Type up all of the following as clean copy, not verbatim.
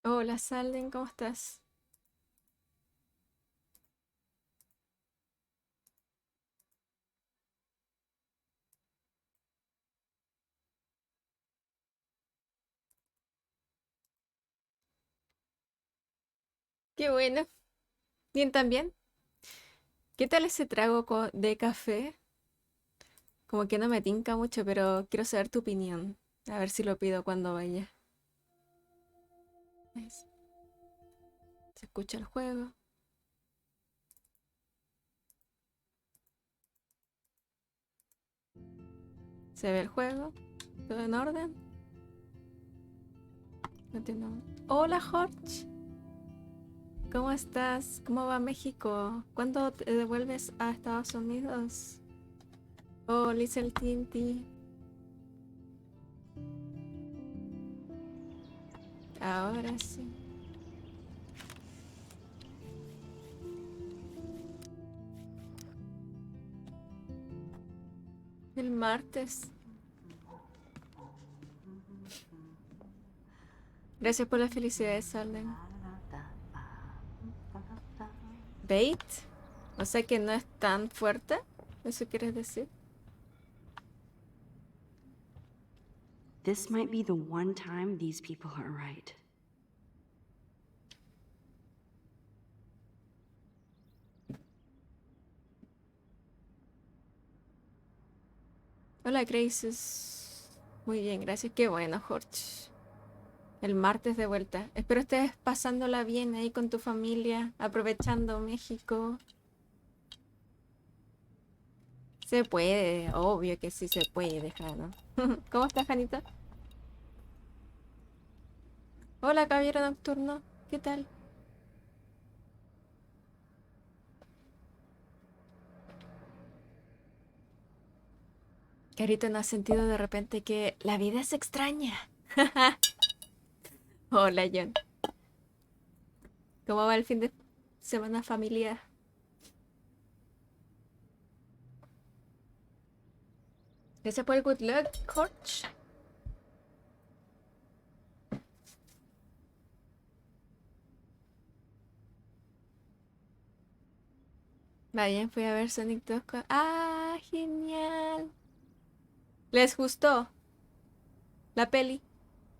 Hola, Salden, ¿cómo estás? Qué bueno. Bien también. ¿Qué tal ese trago de café? Como que no me tinca mucho, pero quiero saber tu opinión. A ver si lo pido cuando vaya. Es- Se escucha el juego. Se ve el juego. ¿Todo en orden? No entiendo. Hola, Jorge. ¿Cómo estás? ¿Cómo va México? ¿Cuándo te devuelves a Estados Unidos? Oh, Lizel Tinti. Ahora sí. El martes. Gracias por la felicidad, Salden. ¿Bait? O sea que no es tan fuerte. ¿Eso quieres decir? This might be the one time these people are right. Hola, Graces. Muy bien, gracias. Qué bueno, Jorge. El martes de vuelta. Espero estés pasándola bien ahí con tu familia, aprovechando México. Se puede, obvio que sí se puede, Jano. ¿Cómo estás, Janita? Hola, caballero nocturno. ¿Qué tal? Carito, ¿no has sentido de repente que la vida es extraña? Hola, John. ¿Cómo va el fin de semana familiar? Gracias por el good luck, Jorge. Va bien, fui a ver Sonic 2 ¡Ah, genial! ¿Les gustó la peli?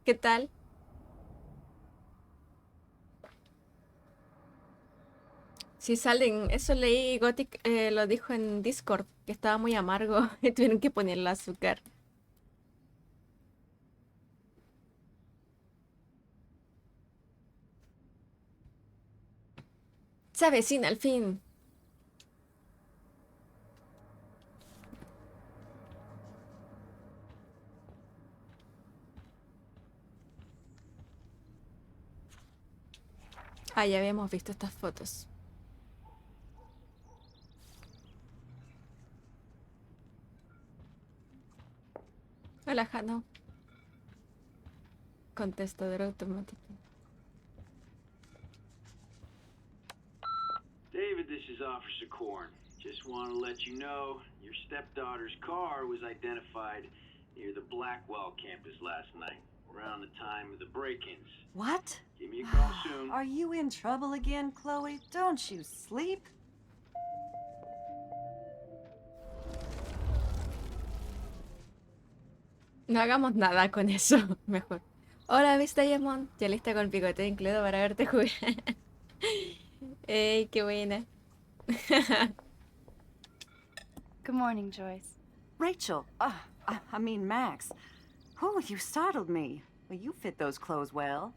¿Qué tal? Si salen, eso leí, Gothic lo dijo en Discord, que estaba muy amargo y tuvieron que ponerle azúcar. Se avecina al fin. Ah, ya habíamos visto estas fotos. Hola, Jano. Contestador automático. David, this is Officer Korn. Just want to let you know your stepdaughter's car was identified near the Blackwell campus last night, around the time of the break-ins. What? Give me a call soon. Are you in trouble again, Chloe? Don't you sleep? No hagamos nada con eso, mejor. Hola, Miss Diamond. Ya lista con el picote incluido para verte jugar. ¡Ey, qué buena! Good morning, Joyce. Rachel, I mean Max. Oh, you startled me. Well, you fit those clothes well.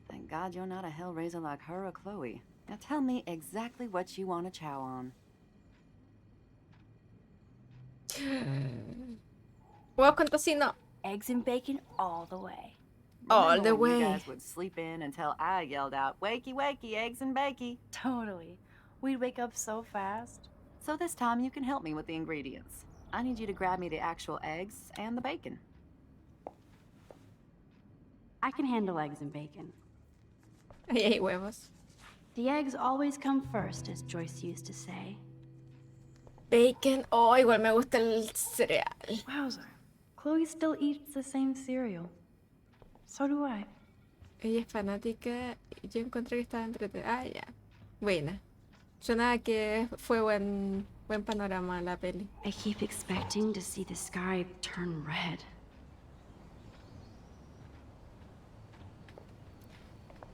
Thank God you're not a hellraiser like her or Chloe. Now tell me exactly what you want to chow on. Huevos con tocino. Eggs and bacon all the way. All Remember the when you way. guys would sleep in until I yelled out, wakey, wakey, eggs and bakey? Totally. We'd wake up so fast. So this time you can help me with the ingredients. I need you to grab me the actual eggs and the bacon. I can handle eggs and bacon. Ahí hay huevos. The eggs always come first, as Joyce used to say. Bacon. Oh, igual me gusta el cereal. Wowzer. Chloe still eats the same cereal. So do I. Ella es fanática y yo encontré que estaba entretenida. Ah, ya. Buena. Suena que fue buen panorama la peli. I keep expecting to see the sky turn red.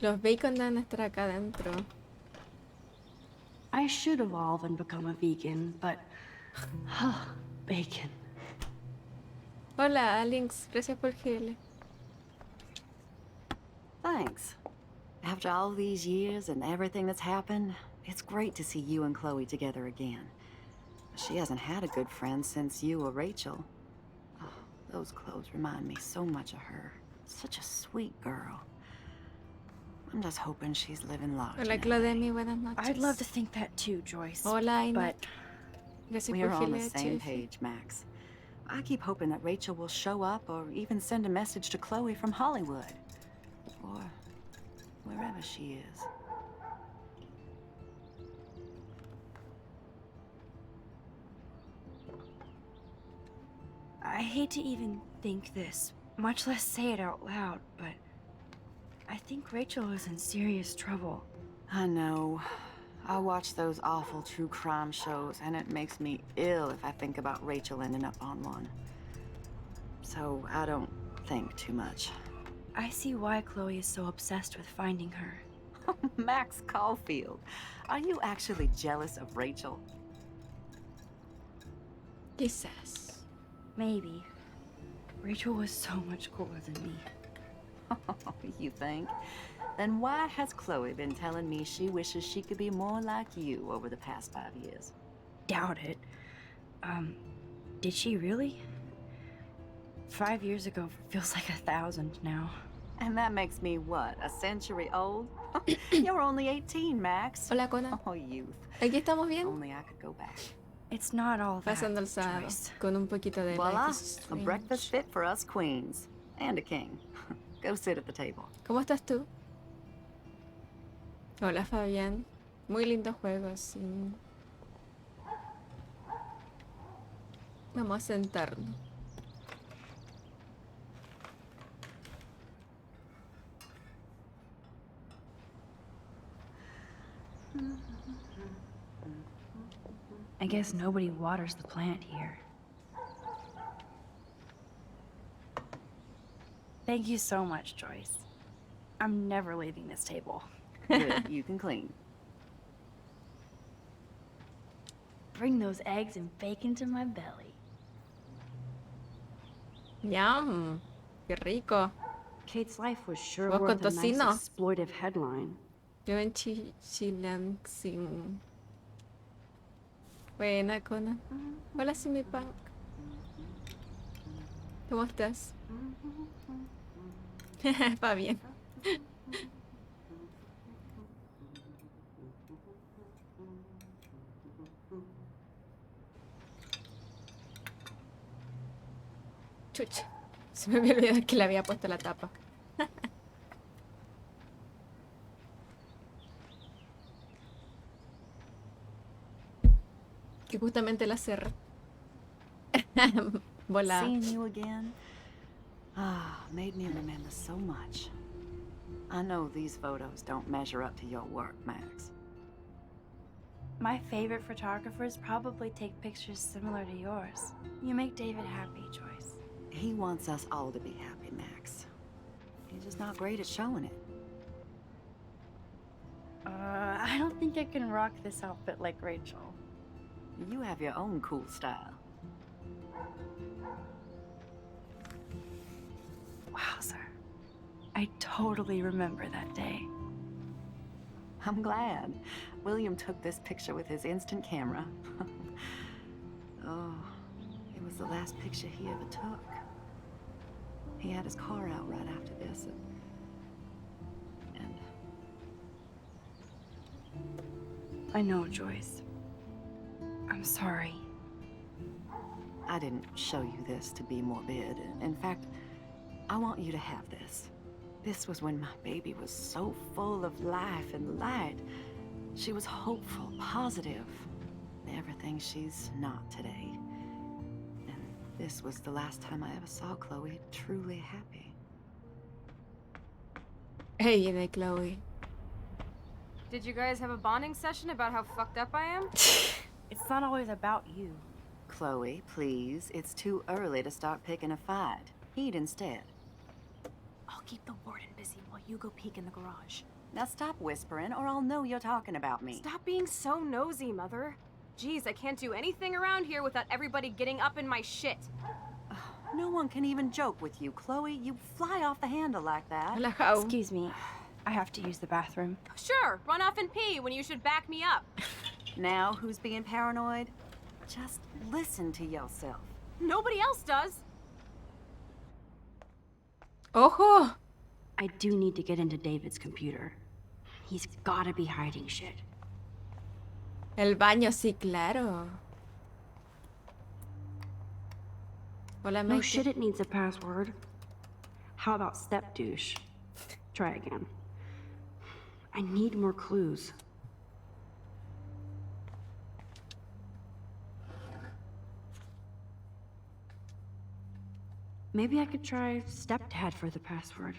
Los bacon deben estar acá adentro. I should evolve and become a vegan, but bacon. Hola, Alex. Gracias por GL. Thanks. After all these years and everything that's happened, it's great to see you and Chloe together again. She hasn't had a good friend since you or Rachel. Oh, those clothes remind me so much of her. Such a sweet girl. I'm just hoping she's living large. Hola, now. Claudemi. Buenas noches. I'd love to think that too, Joyce. Hola, Aina. But Gracias We're por on the GL, same Chef. page, Max. I keep hoping that Rachel will show up or even send a message to Chloe from Hollywood. Or wherever she is. I hate to even think this, much less say it out loud, but I think Rachel is in serious trouble. I know. I watch those awful true crime shows, and it makes me ill if I think about Rachel ending up on one. So I don't think too much. I see why Chloe is so obsessed with finding her. Max Caulfield, are you actually jealous of Rachel? Quizás. Maybe. Rachel was so much cooler than me. You think? Then why has Chloe been telling me she wishes she could be more like you over the past 5 years? Doubt it. Did she really? 5 years ago feels like 1,000 now. And that makes me what, a century old? You're only 18, Max. Hola, Conan. Oh, youth. Aquí estamos bien. Only I could go back. It's not all that, Pasando el sábado. Joyce. Con un poquito de Voila, Life is a Strange. breakfast fit for us queens. And a king. Go sit at the table. ¿Cómo estás tú? Hola, Fabián. Muy lindo juego, sí. Vamos a sentarnos. I guess nobody waters the plant here. thank you so much, Joyce. I'm never leaving this table. Good, you can clean. Bring those eggs and bacon to my belly. Yum. Qué rico. Kate's life was sure Huevo worth con a nice tocino. exploitive headline. Yo en Chilansing. Buena, Conan. Hola, Simi Punk. ¿Cómo estás? Va bien. Chucha. Se me había olvidado que le había puesto la tapa. Que justamente la cerré. Volada. Seeing you again, made me remember so much. I know these photos don't measure up to your work, Max. My favorite photographers probably take pictures similar to yours. You make David happy, Joyce. He wants us all to be happy, Max. He's just not great at showing it. I don't think I can rock this outfit like Rachel. You have your own cool style. Wowzer. I totally remember that day. I'm glad. William took this picture with his instant camera. Oh, it was the last picture he ever took. He had his car out right after this, and I know, Joyce. I'm sorry. I didn't show you this to be morbid. In fact, I want you to have this. This was when my baby was so full of life and light. She was hopeful, positive, everything she's not today. And this was the last time I ever saw Chloe truly happy. Ahí viene Chloe. Did you guys have a bonding session about how fucked up I am? It's not always about you. Chloe, please. It's too early to start picking a fight. Eat instead. I'll keep the warden busy while you go peek in the garage. Now stop whispering, or I'll know you're talking about me. Stop being so nosy, Mother. Jeez, I can't do anything around here without everybody getting up in my shit. No one can even joke with you, Chloe. You fly off the handle like that. Relajado. Excuse me. I have to use the bathroom. Sure, run off and pee when you should back me up. Now who's being paranoid? Just listen to yourself. Nobody else does. ¡Ojo! I do need to get into David's computer. He's gotta be hiding shit. El baño, sí, claro. Hola, No Michael. shit, it needs a password. How about step douche? Try again. I need more clues. Maybe I could try stepdad for the password.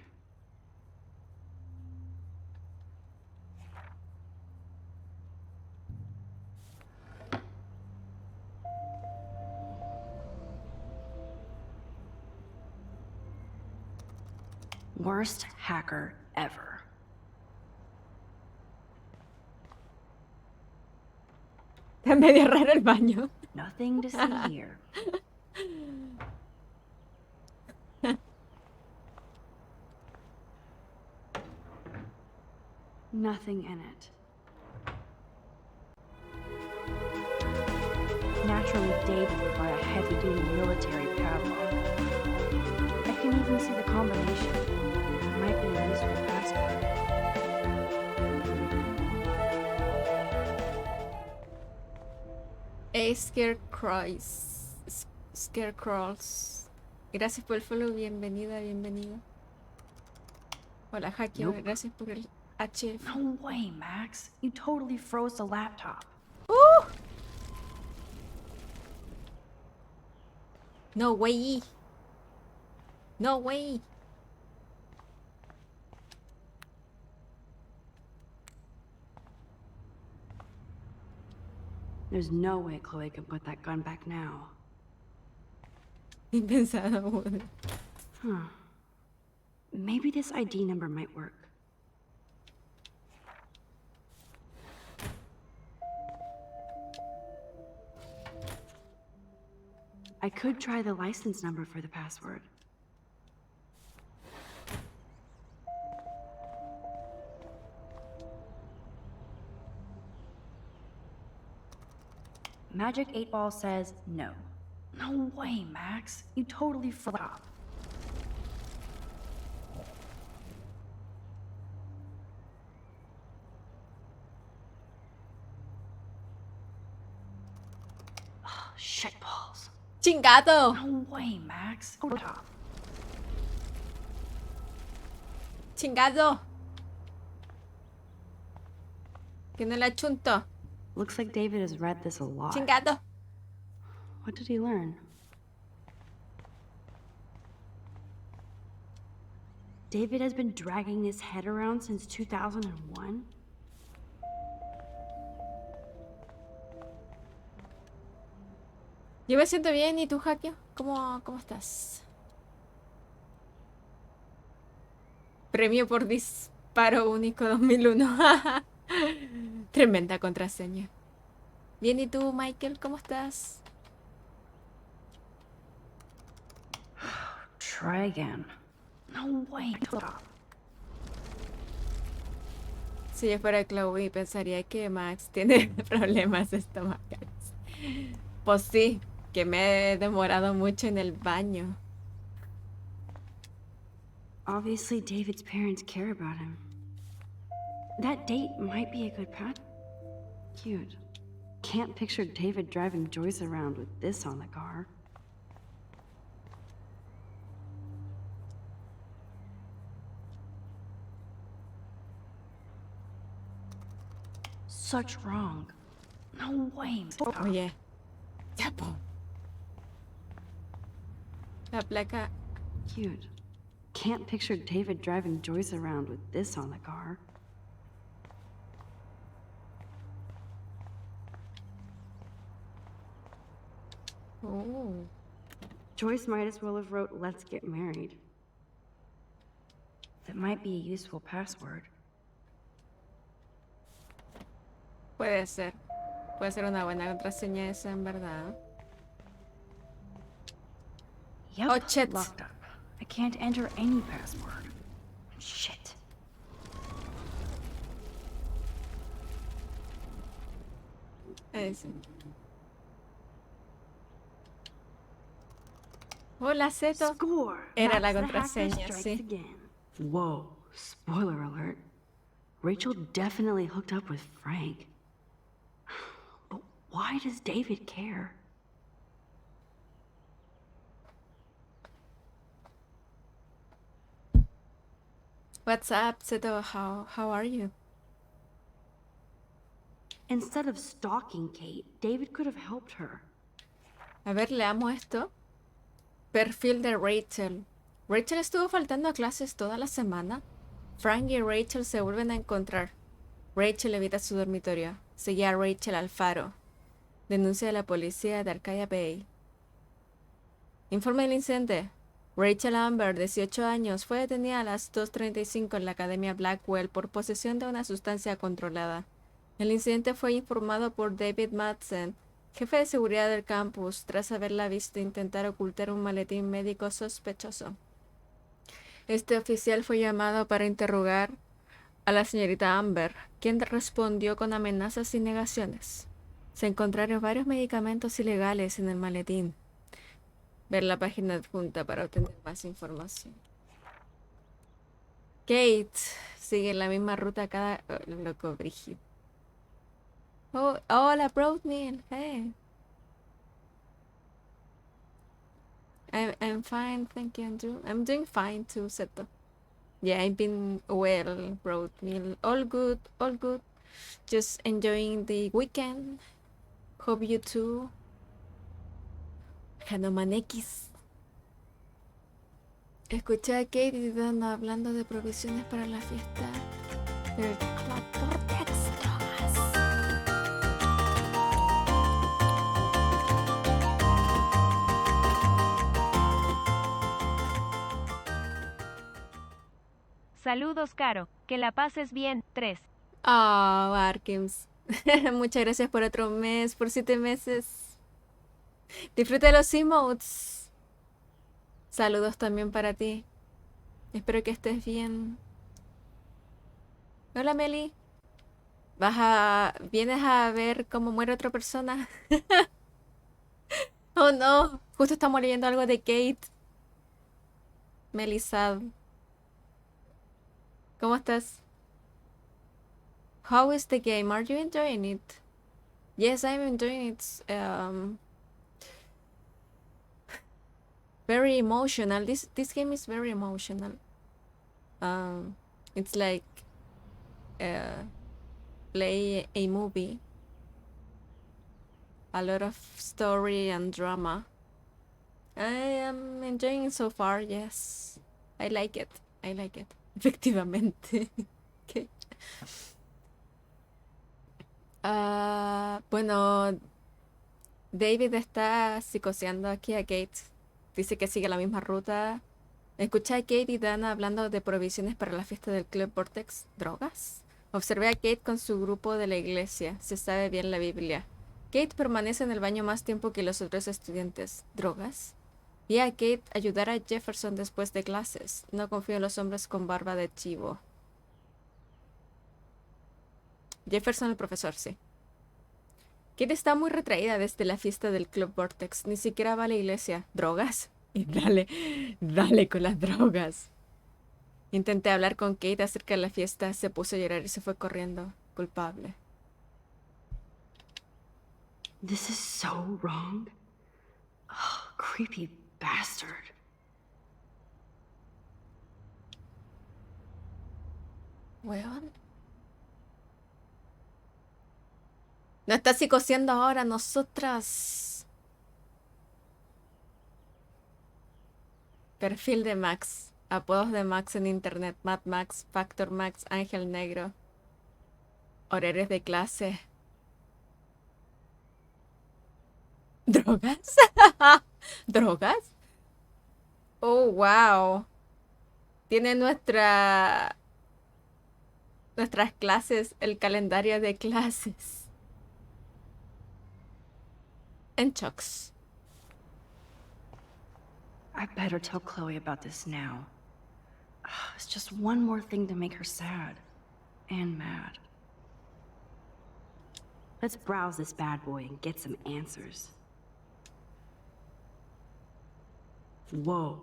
Worst hacker ever. Está medio raro el baño. Nothing to see here. Nothing in it. Naturally, David would buy a heavy-duty military padlock. I can even see the combination. It might be a useful password. A Scarecrows. Scarecrows. Gracias por el follow. Bienvenida, bienvenido. Hola, Hacker. Nope. Gracias por el HF. No way, Max. You totally froze the laptop. No way. No way. There's no way Chloe can put that gun back now. Bien pensado, Woody. Huh. Maybe this ID number might work. I could try the license number for the password. Magic 8 Ball says no. No way, Max. You totally flop. Shit balls. ¡Chingado! No way, Max. Top. ¡Chingado! Que no la chunto. Looks like David has read this a lot. ¡Chingado! What did he learn? David has been dragging his head around since 2001? Yo me siento bien, ¿y tú, Hakio? ¿Cómo estás? Premio por disparo único 2001. Tremenda contraseña. Bien, ¿y tú, Michael? ¿Cómo estás? Try again. No way. Top. Si yo fuera Chloe, pensaría que Max tiene problemas estomacales. Pues sí, que me he demorado mucho en el baño. Obviously, David's parents care about him. That date might be a good path. Cute. Can't picture David driving Joyce around with this on the car. Such wrong. No way. Oye, ya po. La placa. Cute. can't picture David driving Joyce around with this on the car. Oh. Joyce might as well have wrote "Let's get married." That might be a useful password. Puede ser. Puede ser una buena contraseña esa, en verdad. Yep, Oh, shit. locked up. I can't enter any password. Shit. Ese. Hola, Zeto. Score! Era la Max the hacker contraseña, strikes sí. again. Whoa, spoiler alert. Rachel definitely hooked up with Frank. But why does David care? What's up, Zeto? How are you? Instead of stalking Kate, David could have helped her. A ver, leamos esto. Perfil de Rachel. Rachel estuvo faltando a clases toda la semana. Frank y Rachel se vuelven a encontrar. Rachel evita su dormitorio. Sigue a Rachel al faro. Denuncia a la policía de Arcadia Bay. Informe del incidente. Rachel Amber, 18 años, fue detenida a las 2:35 en la Academia Blackwell por posesión de una sustancia controlada. El incidente fue informado por David Madsen, jefe de seguridad del campus, tras haberla visto intentar ocultar un maletín médico sospechoso. Este oficial fue llamado para interrogar a la señorita Amber, quien respondió con amenazas y negaciones. Se encontraron varios medicamentos ilegales en el maletín. Ver la página adjunta para obtener más información. Kate sigue la misma ruta cada... Oh, loco, brígido. Oh, hola, Broadmeal. Hey. I'm fine, thank you, Andrew. I'm doing fine too, Seto. Yeah, I've been well, Broadmeal. All good, all good. Just enjoying the weekend. Hope you too. Hanuman X. Escuché a Kate y Dana hablando de provisiones para la fiesta del Club Vortex Drogas. Saludos, Caro. Que la pases bien. 3. Ah, Arkims. Muchas gracias por otro mes, por 7 meses. Disfruta de los emotes. Saludos también para ti. Espero que estés bien. Hola, Meli. ¿Vienes a ver cómo muere otra persona? Oh no, justo estamos leyendo algo de Kate. Melisad. ¿Cómo estás? How is the game? Are you enjoying it? Yes, I'm enjoying it. Very emotional. This game is very emotional. It's like play a movie. A lot of story and drama. I am enjoying it so far. Yes, I like it. I like it. Efectivamente. Okay. Bueno, David está psicoseando aquí a Kate. Dice que sigue la misma ruta. Escuché a Kate y Dana hablando de provisiones para la fiesta del Club Vortex. ¿Drogas? Observé a Kate con su grupo de la iglesia. Se sabe bien la Biblia. Kate permanece en el baño más tiempo que los otros estudiantes. ¿Drogas? Vi a Kate ayudar a Jefferson después de clases. No confío en los hombres con barba de chivo. Jefferson el profesor, sí. Kate está muy retraída desde la fiesta del Club Vortex. Ni siquiera va a la iglesia. ¿Drogas? Y dale con las drogas. Intenté hablar con Kate acerca de la fiesta. Se puso a llorar y se fue corriendo. Culpable. This is so wrong. Oh, creepy bastard. Weón. No está psicoseando ahora nosotras. Perfil de Max. Apodos de Max en internet. Mad Max, Factor Max, Ángel Negro. Horarios de clase. ¿Drogas? ¿Drogas? Oh, wow. Tiene nuestras clases, el calendario de clases. En shocks. I better tell Chloe about this now. It's just one more thing to make her sad. And mad. Let's browse this bad boy and get some answers. Whoa.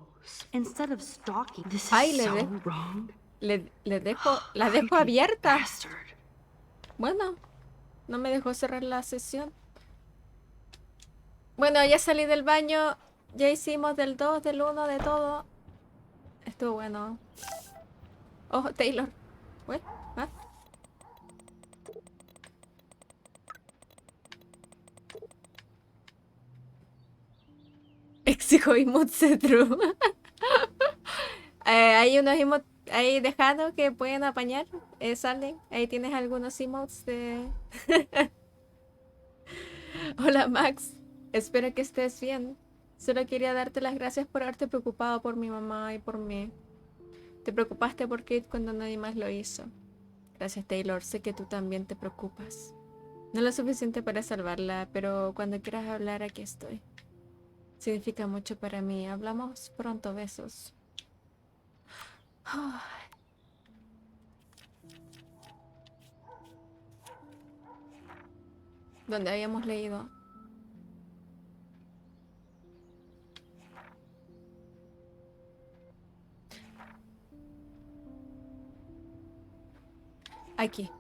Instead of stalking, this is Ay, so wrong. La dejo Creepy abierta. bastard. Bueno, no me dejó cerrar la sesión. Bueno, ya salí del baño. Ya hicimos del 2, del 1, de todo. Estuvo bueno. Oh, Taylor. What? ¿Ah? Exijo emotes de true. Hay unos emotes ahí dejando que pueden apañar. Salen. Ahí tienes algunos emotes de... Hola Max. Espero que estés bien. Solo quería darte las gracias por haberte preocupado por mi mamá y por mí. Te preocupaste por Kate cuando nadie más lo hizo. Gracias Taylor, sé que tú también te preocupas. No lo suficiente para salvarla, pero cuando quieras hablar aquí estoy. Significa mucho para mí. Hablamos pronto, besos. ¿Dónde habíamos leído? Aquí.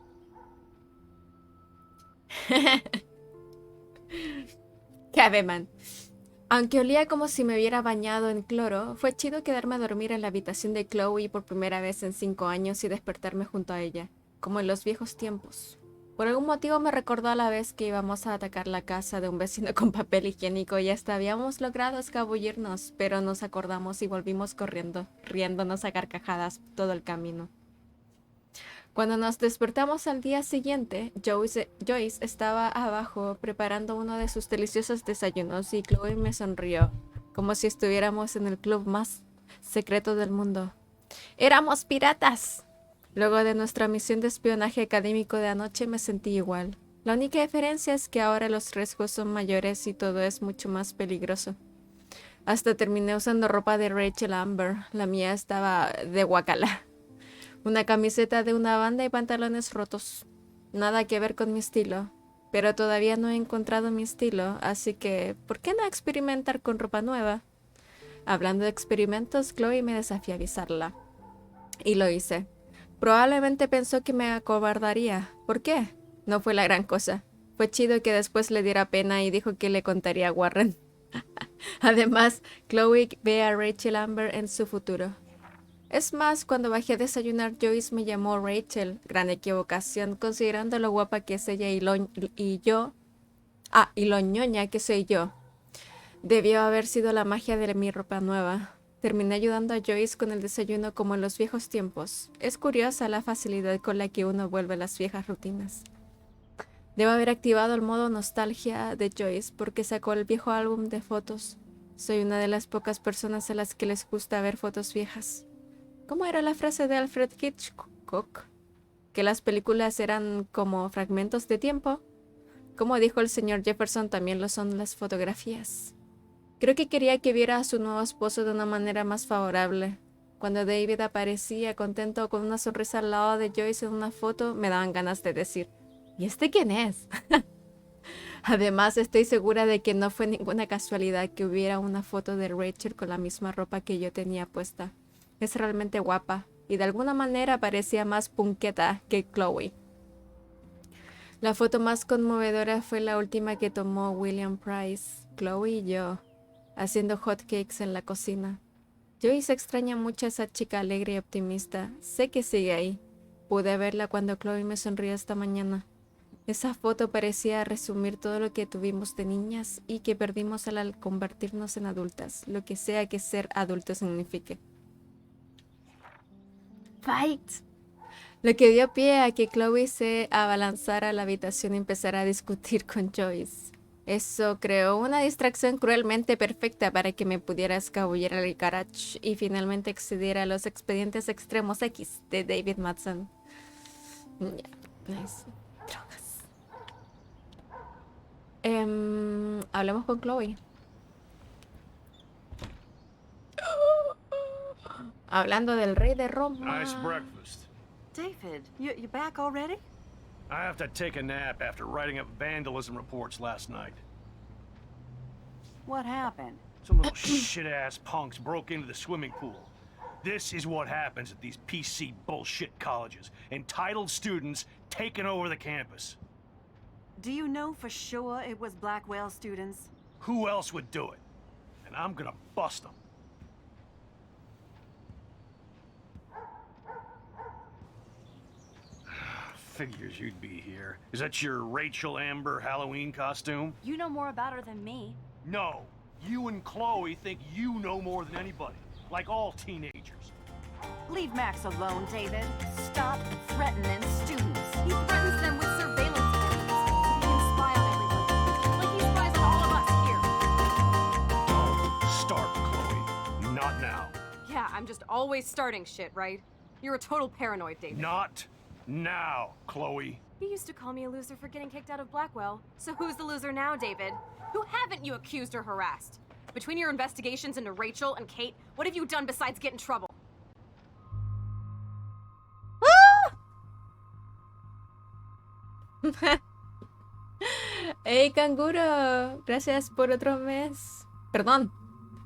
Caveman. Aunque olía como si me hubiera bañado en cloro, fue chido quedarme a dormir en la habitación de Chloe por primera vez en 5 años y despertarme junto a ella, como en los viejos tiempos. Por algún motivo me recordó a la vez que íbamos a atacar la casa de un vecino con papel higiénico y hasta habíamos logrado escabullirnos, pero nos acordamos y volvimos corriendo, riéndonos a carcajadas todo el camino. Cuando nos despertamos al día siguiente, Joyce estaba abajo preparando uno de sus deliciosos desayunos y Chloe me sonrió, como si estuviéramos en el club más secreto del mundo. ¡Éramos piratas! Luego de nuestra misión de espionaje académico de anoche me sentí igual. La única diferencia es que ahora los riesgos son mayores y todo es mucho más peligroso. Hasta terminé usando ropa de Rachel Amber. La mía estaba de guacala. Una camiseta de una banda y pantalones rotos. Nada que ver con mi estilo. Pero todavía no he encontrado mi estilo, así que ¿por qué no experimentar con ropa nueva? Hablando de experimentos, Chloe me desafió a avisarla. Y lo hice. Probablemente pensó que me acobardaría. ¿Por qué? No fue la gran cosa. Fue chido que después le diera pena y dijo que le contaría a Warren. Además, Chloe ve a Rachel Amber en su futuro. Es más, cuando bajé a desayunar, Joyce me llamó Rachel. Gran equivocación, considerando lo guapa que es ella y lo ñoña que soy yo. Debió haber sido la magia de mi ropa nueva. Terminé ayudando a Joyce con el desayuno como en los viejos tiempos. Es curiosa la facilidad con la que uno vuelve a las viejas rutinas. Debo haber activado el modo nostalgia de Joyce porque sacó el viejo álbum de fotos. Soy una de las pocas personas a las que les gusta ver fotos viejas. ¿Cómo era la frase de Alfred Hitchcock? ¿Que las películas eran como fragmentos de tiempo? Como dijo el señor Jefferson, también lo son las fotografías. Creo que quería que viera a su nuevo esposo de una manera más favorable. Cuando David aparecía contento con una sonrisa al lado de Joyce en una foto, me daban ganas de decir, ¿y este quién es? Además, estoy segura de que no fue ninguna casualidad que hubiera una foto de Rachel con la misma ropa que yo tenía puesta. Es realmente guapa y de alguna manera parecía más punqueta que Chloe. La foto más conmovedora fue la última que tomó William Price, Chloe y yo, haciendo hotcakes en la cocina. Joyce extraña mucho a esa chica alegre y optimista. Sé que sigue ahí. Pude verla cuando Chloe me sonrió esta mañana. Esa foto parecía resumir todo lo que tuvimos de niñas y que perdimos al convertirnos en adultas, lo que sea que ser adulto signifique. Fight! Lo que dio pie a que Chloe se abalanzara a la habitación y empezara a discutir con Joyce. Eso creó una distracción cruelmente perfecta para que me pudiera escabullir al garage y finalmente accediera a los expedientes extremos X de David Madsen. Ya, nice. Drogas. Hablemos con Chloe. Hablando del rey de Roma. Nice breakfast. David, you back already? I have to take a nap after writing up vandalism reports last night. What happened? Some little shit-ass punks broke into the swimming pool. This is what happens at these PC bullshit colleges. Entitled students taking over the campus. Do you know for sure it was Blackwell students? Who else would do it? And I'm gonna bust them. Figures you'd be here. Is that your Rachel Amber Halloween costume? You know more about her than me. No. You and Chloe think you know more than anybody. Like all teenagers. Leave Max alone, David. Stop threatening students. He threatens them with surveillance cameras. He can spy on everybody. Like he spies on all of us here. Don't start, Chloe. Not now. Yeah, I'm just always starting shit, right? You're a total paranoid, David. Not now, Chloe. You used to call me a loser for getting kicked out of Blackwell. So who's the loser now, David? Who haven't you accused or harassed? Between your investigations into Rachel and Kate, what have you done besides get in trouble? Hey, canguro, gracias por otro mes. Perdón,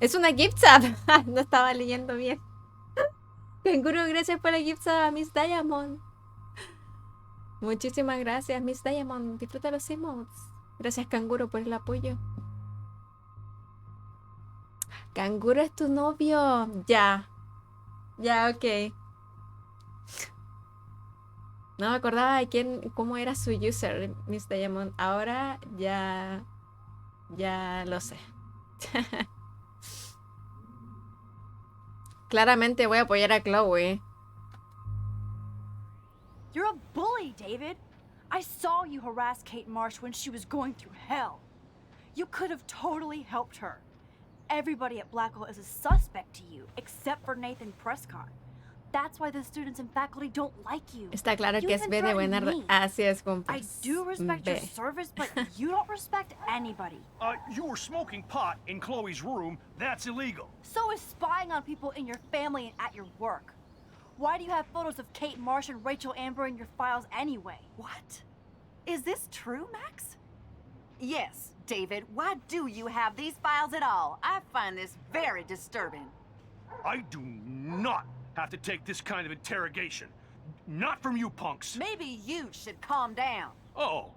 es una gift sub. No estaba leyendo bien. Canguro, gracias por la gift sub, Miss Diamond. Muchísimas gracias, Miss Diamond. Disfruta los emotes. Gracias, canguro, por el apoyo. Canguro es tu novio. Ya. Ya, ok. No me acordaba de cómo era su user, Miss Diamond. Ahora ya lo sé. Claramente voy a apoyar a Chloe. You're a bully, David. I saw you harass Kate Marsh when she was going through hell. You could have totally helped her. Everybody at Blackwell is a suspect to you, except for Nathan Prescott. That's why the students and faculty don't like you. Está claro You que es even B de buena. threatened me. Así es, I compas. do respect your B. service, but you don't respect anybody. You were smoking pot in Chloe's room. That's illegal. So is spying on people in your family and at your work. Why do you have photos of Kate Marsh and Rachel Amber in your files anyway? What? Is this true, Max? Yes, David. Why do you have these files at all? I find this very disturbing. I do not have to take this kind of interrogation. Not from you punks. Maybe you should calm down. Oh,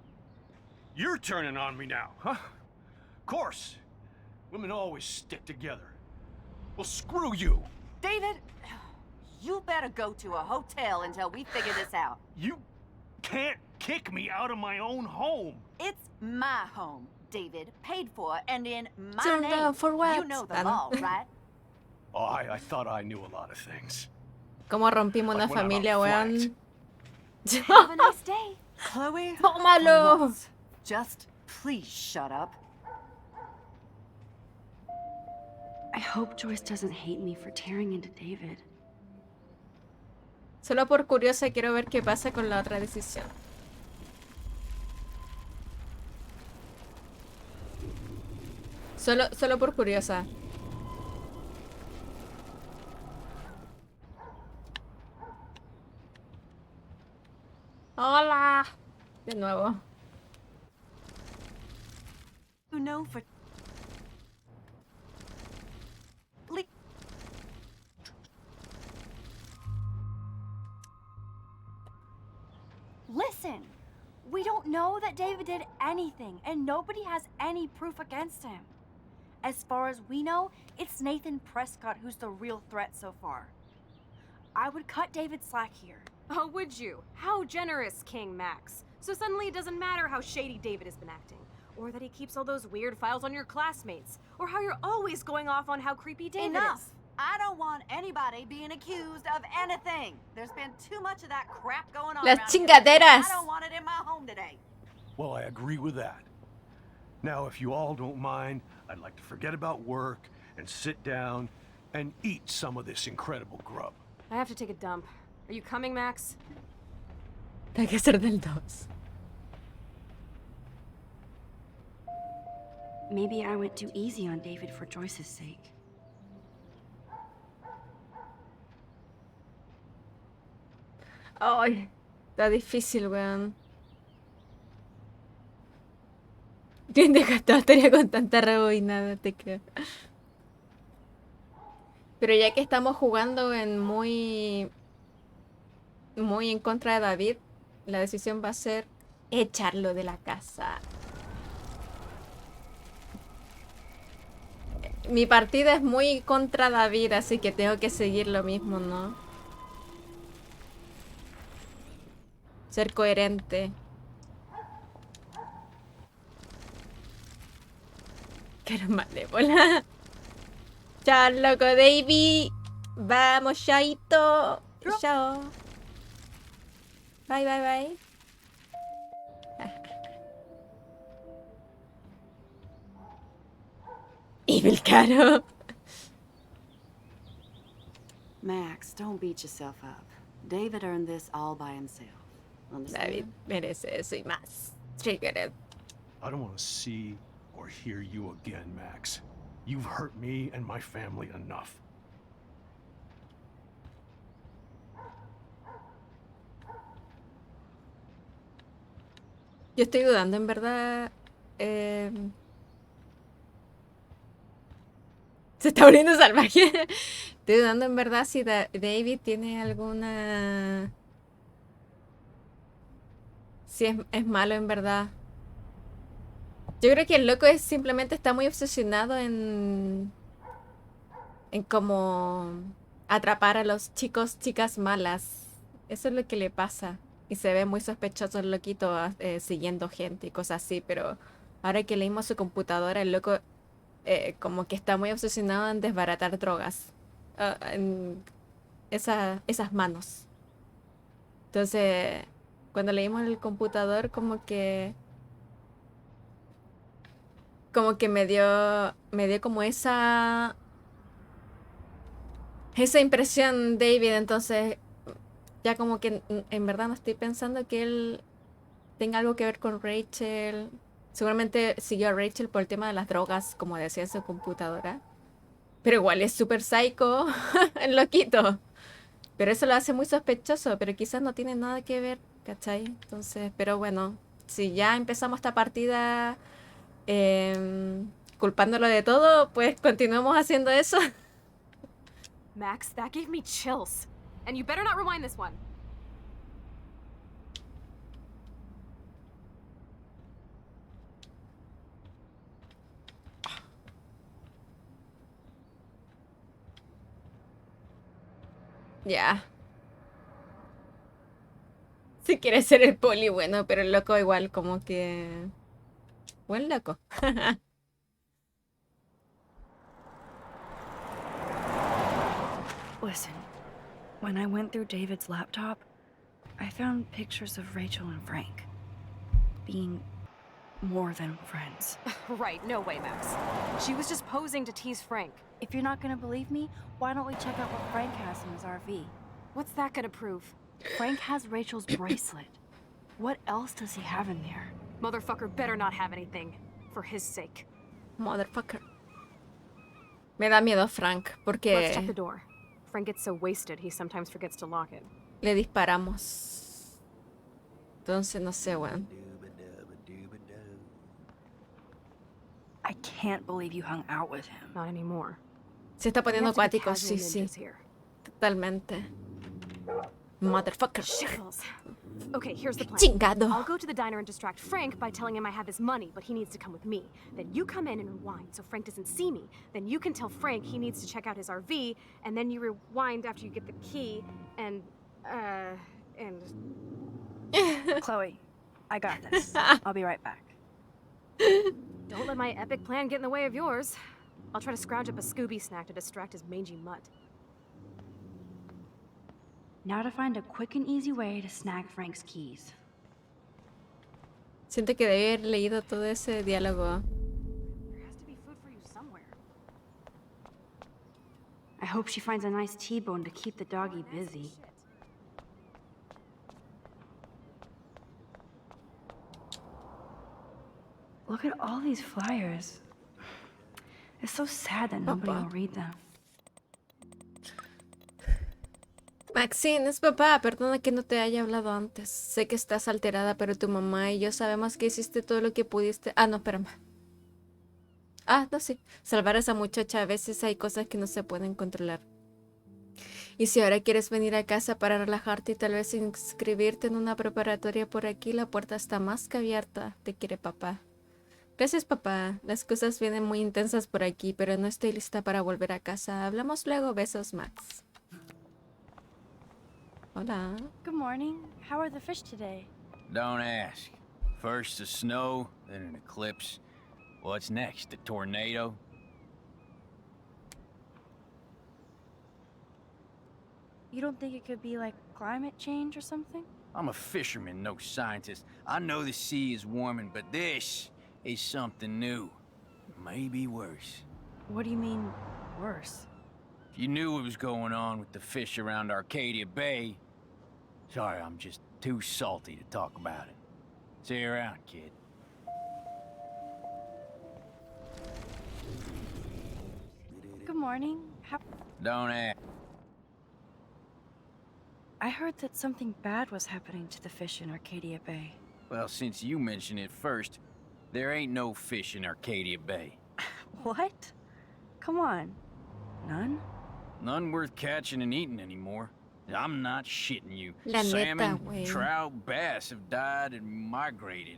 you're turning on me now, huh? Of course. Women always stick together. Well, screw you. David, you better go to a hotel until we figure this out. You can't kick me out of my own home. It's my home, David. Paid for and in my Turned name. down for what? You know the Ah, no. law, right? Oh, I thought I knew a lot of things. Cómo rompimos una Like when I'm familia, a weón. Have a nice day. Chloe? Tómalo. What? Just please shut up. I hope Joyce doesn't hate me for tearing into David. Solo por curiosa quiero ver qué pasa con la otra decisión. Solo por curiosa. Hola. De nuevo. You know for... Listen, we don't know that David did anything, and nobody has any proof against him. As far as we know, it's Nathan Prescott who's the real threat so far. I would cut David slack here. Oh, would you? How generous, King Max. So suddenly it doesn't matter how shady David has been acting, or that he keeps all those weird files on your classmates, or how you're always going off on how creepy David Enough! is. I don't want anybody being accused of anything. There's been too much of that crap going on Las around here. chingaderas. I don't want it in my home today. Well, I agree with that. Now, if you all don't mind, I'd like to forget about work and sit down and eat some of this incredible grub. I have to take a dump. Are you coming, Max? Hay que ser del 2. Maybe I went too easy on David for Joyce's sake. Ay, está difícil, weón. ¿Quién dejaste la batería con tanta rebobinada? Te creo. Pero ya que estamos jugando en muy en contra de David, la decisión va a ser echarlo de la casa. Mi partida es muy contra David, así que tengo que seguir lo mismo, ¿no? Ser coherente. Que eres malévola. Chao, loco, Davey. Vamos, chaito. Chao. Bye, bye, bye. Evil Caro. Max, don't beat yourself up. David earned this all by himself. Understand? David merece eso y más. Triggered. I don't want to see or hear you again, Max. You've hurt me and my family enough. Yo estoy dudando, en verdad. Se está volviendo salvaje. Estoy dudando, en verdad, si David tiene alguna. Si es malo, en verdad. Yo creo que el loco simplemente está muy obsesionado en como atrapar a los chicas malas. Eso es lo que le pasa. Y se ve muy sospechoso el loquito siguiendo gente y cosas así. Pero ahora que leímos su computadora, el loco como que está muy obsesionado en desbaratar drogas. En esas manos. Entonces, cuando leímos el computador, como que me dio como esa impresión, David. Entonces ya como que en verdad no estoy pensando que él tenga algo que ver con Rachel. Seguramente siguió a Rachel por el tema de las drogas, como decía en su computadora, pero igual es súper psycho el loquito. Pero eso lo hace muy sospechoso, pero quizás no tiene nada que ver, ¿cachai? Entonces, pero bueno, si ya empezamos esta partida culpándolo de todo, pues continuemos haciendo eso. Max, that gave me chills. And you better not rewind this one. Ya. Si quiere ser el poli, bueno, pero el loco igual como que... Buen loco. Listen, when I went through David's laptop, I found pictures of Rachel and Frank being more than friends. Right, no way, Max. She was just posing to tease Frank. If you're not gonna believe me, why don't we check out what Frank has in his RV? What's that gonna prove? Frank has Rachel's bracelet. What else does he have in there? Motherfucker better not have anything. For his sake. Motherfucker. Me da miedo Frank, Let's check the porque door. Frank gets so wasted, he sometimes forgets to lock it. le disparamos. Entonces, no sé, weón. I can't believe you hung out with him. Not anymore. Se está We poniendo have to be acuático, casual sí, sí. ninjas here. Totalmente. Motherfucker. Shittles. Okay, here's the plan. Chingado. I'll go to the diner and distract Frank by telling him I have his money, but he needs to come with me. Then you come in and rewind so Frank doesn't see me. Then you can tell Frank he needs to check out his RV, and then you rewind after you get the key, and... Chloe, I got this. I'll be right back. Don't let my epic plan get in the way of yours. I'll try to scrounge up a Scooby snack to distract his mangy mutt. Now to find a quick and easy way to snag Frank's keys. Siento que debe haber leído todo ese diálogo. There has to be food for you somewhere. I hope she finds a nice T-bone to keep the doggy busy. Look at all these flyers. It's so sad that nobody will read them. Maxine, es papá. Perdona que no te haya hablado antes. Sé que estás alterada, pero tu mamá y yo sabemos que hiciste todo lo que pudiste. Ah, no, espérame. Ah, no, sí. Salvar a esa muchacha. A veces hay cosas que no se pueden controlar. Y si ahora quieres venir a casa para relajarte y tal vez inscribirte en una preparatoria por aquí, la puerta está más que abierta. Te quiere papá. Gracias, papá. Las cosas vienen muy intensas por aquí, pero no estoy lista para volver a casa. Hablamos luego. Besos, Max. Hola. Good morning. How are the fish today? Don't ask. First the snow, then an eclipse. What's next? A tornado? You don't think it could be like climate change or something? I'm a fisherman, no scientist. I know the sea is warming, but this is something new. Maybe worse. What do you mean, worse? If you knew what was going on with the fish around Arcadia Bay... Sorry, I'm just too salty to talk about it. See you around, kid. Good morning. Don't ask. I heard that something bad was happening to the fish in Arcadia Bay. Well, since you mentioned it first, there ain't no fish in Arcadia Bay. What? Come on. None? None worth catching and eating anymore. I'm not shitting you. La neta, Salmon, güey. trout, bass have died and migrated.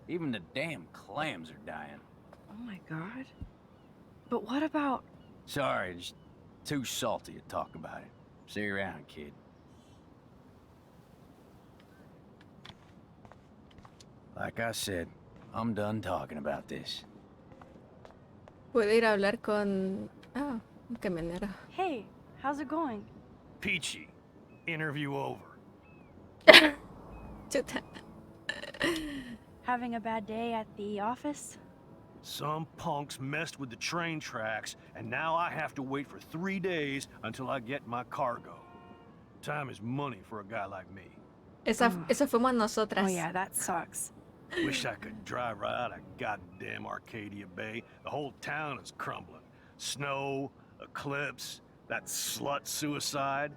Even the damn clams are dying. Oh my god. But what about... Sorry, just too salty to talk about it. See you around, kid. Like I said, I'm done talking about this. Puedo ir a hablar con... Ah, un camionero. Hey, how's it going? Peachy. Interview over. Chuta. Having a bad day at the office? Some punks messed with the train tracks, and now I have to wait for 3 days until I get my cargo. Time is money for a guy like me. Eso fuimos nosotras. Oh yeah, that sucks. Wish I could drive right out of goddamn Arcadia Bay. The whole town is crumbling. Snow, eclipse, that slut suicide.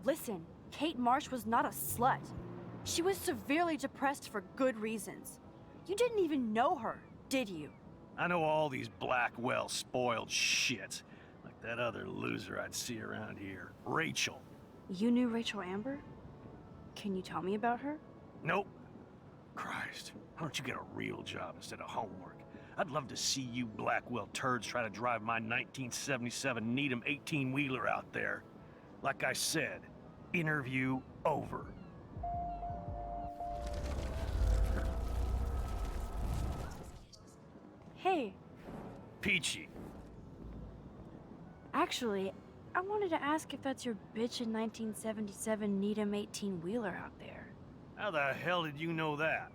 Listen, Kate Marsh was not a slut. She was severely depressed for good reasons. You didn't even know her, did you? I know all these Blackwell spoiled shits. Like that other loser I'd see around here. Rachel. You knew Rachel Amber? Can you tell me about her? Nope. Christ, why don't you get a real job instead of homework? I'd love to see you Blackwell turds try to drive my 1977 Needham 18-wheeler out there. Like I said, interview over. Hey, Peachy. actually, I wanted to ask if that's your bitchin' 1977 Needham 18-wheeler out there. How the hell did you know that?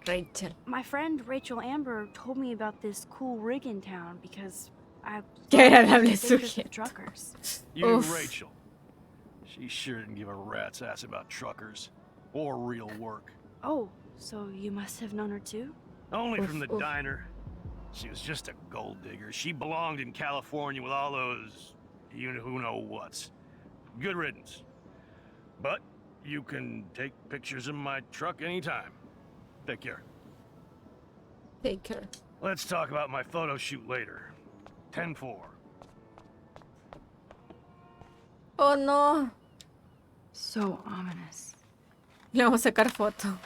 Rachel. My friend Rachel Amber told me about this cool rig in town because I Qué agradable dangerous with sujeto. truckers. You knew Oof. Rachel. She sure didn't give a rat's ass about truckers. Or real work. Oh, so you must have known her too? Only Oof, from the oof. diner. She was just a gold digger. She belonged in California with all those... you know who know whats. Good riddance. But you can take pictures of my truck anytime. Take care. Take care. Let's talk about my photo shoot later. 10-4. Oh no. So ominous. Le vamos a sacar foto.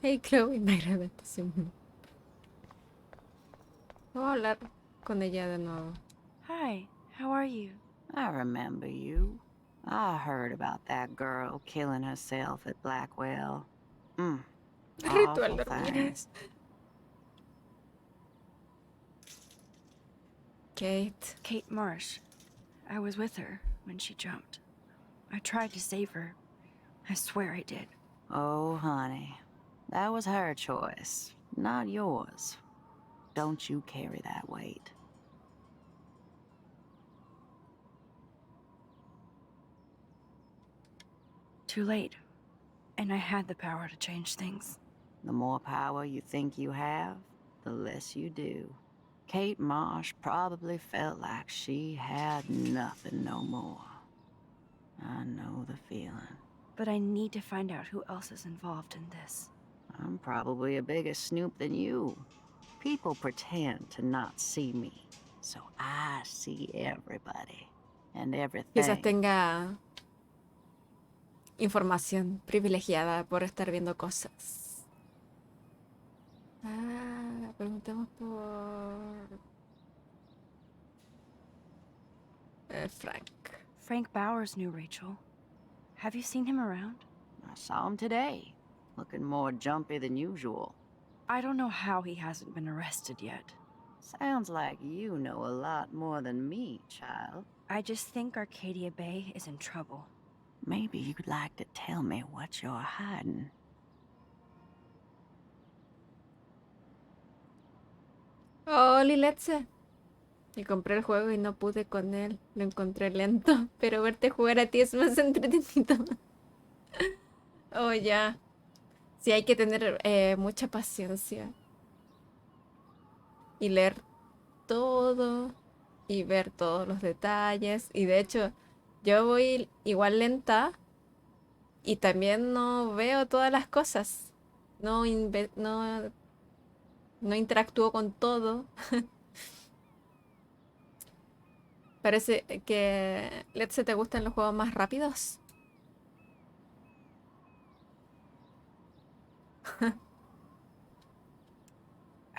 Hey Chloe, me agrada. Voy a hablar con ella de nuevo. Hi, how are you? I remember you. I heard about that girl killing herself at Blackwell. Ritual Awful dormir. thing. Kate. Kate Marsh. I was with her when she jumped. I tried to save her. I swear I did. Oh, honey. That was her choice, not yours. Don't you carry that weight. Too late. And I had the power to change things. The more power you think you have, the less you do. Kate Marsh probably felt like she had nothing no more. I know the feeling. But I need to find out who else is involved in this. I'm probably a bigger snoop than you. People pretend to not see me, so I see everybody and Quizás everything. tenga información privilegiada por estar viendo cosas. Preguntemos por Frank. Frank Bowers knew Rachel. Have you seen him around? I saw him today, looking more jumpy than usual. I don't know how he hasn't been arrested yet. Sounds like you know a lot more than me, child. I just think Arcadia Bay is in trouble. Maybe you'd like to tell me what you're hiding. Oh, Letze. Y compré el juego y no pude con él. Lo encontré lento. Pero verte jugar a ti es más entretenido. Oh, ya. Sí, hay que tener mucha paciencia. Y leer todo. Y ver todos los detalles. Y de hecho, yo voy igual lenta. Y también no veo todas las cosas. No interactúo con todo. Parece que Let's te gustan los juegos más rápidos. I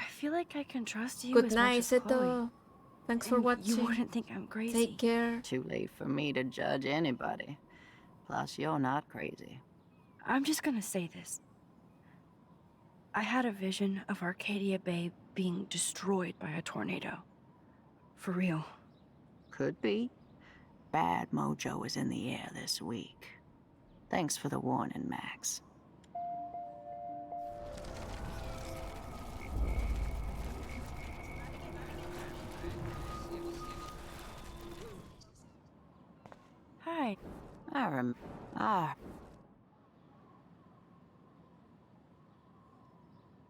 feel like I can trust you Good as night, much as Chloe. Seto. Thanks for And watching. You wouldn't think I'm crazy. Take care. Too late for me to judge anybody. Plus, you're not crazy. I'm just gonna say this. I had a vision of Arcadia Bay being destroyed by a tornado. For real. Could be. Bad mojo is in the air this week. Thanks for the warning, Max. Hi.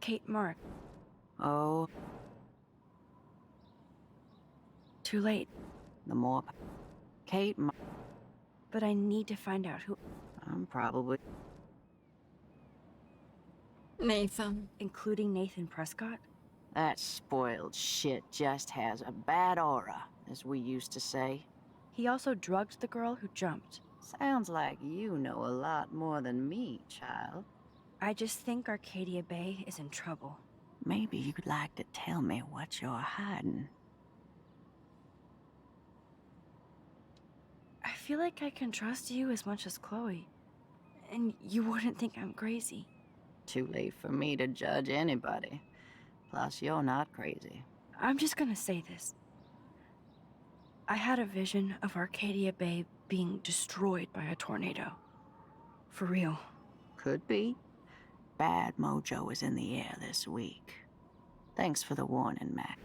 Kate Mark. Oh, Too late. the more... Kate, But I need to find out who... I'm probably... Nathan. Including Nathan Prescott? That spoiled shit just has a bad aura, as we used to say. He also drugged the girl who jumped. Sounds like you know a lot more than me, child. I just think Arcadia Bay is in trouble. Maybe you'd like to tell me what you're hiding. I feel like I can trust you as much as Chloe. And you wouldn't think I'm crazy. Too late for me to judge anybody. Plus, you're not crazy. I'm just gonna say this. I had a vision of Arcadia Bay being destroyed by a tornado. For real. Could be. Bad mojo is in the air this week. Thanks for the warning, Mac.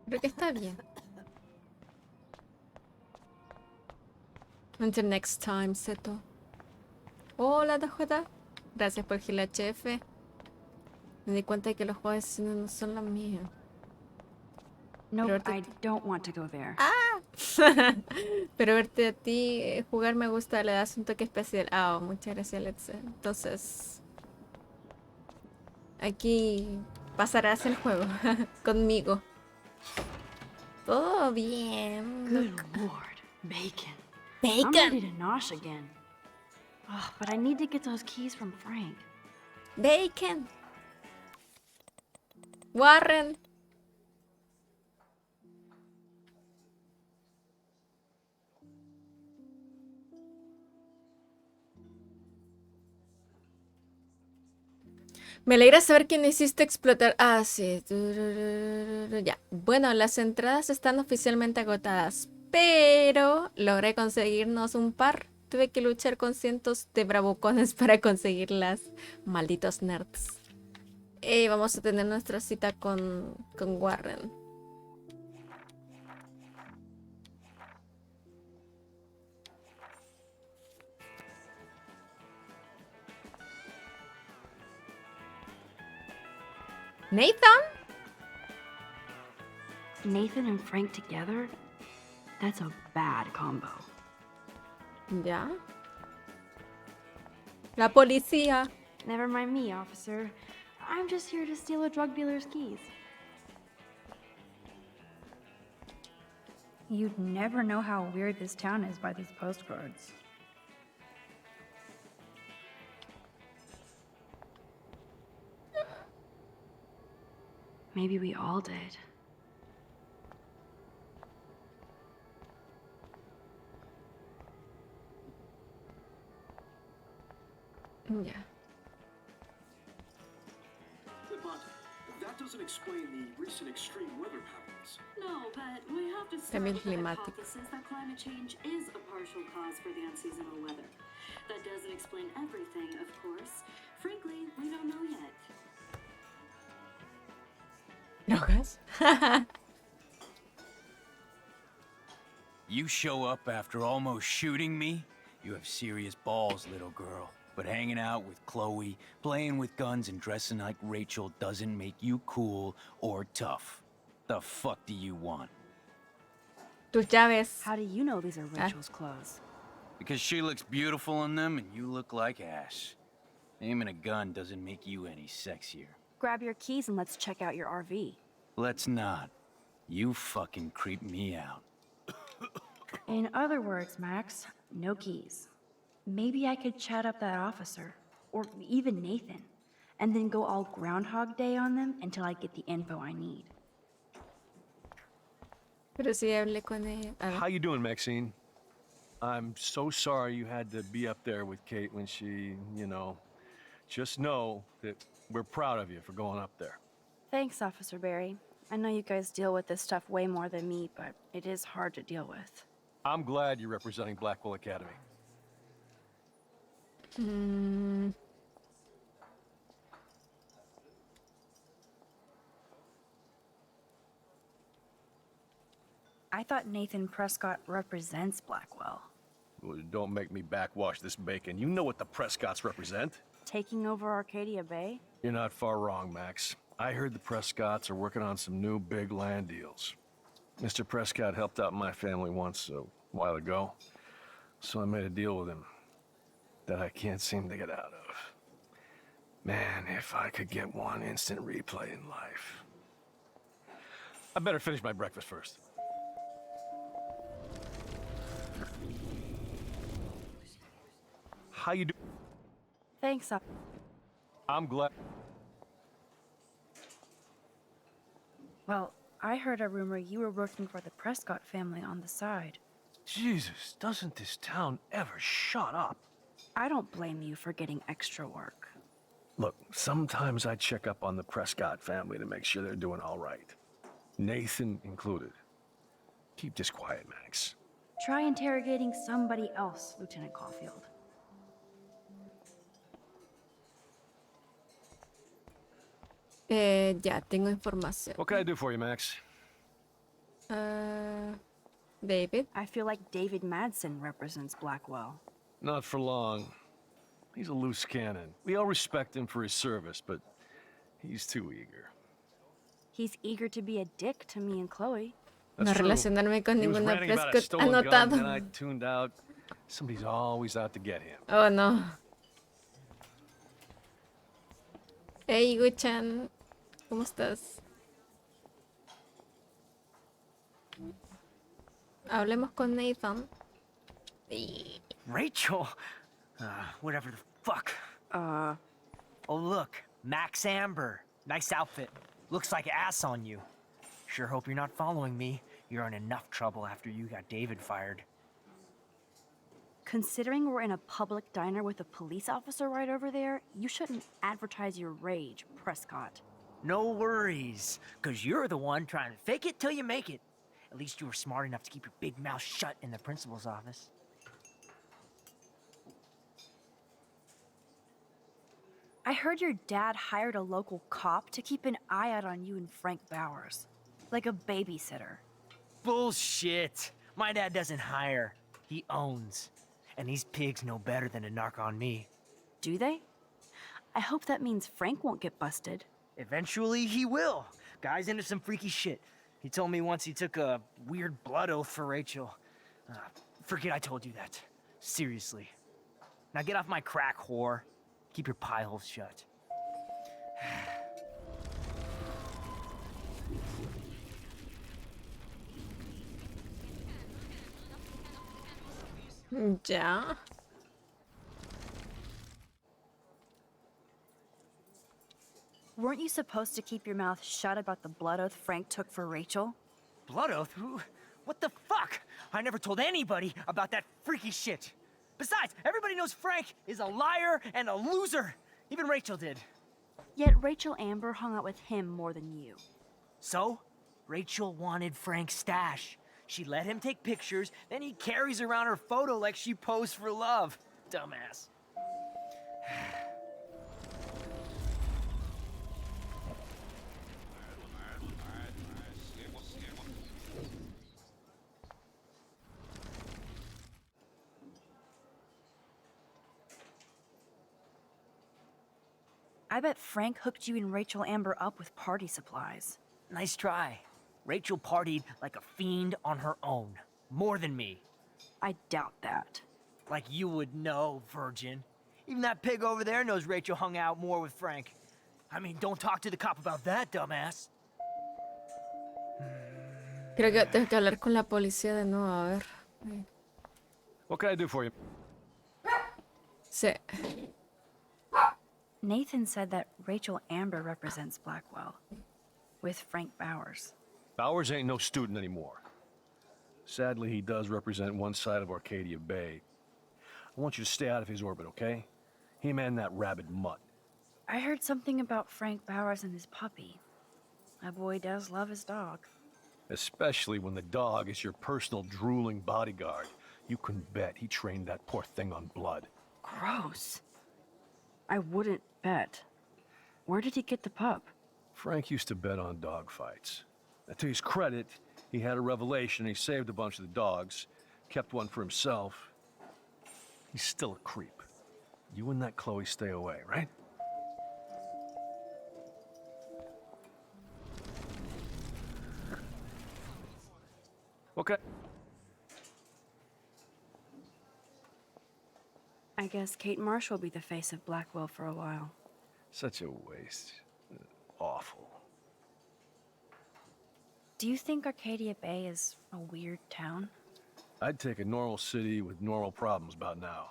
Creo que está bien. Until next time, Seto. Hola, DJ. Gracias por el HF. Me di cuenta de que los juegos de asesinos no son los míos. Nope, I don't want to go there. Pero verte a ti jugar me gusta, le das un toque especial. Ah, muchas gracias, Let's. Entonces, aquí pasarás el juego conmigo. Todo bien. Good lord, bacon. Bacon. I'm ready to nosh again. Oh, but I need to get those keys from Frank. Bacon. Warren. Me alegra saber que no hiciste explotar. Ah, sí. Ya. Bueno, las entradas están oficialmente agotadas, pero logré conseguirnos un par. Tuve que luchar con cientos de bravucones para conseguirlas. Malditos nerds. Vamos a tener nuestra cita con Warren. Nathan? Nathan and Frank together? That's a bad combo. Ya. La policía. Never mind me, officer. I'm just here to steal a drug dealer's keys. You'd never know how weird this town is by these postcards. Maybe we all did. Ya. But that doesn't explain the recent extreme weather patterns. No, but we have to start Cambio with the climático. hypothesis that climate change is a partial cause for the unseasonal weather. That doesn't explain everything, of course. Frankly, we don't know yet. ¿Drogas? You show up after almost shooting me? You have serious balls, little girl. But hanging out with Chloe, playing with guns and dressing like Rachel doesn't make you cool or tough. The fuck do you want? Tus llaves. How do you know these are Rachel's clothes? Because she looks beautiful in them and you look like ass. Aiming a gun doesn't make you any sexier. Grab your keys and let's check out your RV. Let's not. You fucking creep me out. In other words, Max, no keys. Maybe I could chat up that officer, or even Nathan, and then go all Groundhog Day on them until I get the info I need. Pero sí hablé con ella. A ver. How you doing, Maxine? I'm so sorry you had to be up there with Kate when she, just know that we're proud of you for going up there. Thanks, Officer Barry. I know you guys deal with this stuff way more than me, but it is hard to deal with. I'm glad you're representing Blackwell Academy. I thought Nathan Prescott represents Blackwell. Well, don't make me backwash this bacon. You know what the Prescotts represent. Taking over Arcadia Bay? You're not far wrong, Max. I heard the Prescotts are working on some new big land deals. Mr. Prescott helped out my family once a while ago, so I made a deal with him that I can't seem to get out of. Man, if I could get one instant replay in life. I better finish my breakfast first. How you doing? Thanks, I'm glad. Well, I heard a rumor you were working for the Prescott family on the side. Jesus, doesn't this town ever shut up? I don't blame you for getting extra work. Look, sometimes I check up on the Prescott family to make sure they're doing all right. Nathan included. Keep this quiet, Max. Try interrogating somebody else, Lieutenant Caulfield. Ya, tengo información. What can I do for you, Max? David. I feel like David Madsen represents Blackwell. Not for long. He's a loose cannon. We all respect him for his service, but he's too eager. He's eager to be a dick to me and Chloe. No relacionarme con He was ninguna ranting about a Prescott. stolen gun, Anotado. then I tuned out. Somebody's always out to get him. Oh, no. Hey, Guchan. ¿Cómo estás? Hablemos con Nathan. Rachel? Whatever the fuck. Oh, look. Max Amber. Nice outfit. Looks like ass on you. Sure hope you're not following me. You're in enough trouble after you got David fired. Considering we're in a public diner with a police officer right over there, you shouldn't advertise your rage, Prescott. No worries, because you're the one trying to fake it till you make it. At least you were smart enough to keep your big mouth shut in the principal's office. I heard your dad hired a local cop to keep an eye out on you and Frank Bowers. Like a babysitter. Bullshit! My dad doesn't hire, he owns. And these pigs know better than to narc on me. Do they? I hope that means Frank won't get busted. Eventually he will. Guy's into some freaky shit. He told me once he took a weird blood oath for Rachel. Forget I told you that. Seriously. Now get off my crack, whore. Keep your pie holes shut. Ya. Weren't you supposed to keep your mouth shut about the blood oath Frank took for Rachel? Blood oath? Who? What the fuck? I never told anybody about that freaky shit. Besides, everybody knows Frank is a liar and a loser. Even Rachel did. Yet Rachel Amber hung out with him more than you. So, Rachel wanted Frank's stash. She let him take pictures, then he carries around her photo like she posed for love. Dumbass. I bet Frank hooked you and Rachel Amber up with party supplies. Nice try. Rachel partied like a fiend on her own. More than me. I doubt that. Like you would know, virgin. Even that pig over there knows Rachel hung out more with Frank. I mean, don't talk to the cop about that, dumbass. Creo que tengo que hablar con la policía de nuevo, a ver. What can I do for you? Sí. Nathan said that Rachel Amber represents Blackwell. With Frank Bowers. Bowers ain't no student anymore. Sadly, he does represent one side of Arcadia Bay. I want you to stay out of his orbit, okay? Him and that rabid mutt. I heard something about Frank Bowers and his puppy. My boy does love his dog. Especially when the dog is your personal drooling bodyguard. You can bet he trained that poor thing on blood. Gross. I wouldn't bet. Where did he get the pup? Frank used to bet on dog fights. Now, to his credit, he had a revelation. He saved a bunch of the dogs, kept one for himself. He's still a creep. You and that Chloe stay away, right? Okay. I guess Kate Marsh will be the face of Blackwell for a while. Such a waste. Awful. Do you think Arcadia Bay is a weird town? I'd take a normal city with normal problems about now.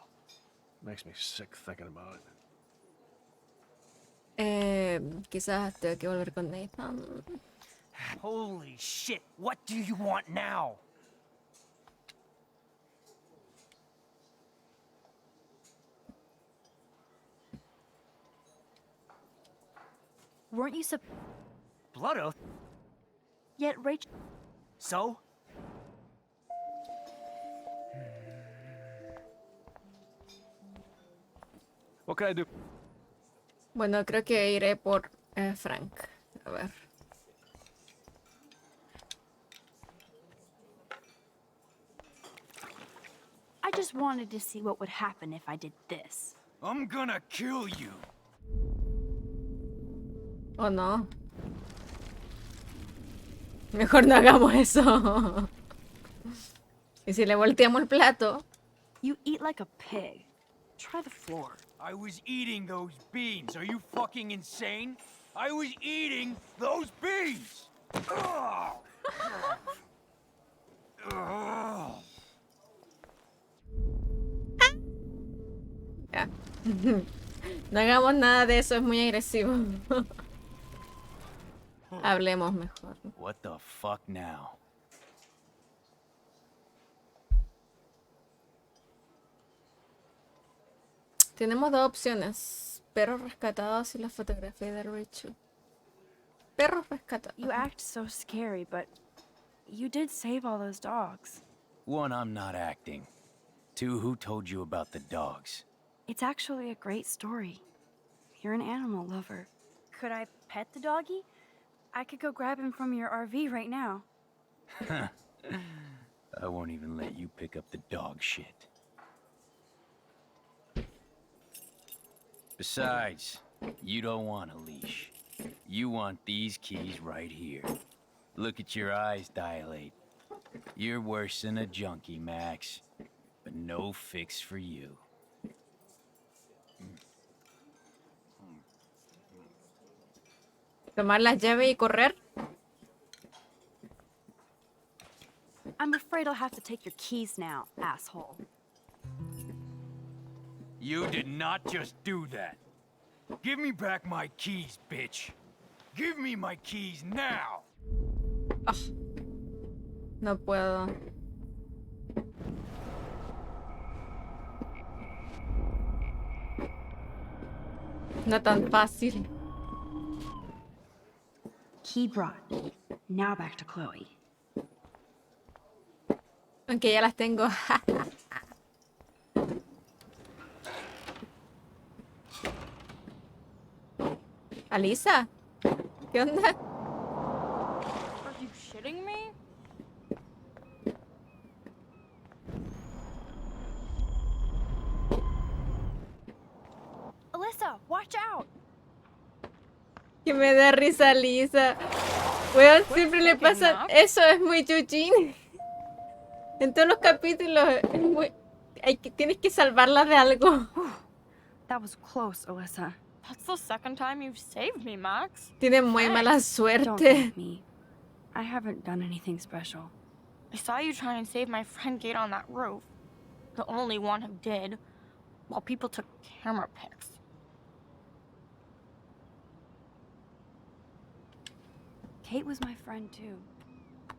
Makes me sick thinking about it. Quizás tengo que volver con Nathan. Holy shit, what do you want now? Weren't you Blood oath? Yet Rachel... So? What can I do? Bueno, creo que iré por Frank. A ver. I just wanted to see what would happen if I did this. I'm gonna kill you. Oh no. Mejor no hagamos eso. ¿Y si le volteamos el plato? You eat like a pig. Try the floor. I was eating those beans. Are you fucking insane? I was eating those beans! Ugh. Ugh. Ya. No hagamos nada de eso, es muy agresivo. Hablemos mejor. What the fuck now? Tenemos dos opciones. Perros rescatados y la fotografía de Rachel. Perros rescatados. You act so scary, but you did save all those dogs. One, I'm not acting. Two, who told you about the dogs? It's actually a great story. You're an animal lover. Could I pet the doggy? I could go grab him from your RV right now. I won't even let you pick up the dog shit. Besides, you don't want a leash. You want these keys right here. Look at your eyes dilate. You're worse than a junkie, Max. But no fix for you. Tomar las llaves y correr. I'm afraid I'll have to take your keys now, asshole. You did not just do that. Give me back my keys, bitch. Give me my keys now. Ah, no puedo. No tan fácil. Key brought. Now back to Chloe. Aunque ya las tengo. Alisa, ¿qué onda? Are you shitting me? Alyssa, watch out! Que me da risa Alisa. Weón, siempre le pasa. Eso es muy chuchín. En todos los capítulos es muy. Tienes que salvarla de algo. That was close, Alyssa. That's the second time you've saved me, Max. Tiene muy mala Don't suerte. thank me. I haven't done anything special. I saw you try and save my friend Kate on that roof. The only one who did. While people took camera pics. Kate was my friend too.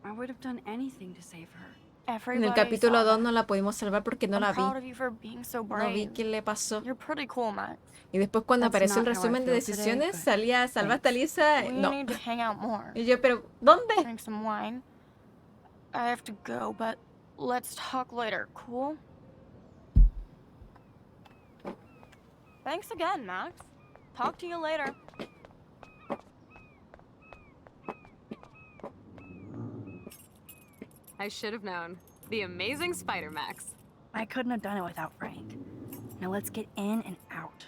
I would have done anything to save her. En el capítulo 2 no la pudimos salvar porque no la vi. proud of you for being so No brave. vi qué le pasó. You're pretty cool, Max. Y después cuando That's apareció el not how I resumen de feel today, decisiones, but salía salvaste a Lisa. We No. need to hang out more. Y yo, pero ¿dónde? Drink some wine. I have to go, but let's talk later, cool? Thanks again, Max. Talk to you later. I should have known. The amazing Spider-Max. I couldn't have done it without Frank. Now let's get in and out.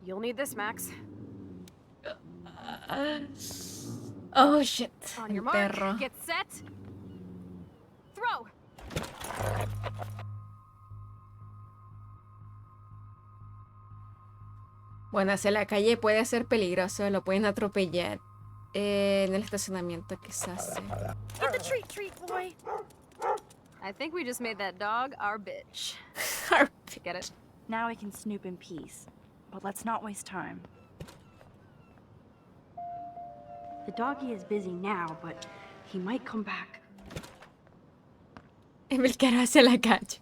You'll need this, Max. Oh shit. On your El mark, perro. get set. Throw. Bueno, hacia la calle puede ser peligroso, lo pueden atropellar. En el estacionamiento quizás. Sí. Get the treat, boy. I think we just made that dog our bitch. Get it? Now we can snoop in peace. But let's not waste time. The doggy is busy now, but he might come back. Emil cara hacia la calle.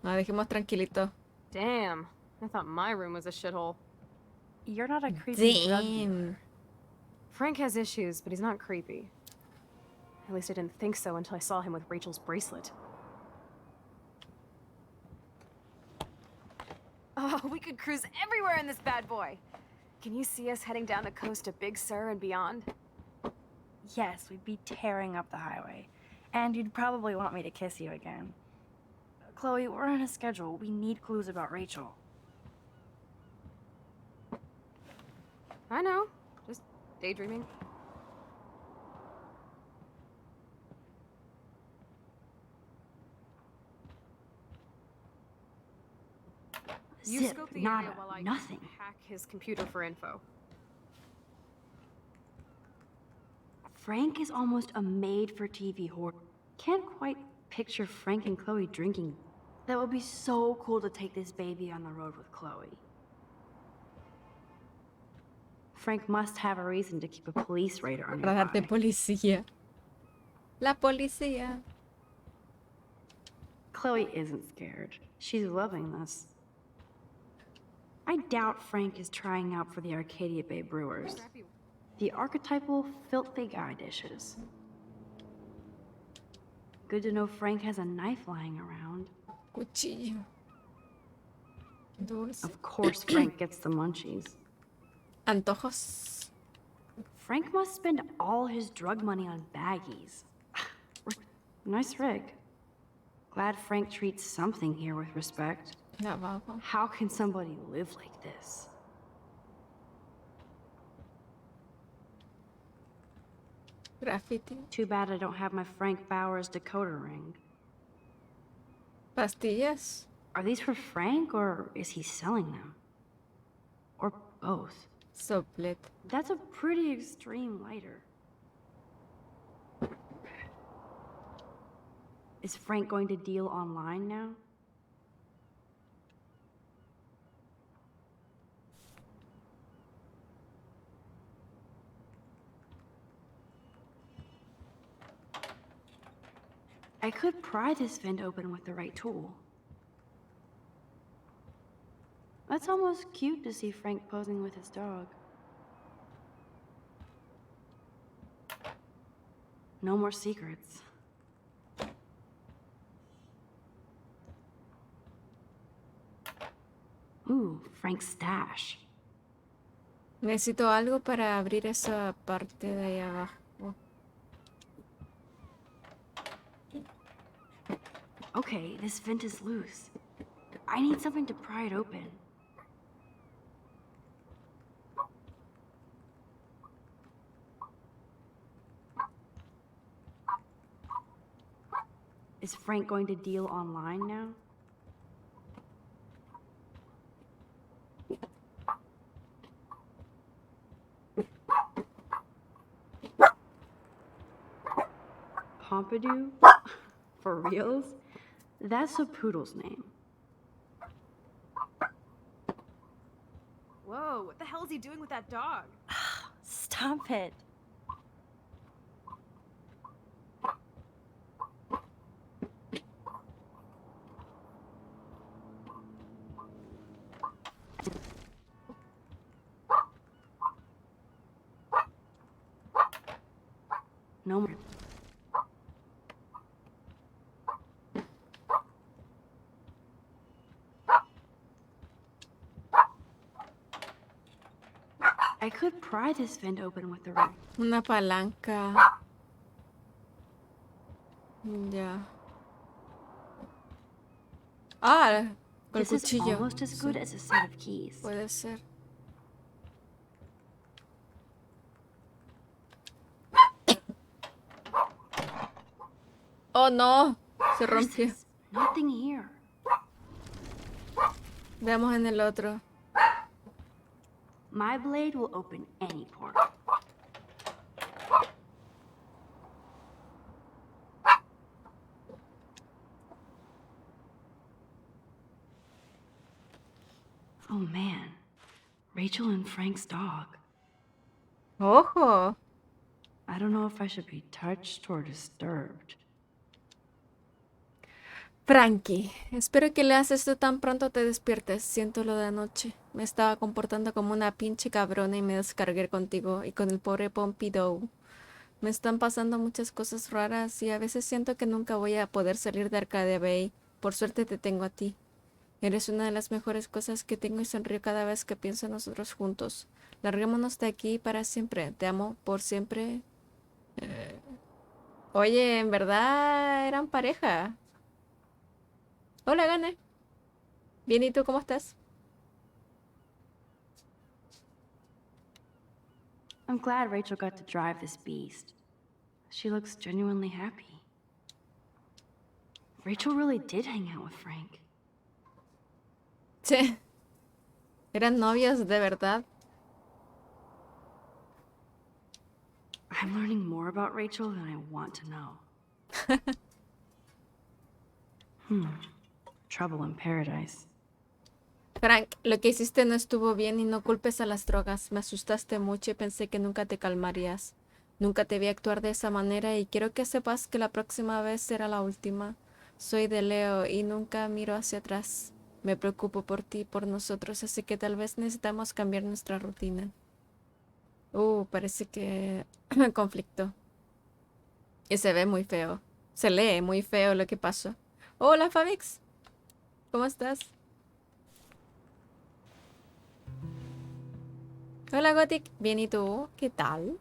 No, dejemos tranquilito. Damn. I thought my room was a shithole. You're not a creepy drug dealer. Damn. Frank has issues, but he's not creepy. At least I didn't think so until I saw him with Rachel's bracelet. Oh, we could cruise everywhere in this bad boy. Can you see us heading down the coast to Big Sur and beyond? Yes, we'd be tearing up the highway. And you'd probably want me to kiss you again. Chloe, we're on a schedule. We need clues about Rachel. I know. Just daydreaming. You Zip, scope the nada, area while I nothing. hack his computer for info. Frank is almost a made-for-TV horror. Can't quite picture Frank and Chloe drinking. That would be so cool to take this baby on the road with Chloe. Frank must have a reason to keep a police radar Radar de nearby. policía. La policía. Chloe isn't scared. She's loving this. I doubt Frank is trying out for the Arcadia Bay Brewers. The archetypal filthy guy dishes. Good to know Frank has a knife lying around. Cuchillo. Dulce. Of course Frank gets the munchies. Antojos. Frank must spend all his drug money on baggies. Nice rig. Glad Frank treats something here with respect. Lavabo. How can somebody live like this? Graffiti. Too bad I don't have my Frank Bowers decoder ring. Pastillas. Are these for Frank, or is he selling them? Or both? Soplet. That's a pretty extreme lighter. Is Frank going to deal online now? I could pry this vent open with the right tool. That's almost cute to see Frank posing with his dog. No more secrets. Ooh, Frank's stash. Necesito algo para abrir esa parte de ahí abajo. Okay, this vent is loose. I need something to pry it open. Is Frank going to deal online now? Pompidou? For reals? That's a poodle's name. Whoa, what the hell is he doing with that dog? Stop it. No more. I could pry this vent open with the right. Una palanca. Ya. Ah, con el This is cuchillo. almost as good as a set of keys. Puede ser. Oh no, se rompió. Curses, nothing here. Veamos en el otro. My blade will open any port. Oh man, Rachel and Frank's dog. Ojo. I don't know if I should be touched or disturbed. Frankie, espero que leas esto tan pronto te despiertes. Siento lo de anoche. Me estaba comportando como una pinche cabrona y me descargué contigo y con el pobre Pompidou. Me están pasando muchas cosas raras y a veces siento que nunca voy a poder salir de Arcadia Bay. Por suerte te tengo a ti. Eres una de las mejores cosas que tengo y sonrío cada vez que pienso en nosotros juntos. Larguémonos de aquí para siempre. Te amo por siempre. Oye, en verdad eran pareja. Hola, Gane. Bien, ¿y tú cómo estás? I'm glad Rachel got to drive this beast. She looks genuinely happy. Rachel really did hang out with Frank. Sí. ¿Eran novios de verdad? I'm learning more about Rachel than I want to know. Trouble in paradise. Frank, lo que hiciste no estuvo bien y no culpes a las drogas. Me asustaste mucho y pensé que nunca te calmarías. Nunca te vi actuar de esa manera y quiero que sepas que la próxima vez será la última. Soy de Leo y nunca miro hacia atrás. Me preocupo por ti y por nosotros, así que tal vez necesitamos cambiar nuestra rutina. Parece que conflicto. Y se ve muy feo. Se lee muy feo lo que pasó. Hola, Fabix. ¿Cómo estás? Hola, Gothic. Bien, ¿y tú? ¿Qué tal?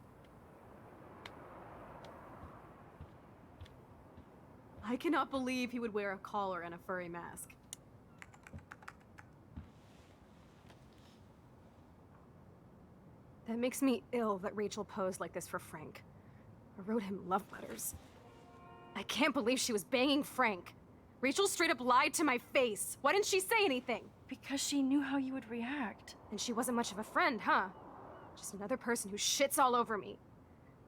I cannot believe he would wear a collar and a furry mask. That makes me ill that Rachel posed like this for Frank. I wrote him love letters. I can't believe she was banging Frank. Rachel straight up lied to my face. Why didn't she say anything? Because she knew how you would react. And she wasn't much of a friend, huh? Just another person who shits all over me.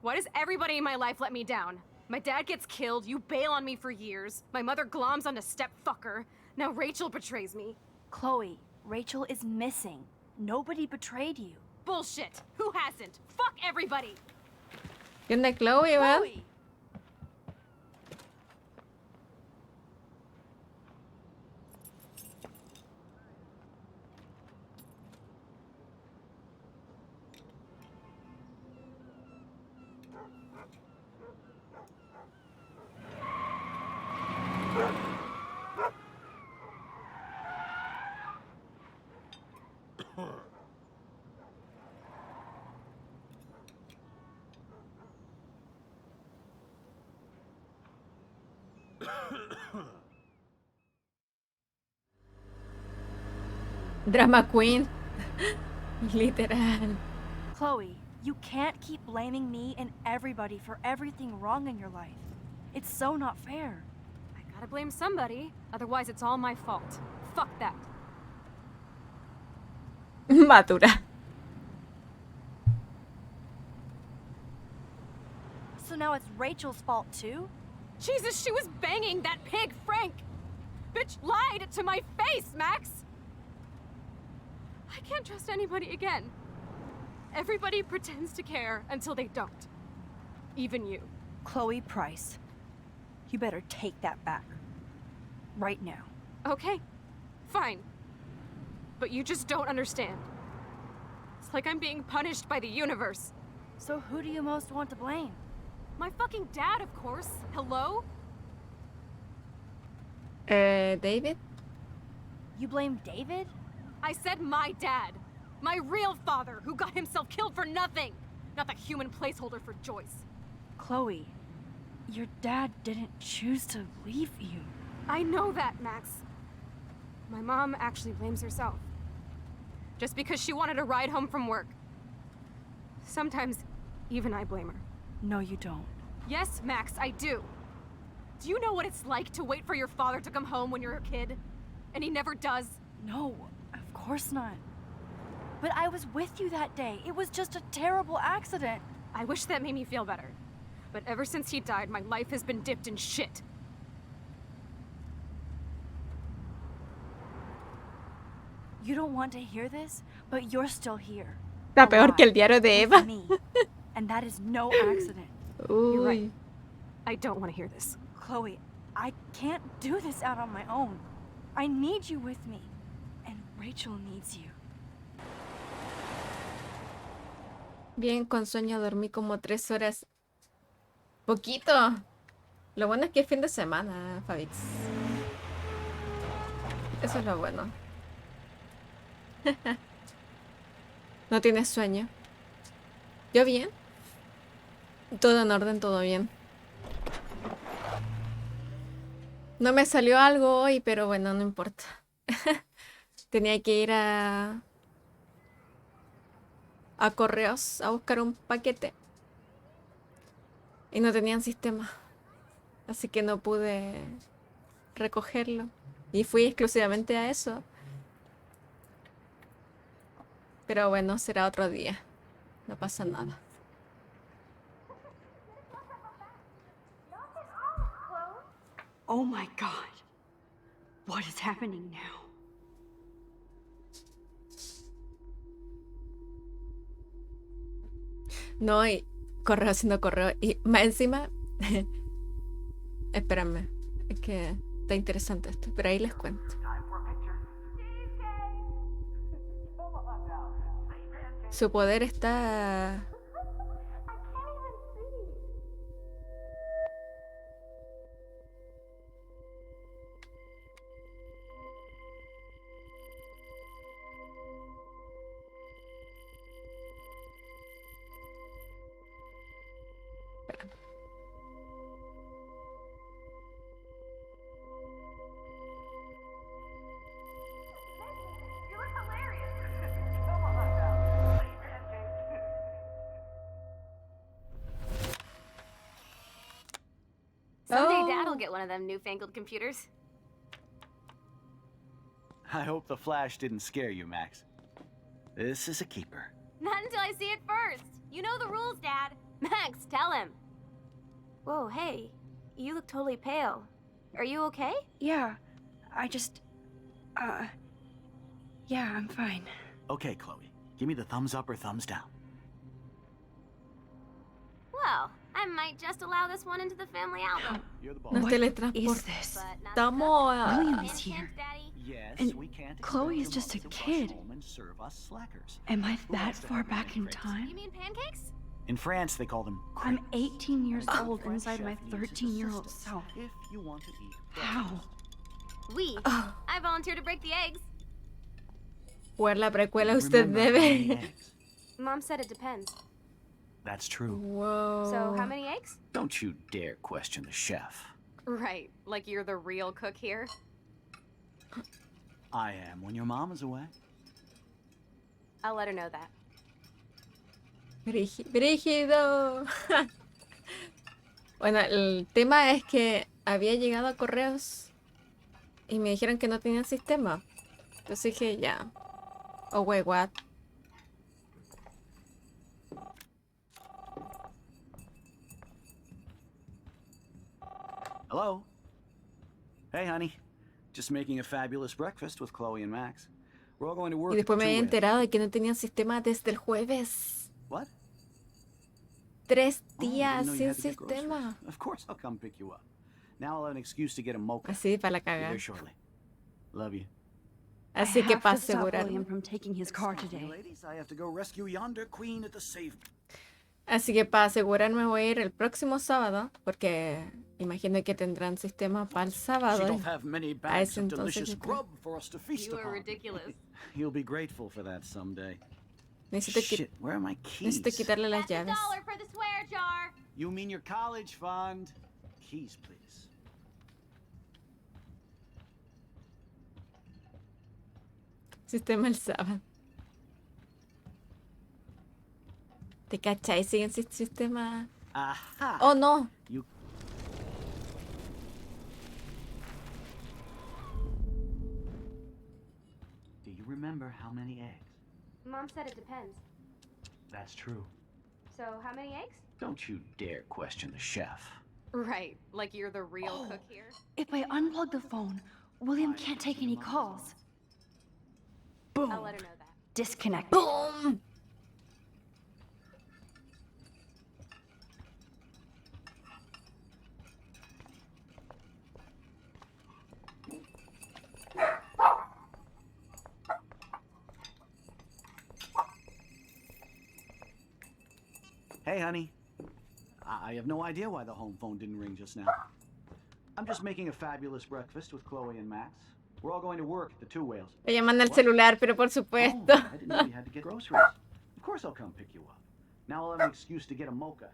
Why does everybody in my life let me down? My dad gets killed, you bail on me for years, my mother gloms onto stepfucker, now Rachel betrays me. Chloe, Rachel is missing. Nobody betrayed you. Bullshit! Who hasn't? Fuck everybody! ¿Qué onda, Chloe, man? Chloe! Drama Queen. Literal. Chloe, you can't keep blaming me and everybody for everything wrong in your life. It's so not fair. I gotta blame somebody, otherwise it's all my fault. Fuck that. Madura. So now it's Rachel's fault too? Jesus, she was banging that pig, Frank! Bitch lied to my face, Max! I can't trust anybody again. Everybody pretends to care until they don't. Even you. Chloe Price, you better take that back. Right now. Okay, fine. But you just don't understand. It's like I'm being punished by the universe. So who do you most want to blame? My fucking dad, of course. Hello? David? You blame David? I said my dad. My real father, who got himself killed for nothing. Not the human placeholder for Joyce. Chloe, your dad didn't choose to leave you. I know that, Max. My mom actually blames herself. Just because she wanted a ride home from work. Sometimes, even I blame her. No, you don't. Yes, Max, I do. Do you know what it's like to wait for your father to come home when you're a kid? And he never does? No, of course not. But I was with you that day. It was just a terrible accident. I wish that made me feel better. But ever since he died, my life has been dipped in shit. You don't want to hear this, but you're still here. Está peor que el alive, diario de with Eva. me. And that is no accident. You're Uy. right. I don't want to hear this. Chloe, I can't do this out on my own. I need you with me. And Rachel needs you. Bien, con sueño dormí como 3 horas. Poquito. Lo bueno es que es fin de semana, Fabix. Eso es lo bueno. ¿No tienes sueño? ¿Yo bien? Todo en orden, todo bien. No me salió algo hoy, pero bueno, no importa. Tenía que ir a correos a buscar un paquete. Y no tenían sistema. Así que no pude recogerlo. Y fui exclusivamente a eso. Pero bueno, será otro día. No pasa nada. Oh my god. What is happening now? No, y correo haciendo correo. Y más encima. Espérame. Es que está interesante esto. Pero ahí les cuento. Su poder está. Someday Oh. Dad'll get one of them newfangled computers. I hope the flash didn't scare you, Max. This is a keeper. Not until I see it first. You know the rules, Dad. Max, tell him. Whoa, hey. You look totally pale. Are you okay? Yeah, I just. Yeah, I'm fine. Okay, Chloe. Give me the thumbs up or thumbs down. Well, I might just allow this one into the family album. You're the boss. Nos What is this? teletransportamos a. William is here. Yes, And we can't Chloe expect is your just a mom to rush kid. home and serve us slackers. Am I Who that wants to far have back in crepes? time? You mean pancakes? In France, they call them I'm crepes. 18 years old French inside chef my needs his 13-year-old assistance self. If you want to eat How? We. I volunteer to break the eggs. Jugar la precuela usted Remember how many debe. eggs? Mom said it depends. That's true. Whoa. So, how many eggs? Don't you dare question the chef. Right, like you're the real cook here. I am when your mom is away. I'll let her know that. Brígido. Bueno, el tema es que había llegado a correos y me dijeron que no tenían sistema. Entonces dije, ya. Oh, wait, what? Hello? Hey, honey. Just making a fabulous breakfast with Chloe and Max. We're all going to work. Y después me at había 2 a.m. enterado de que no tenían sistema desde el jueves. What? 3 Oh, I días didn't know you sin had to get groceries. sistema. Of course I'll come pick you up. Now I'll have an excuse to get a mocha. Así para la Be there cagar. shortly. Love you. Así I que have para to stop asegurar. William from taking his car today. Ladies, I have to go rescue yonder queen at the save. Así que para asegurarme voy a ir el próximo sábado, porque imagino que tendrán sistema para el She sábado. doth have many A bags ese of entonces delicious yo creo. grub for us to feast You are upon. ridiculous. You'll be grateful for that someday. Necesito, Shit, where are my keys? necesito quitarle las llaves. $1 for the swear jar. You mean your college fund? Keys, please. Sistema el sábado. ¿Te cachai? Siguen sin sistema. Aha! Oh, no. You... Do you remember how many eggs? Mom said it depends. That's true. So, how many eggs? Don't you dare question the chef. Right, like you're the real cook here. If I unplug the phone, William can't take any calls. Boom. I'll let her know that. Disconnected. ¡Boom! Hey, honey. I have no idea why the home phone didn't ring just now. I'm just making a fabulous breakfast with Chloe and Max. We're all going to work at the Two Whales. Le llaman al celular, pero por Oh, supuesto. I didn't know you had to get groceries. Of course I'll come pick you up. Now I'll have an excuse to get a mocha.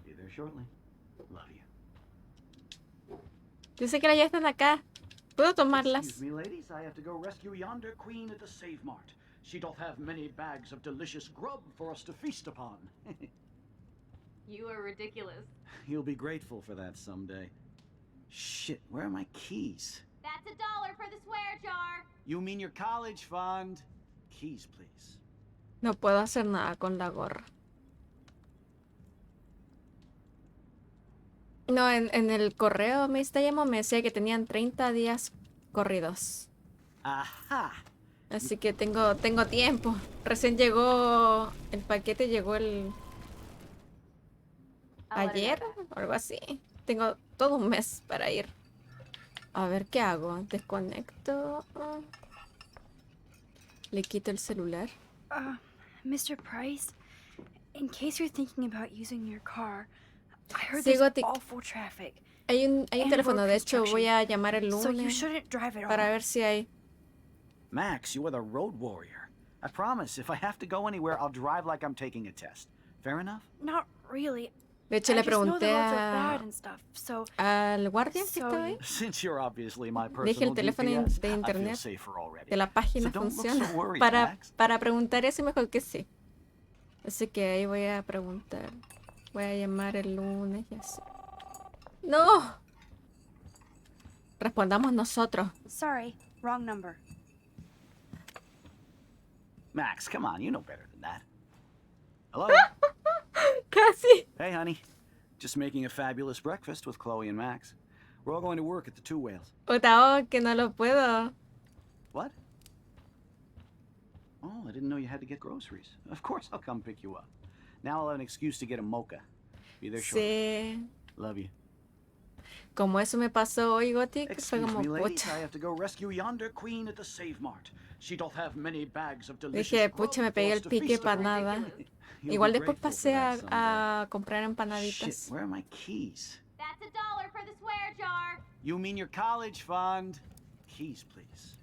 Be there shortly. Love you. Yo sé que las llaves están acá. Puedo tomarlas. Excuse me, ladies. I have to go rescue yonder queen at the Save Mart. She doth have many bags of delicious grub for us to feast upon. You are ridiculous. You'll be grateful for that someday. Shit, where are my keys? That's $1 for the swear jar. You mean your college fund? Keys, please. No puedo hacer nada con la gorra. No, en el correo me llamó, me decía que tenían 30 días corridos. Ajá. Así que tengo tiempo. Recién llegó el paquete, llegó ayer o algo así. Tengo todo un mes para ir. A ver qué hago. Desconecto. Le quito el celular. Mr. Price, in case you're thinking about using your car, I heard Sí, there's Gothic. awful traffic. Hay un And teléfono, road de hecho voy a llamar el So you lunes shouldn't drive at para all. ver si hay. Max, you are the road warrior. I promise, if I have to go anywhere, I'll drive like I'm taking a test. Fair enough? Not really. De hecho, I le just know the pregunté roads are bad and stuff, so al guardia que So estaba ahí. Since you're obviously my Dije el personal teléfono GPS, de I feel internet safer already. de la página So don't look funciona. so worried, Para Max. preguntar eso, mejor que sí. Así que ahí voy a preguntar. Voy a llamar el lunes y así. ¡No! Respondamos nosotros. sorry, wrong number. Max, come on, you know better than that. Hello? Casi. Hey, honey. Just making a fabulous breakfast with Chloe and Max. We're all going to work at the Two Whales. Otao, que no lo puedo. What? Oh, I didn't know you had to get groceries. Of course I'll come pick you up. Now I'll have an excuse to get a mocha. Be there shortly. Sí. Love you. Como eso me pasó hoy, Gothic, fue Excuse como me, ladies, pucha. I have to go rescue yonder queen at the Save Mart. She doth have many bags of delicious Dije, pucha, me pegué el grub for us to pique feast para upon. nada. You'll Igual be después grateful pasé for that someday. a comprar Shit, empanaditas. where are my keys? That's $1 for the swear jar. You mean your college fund? Keys, please.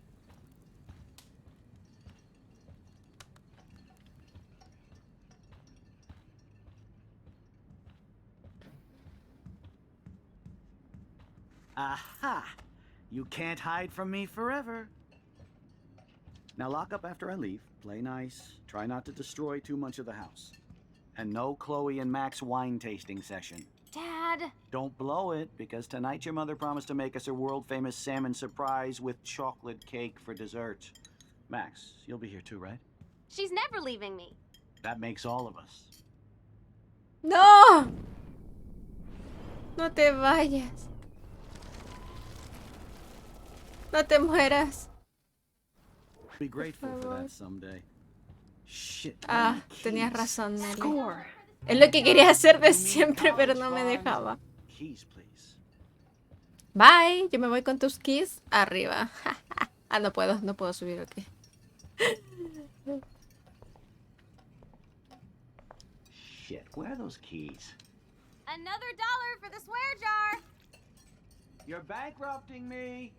Aha! You can't hide from me forever. Now lock up after I leave. Play nice. Try not to destroy too much of the house. And no Chloe and Max wine tasting session. Dad. Don't blow it, because tonight your mother promised to make us a world-famous salmon surprise with chocolate cake for dessert. Max, you'll be here too, right? She's never leaving me. That makes all of us. ¡No! No te vayas. No te mueras. Be grateful for favor. that someday. Shit. where are Ah, my tenías keys? razón, Nelly. Score. Es lo que quería hacer de siempre, pero no me dejaba. Keys, please. Bye, yo me voy con tus keys arriba. Ah, no puedo subir, ok. Shit, where are those keys? Another $1 for the swear jar. You're bankrupting me.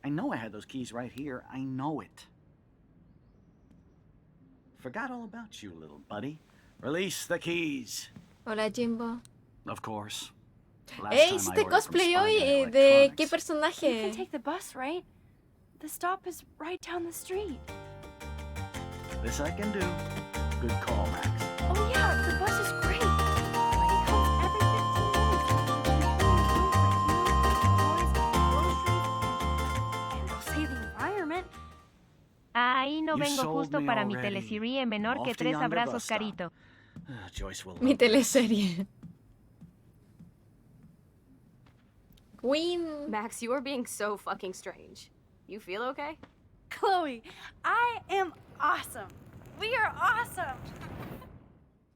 I know I had those keys right here. I know it. Forgot all about you, little buddy. Release the keys. Hola, Jimbo. Of course. Last Ey, time I ¿hiciste ordered from cosplay hoy? Spy Guy ¿De qué Electronics. You personaje? can take the bus, right? The stop is right down the street. This I can do. Good call, Max. Oh yeah, the bus is great. But it comes every 15 minutes. And it'll save the environment. Ahí no You vengo sold justo me para mi already. teleserie en menor que Off to 3 yonder abrazos, bus stop. carito. Joyce will Mi love this. teleserie. Queen. Max, you are being so fucking strange. You feel okay? Chloe, I am awesome. We are awesome.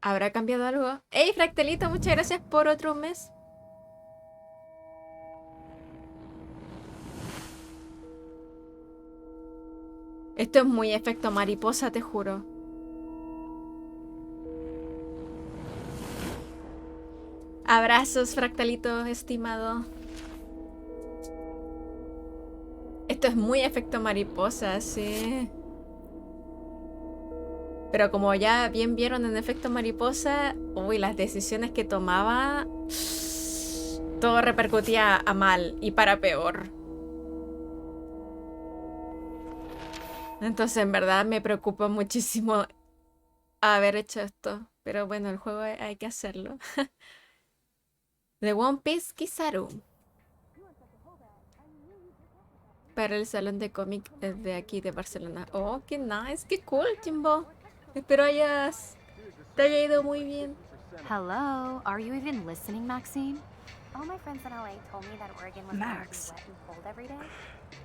¿Habrá cambiado algo? Ey, Fractalito, muchas gracias por otro mes. Esto es muy efecto mariposa, te juro. Abrazos, Fractalito, estimado. Esto es muy efecto mariposa, sí. Pero como ya bien vieron en efecto mariposa, uy, las decisiones que tomaba, todo repercutía a mal y para peor. Entonces, en verdad, me preocupa muchísimo haber hecho esto. Pero bueno, el juego hay que hacerlo. The One Piece Kizaru. Para el salón de cómic de aquí de Barcelona. Oh, qué nice, qué cool, Jimbo. Espero te haya ido muy bien. Hello, are you even listening, Maxine? All my friends in LA told me that Oregon was Max. gonna be wet and cold every day.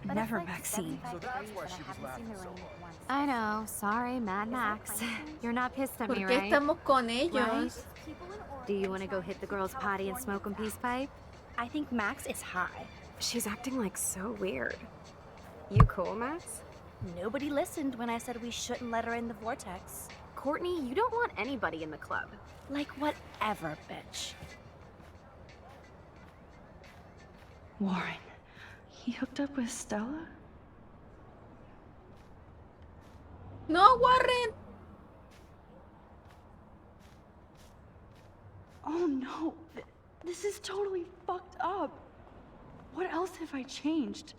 But Never it's like Maxine. 75 So that's degrees why and she I was haven't laughing seen the so rain hard. once. I know. Sorry, Mad Is that Max. crazy? You're not pissed at ¿Por me, qué right? estamos con Right? ellos? Do you want to go hit the girls' potty and smoke 'em peace pipe? I think Max is high. She's acting like so weird. You cool, Max? Nobody listened when I said we shouldn't let her in the vortex. Courtney, you don't want anybody in the club. Like whatever, bitch. Warren, he hooked up with Stella? No, Warren. Oh no, this is totally fucked up. What else have I changed?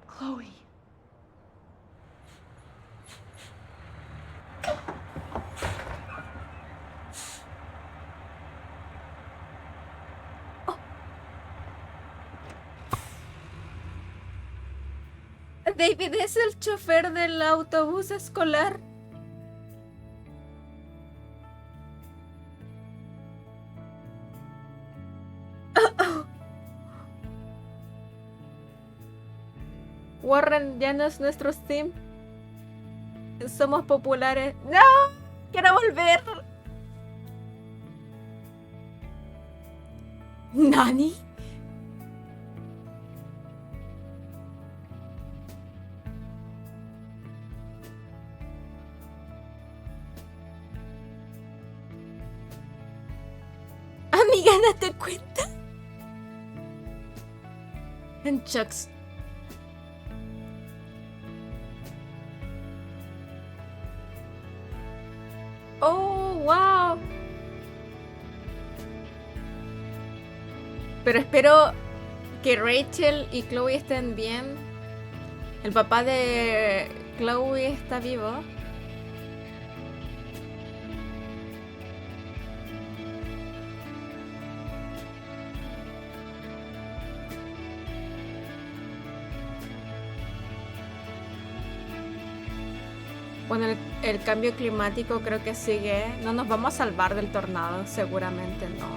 Chloe. David es el chofer del autobús escolar. Warren ya no es nuestro Steam. Somos populares. ¡No! ¡Quiero volver! ¿Nani? Amiga, date cuenta. En Chucks. Oh, wow. Pero espero que Rachel y Chloe estén bien. El papá de Chloe está vivo. Bueno, el cambio climático creo que sigue. No nos vamos a salvar del tornado, seguramente no.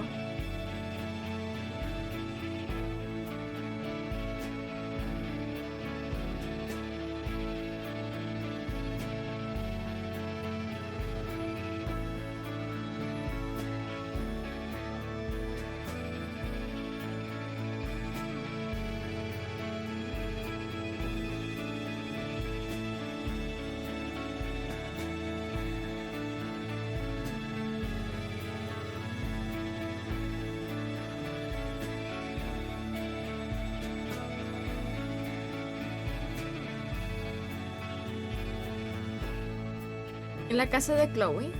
En la casa de Chloe.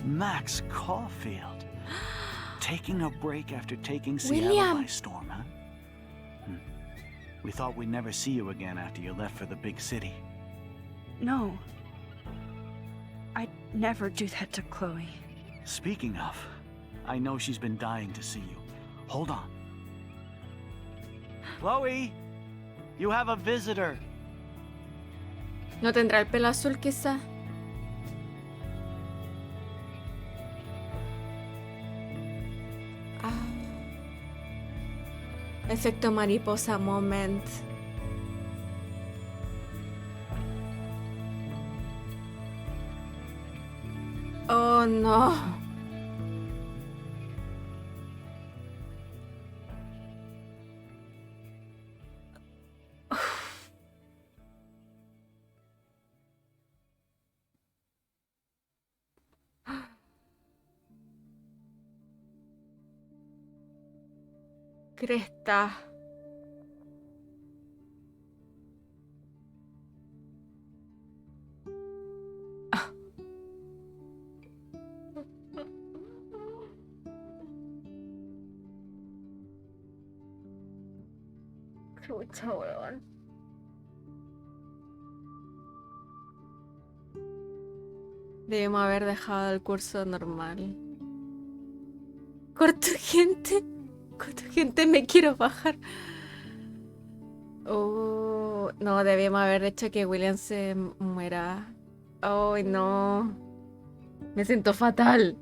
Max Caulfield. Taking a break after taking Seattle William. by storm, huh? We thought we'd never see you again after you left for the big city. No. I'd never do that to Chloe. Speaking of, I know she's been dying to see you. Hold on. Chloe! You have a visitor. ¿No tendrá el pelo azul quizá? Ah. Efecto mariposa moment. Oh no. Cresta. Chucha, weón. Debemos haber dejado el curso normal. Corto gente. Corto gente, me quiero bajar. Oh, no, debíamos haber hecho que William se muera. Oh, no. Me siento fatal.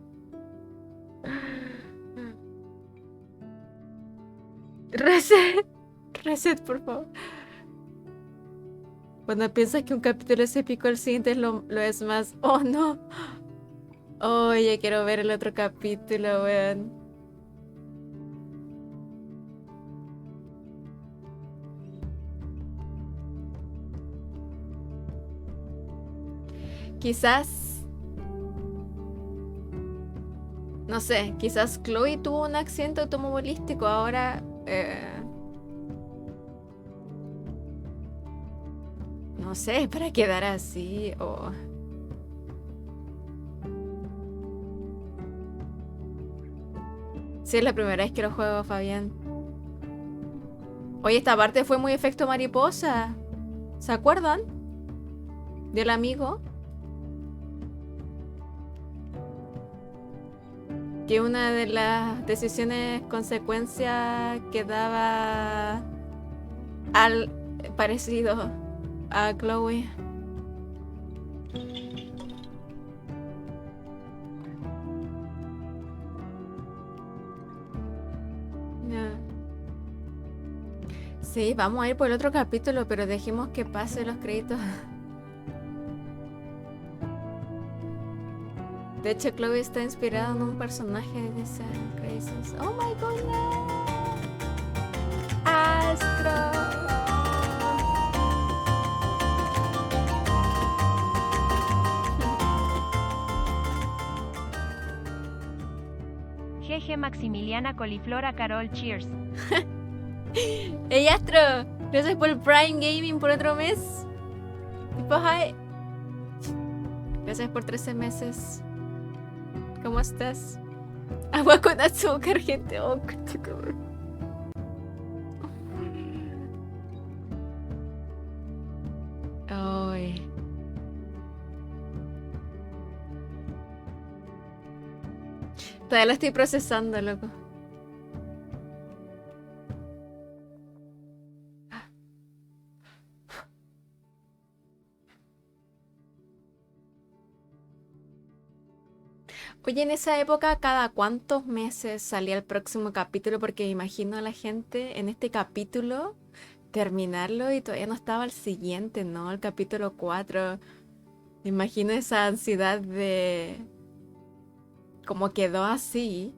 Reset. Reset, por favor. Cuando piensas que un capítulo es épico, el siguiente lo es más. Oh, no. Oh, ya quiero ver el otro capítulo, weón. Quizás, no sé, quizás Chloe tuvo un accidente automovilístico. Ahora, no sé, para quedar así o... Sí, es la primera vez que lo juego, Fabián. Oye, esta parte fue muy efecto mariposa. ¿Se acuerdan? Del amigo. Que una de las decisiones consecuencia quedaba al parecido a Chloe. No. Sí, vamos a ir por el otro capítulo, pero dejemos que pase los créditos. De hecho, Chloe está inspirada en un personaje de Sad Graces. ¡Oh my goodness! ¡Astro! Jeje Maximiliana Coliflora Carol, cheers. ¡Hey Astro! Gracias por el Prime Gaming por otro mes. Tipo, hi. Gracias por 13 meses. ¿Cómo estás? Agua con azúcar, gente. Oh, qué cabrón. Ay. Todavía lo estoy procesando, loco. Oye, en esa época, ¿cada cuántos meses salía el próximo capítulo? Porque me imagino a la gente en este capítulo terminarlo y todavía no estaba el siguiente, ¿no? El capítulo 4. Me imagino esa ansiedad de... Como quedó así.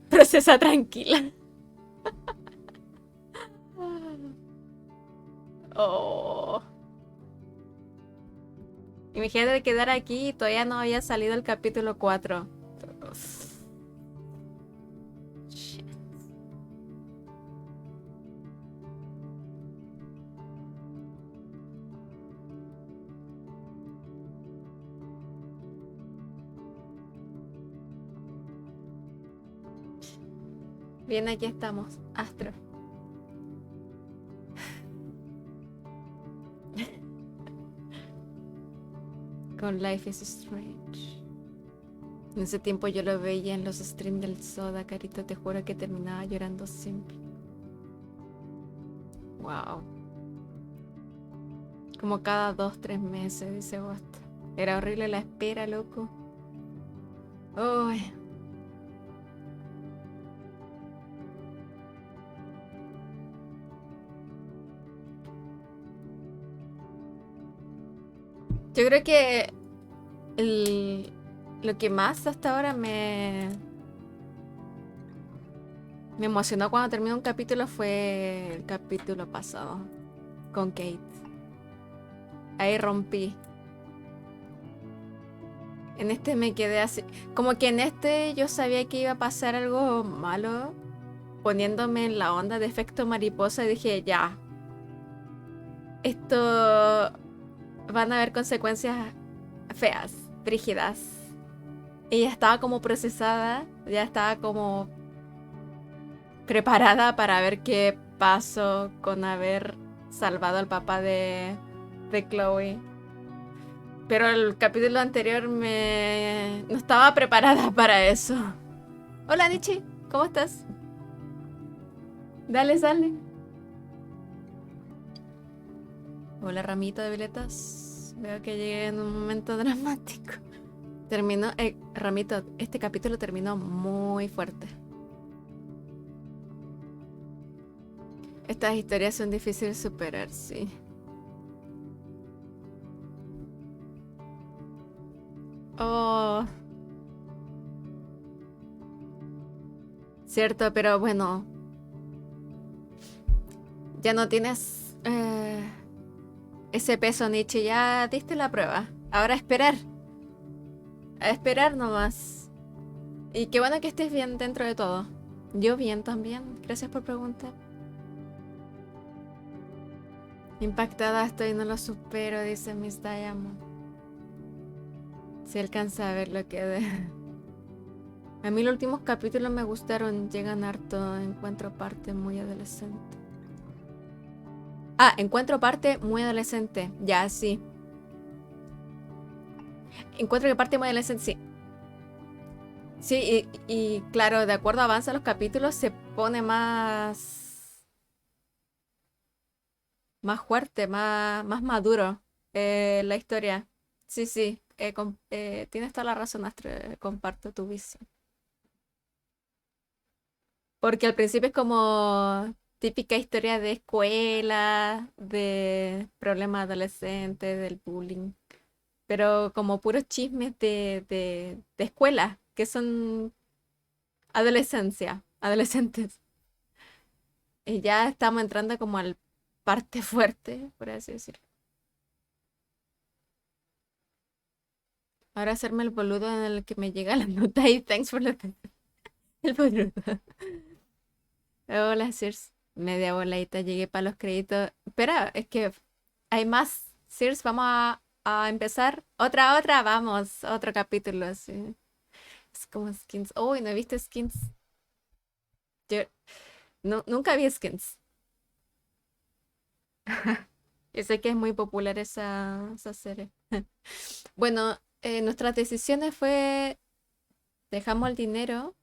Procesa tranquila. Oh. Imagínate quedar aquí y todavía no había salido el capítulo 4. Shit. Bien, aquí estamos, Astro. Con Life is Strange. En ese tiempo yo lo veía en los streams del Soda, Carito, te juro que terminaba llorando siempre. Wow. Como cada 2-3 meses, dice Ghost. Era horrible la espera, loco. Uy. Yo creo que lo que más hasta ahora me emocionó cuando terminó un capítulo fue el capítulo pasado con Kate. Ahí rompí. En este me quedé así. Como que en este yo sabía que iba a pasar algo malo, poniéndome en la onda de efecto mariposa, y dije, ya. Esto... Van a haber consecuencias feas, brígidas. Ella estaba como procesada, ya estaba como preparada para ver qué pasó con haber salvado al papá de Chloe. Pero el capítulo anterior no estaba preparada para eso. Hola Nichi, ¿cómo estás? Dale, sale. Hola ramito de violetas. Veo que llegué en un momento dramático. Terminó, Ramito, este capítulo terminó muy fuerte. Estas historias son difíciles de superar, sí. Oh. Cierto, pero bueno. Ya no tienes ese peso, Nietzsche. Ya diste la prueba. Ahora a esperar. A esperar nomás. Y qué bueno que estés bien dentro de todo. Yo bien también. Gracias por preguntar. Impactada estoy, no lo supero, dice Miss Diamond. Si alcanza a ver lo que de... A mí los últimos capítulos me gustaron. Llegan harto. Encuentro parte muy adolescente. Ah, encuentro parte muy adolescente. Ya, sí. Encuentro que parte muy adolescente, sí. Sí, y claro, de acuerdo avanza los capítulos, se pone más fuerte, más maduro la historia. Sí, sí. Tienes toda la razón, Astro. Comparto tu visión. Porque al principio es como típica historia de escuela, de problemas adolescentes, del bullying. Pero como puros chismes de escuela, que son adolescentes. Y ya estamos entrando como al parte fuerte, por así decirlo. Ahora hacerme el boludo en el que me llega la nota y thanks for the... El boludo. Hola, Sirs. Media voladita, llegué para los créditos. Espera, es que hay más. Sirs, vamos a empezar. Otra, vamos. Otro capítulo, sí. Es como Skins. Uy, no he visto Skins. Yo nunca vi Skins. Yo sé que es muy popular esa serie. Bueno, nuestras decisiones fue... Dejamos el dinero.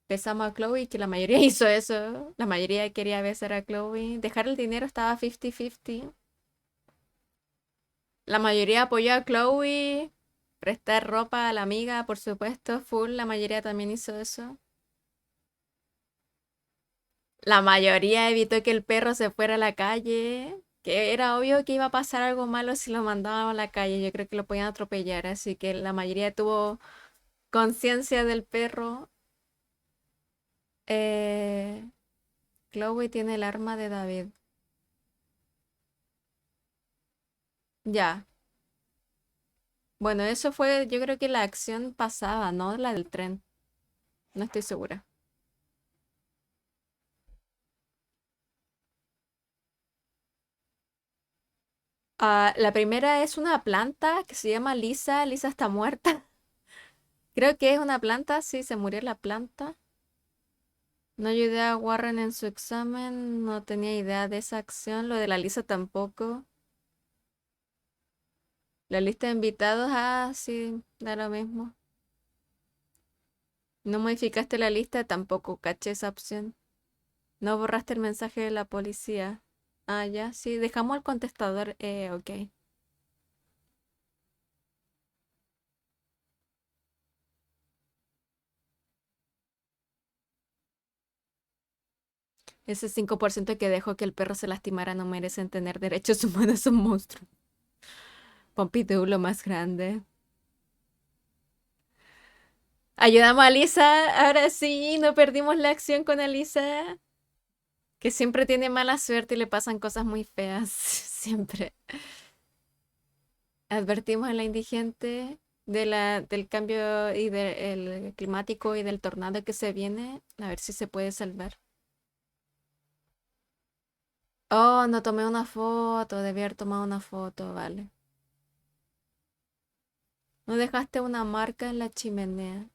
Besamos a Chloe, que la mayoría hizo eso. La mayoría quería besar a Chloe. Dejar el dinero estaba 50-50. La mayoría apoyó a Chloe. Prestar ropa a la amiga, por supuesto, full. La mayoría también hizo eso. La mayoría evitó que el perro se fuera a la calle. Que era obvio que iba a pasar algo malo si lo mandaban a la calle. Yo creo que lo podían atropellar. Así que la mayoría tuvo conciencia del perro. Chloe tiene el arma de David. Ya. Bueno, eso fue, yo creo que la acción pasada, ¿no? La del tren. No estoy segura. Ah, la primera es una planta que se llama Lisa. Lisa está muerta. Creo que es una planta, sí, se murió la planta. No ayudé a Warren en su examen, no tenía idea de esa acción. Lo de la Lisa tampoco. La lista de invitados, sí, da lo mismo. No modificaste la lista, tampoco caché esa opción. No borraste el mensaje de la policía. Ah, ya, sí, dejamos el contestador, ok. Ese 5% que dejó que el perro se lastimara no merecen tener derechos humanos, son monstruos. Pompidou, lo más grande. Ayudamos a Lisa, ahora sí, no perdimos la acción con Elisa. Que siempre tiene mala suerte y le pasan cosas muy feas, siempre. Advertimos a la indigente del cambio y del climático y del tornado que se viene, a ver si se puede salvar. Oh, no tomé una foto, debí haber tomado una foto, vale. No dejaste una marca en la chimenea.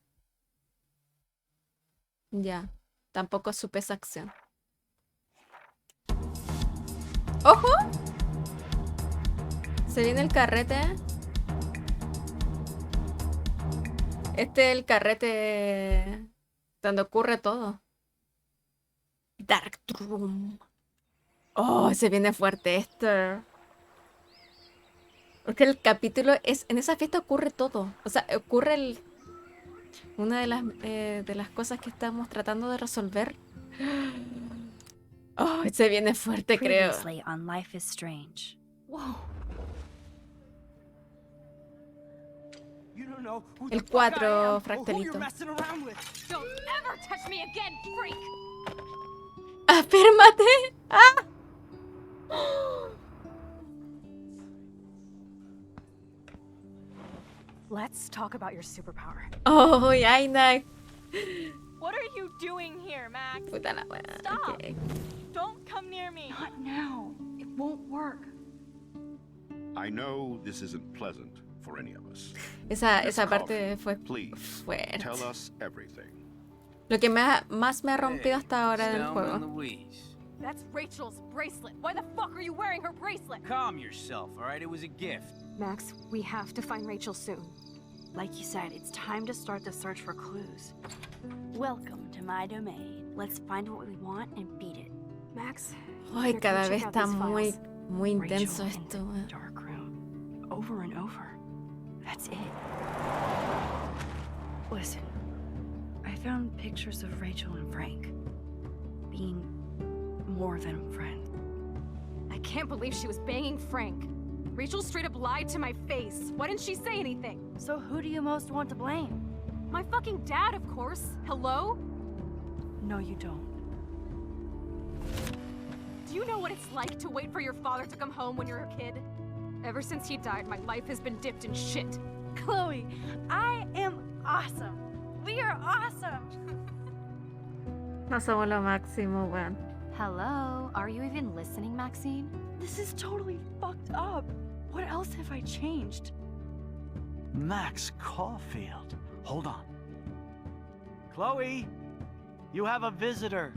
Ya, tampoco supe esa acción. ¡Ojo! Se viene el carrete. Este es el carrete donde ocurre todo. Dark Room. Oh, se viene fuerte esto. Porque el capítulo es... En esa fiesta ocurre todo. O sea, ocurre una de las cosas que estamos tratando de resolver. Oh, se viene fuerte, creo. Previously on Life is Strange. Whoa. El 4, Fractalito. Don't ever touch me again, freak! ¡Afírmate! ¡Ah! Let's talk about your superpower. Oh, Aina. What are you doing here, Max? Puta la wea. Stop! Okay. Don't come near me. Not now. It won't work. I know this isn't pleasant for any of us. Esa parte fue Please, fuerte. tell us everything. Lo que más me ha rompido hasta ahora del Selma juego. Louise. That's Rachel's bracelet. Why the fuck are you wearing her bracelet? Calm yourself, all right? It was a gift. Max, we have to find Rachel soon. Like you said, it's time to start the search for clues. Welcome to my domain. Let's find what we want and beat it. Max, Ay, you're cada gonna vez check out está these muy, files. muy intenso Rachel esto. in the dark room. Over and over. That's it. Listen, I found pictures of Rachel and Frank being more than friends. I can't believe she was banging Frank. Rachel straight up lied to my face. Why didn't she say anything? So who do you most want to blame? My fucking dad, of course. Hello? No, you don't. Do you know what it's like to wait for your father to come home when you're a kid? Ever since he died, my life has been dipped in shit. Chloe, I am awesome. We are awesome. No somos lo máximo, weón. Hello? Are you even listening, Maxine? This is totally fucked up. What else have I changed? Max Caulfield. Hold on. Chloe, you have a visitor.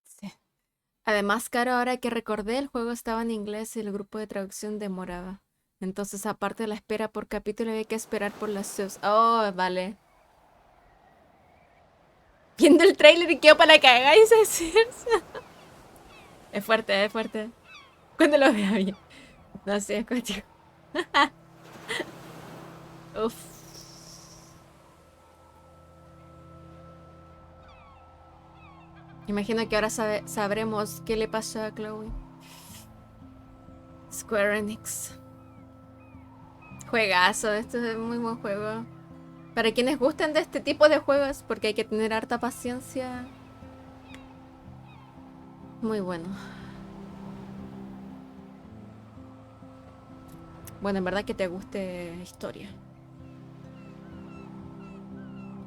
Sí. Además, Caro, ahora que recordé, el juego estaba en inglés y el grupo de traducción demoraba. Entonces, aparte de la espera por capítulo, había que esperar por las subs. Oh, vale. Viendo el trailer y quedo para la cagada y se decirse. Es fuerte, es fuerte. Cuando lo vea bien. No sé, coño. Uf. Imagino que ahora sabremos qué le pasó a Chloe. Square Enix. Juegazo, esto es muy buen juego. Para quienes gusten de este tipo de juegos, porque hay que tener harta paciencia. Muy bueno. Bueno, en verdad que te guste historia.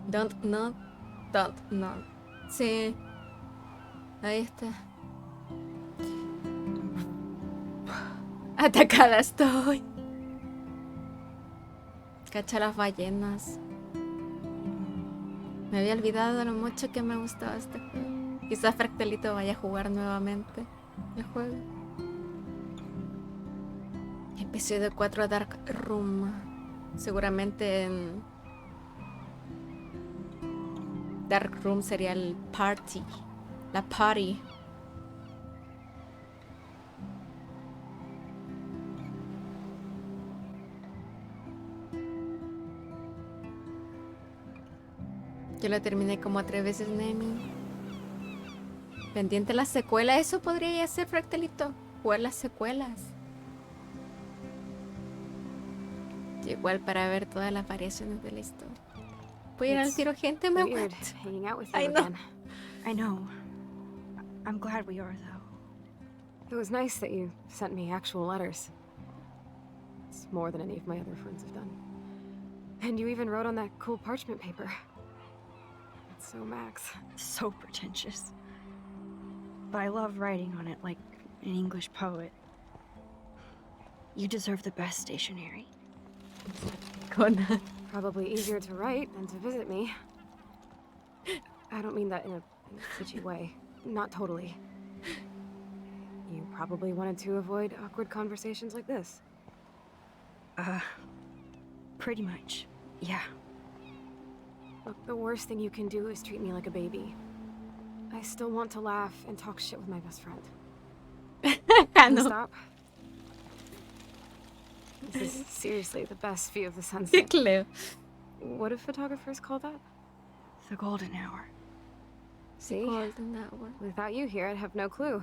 Don't not. Sí. Ahí está. Atacada estoy. Cacha las ballenas. Me había olvidado lo mucho que me gustaba este juego. Quizás Fractalito vaya a jugar nuevamente el juego. Episodio 4 Dark Room. Seguramente en Dark Room sería el party. La party. Yo lo terminé como 3 veces, Nemi. Pendiente la secuela. Eso podría ser, Fractalito. Jugar las secuelas. Igual para ver todas las variaciones de la historia. Voy a ir al tiro, gente. Me Weird aguanto. hanging out with you I know. again. I know. I'm glad we are, though. It was nice that you sent me actual letters. It's more than any of my other friends have done. And you even wrote on that cool parchment paper. It's so Max. So pretentious. But I love writing on it like an English poet. You deserve the best stationery. Probably easier to write than to visit me. I don't mean that in a bitchy way. Not totally. You probably wanted to avoid awkward conversations like this. Pretty much. Yeah. Look, the worst thing you can do is treat me like a baby. I still want to laugh and talk shit with my best friend. Can we stop? This is seriously the best view of the sunset. Cleo. What do photographers call that? The golden hour. See? Golden hour. Without you here, I'd have no clue.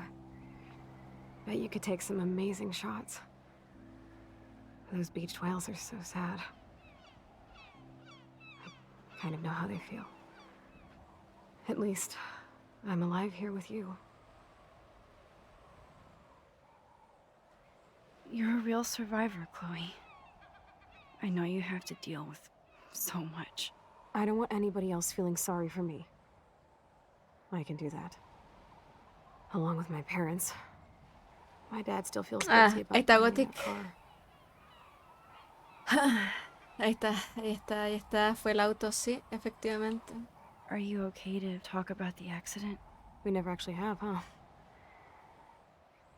Bet you could take some amazing shots. Those beached whales are so sad. I kind of know how they feel. At least, I'm alive here with you. You're a real survivor, Chloe. I know you have to deal with so much. I don't want anybody else feeling sorry for me. I can do that. Along with my parents. My dad still feels guilty about ahí está buying Gothic. that car. Ahí está, ahí está, ahí está. Fue el auto, sí, efectivamente. Are you okay to talk about the accident? We never actually have, huh?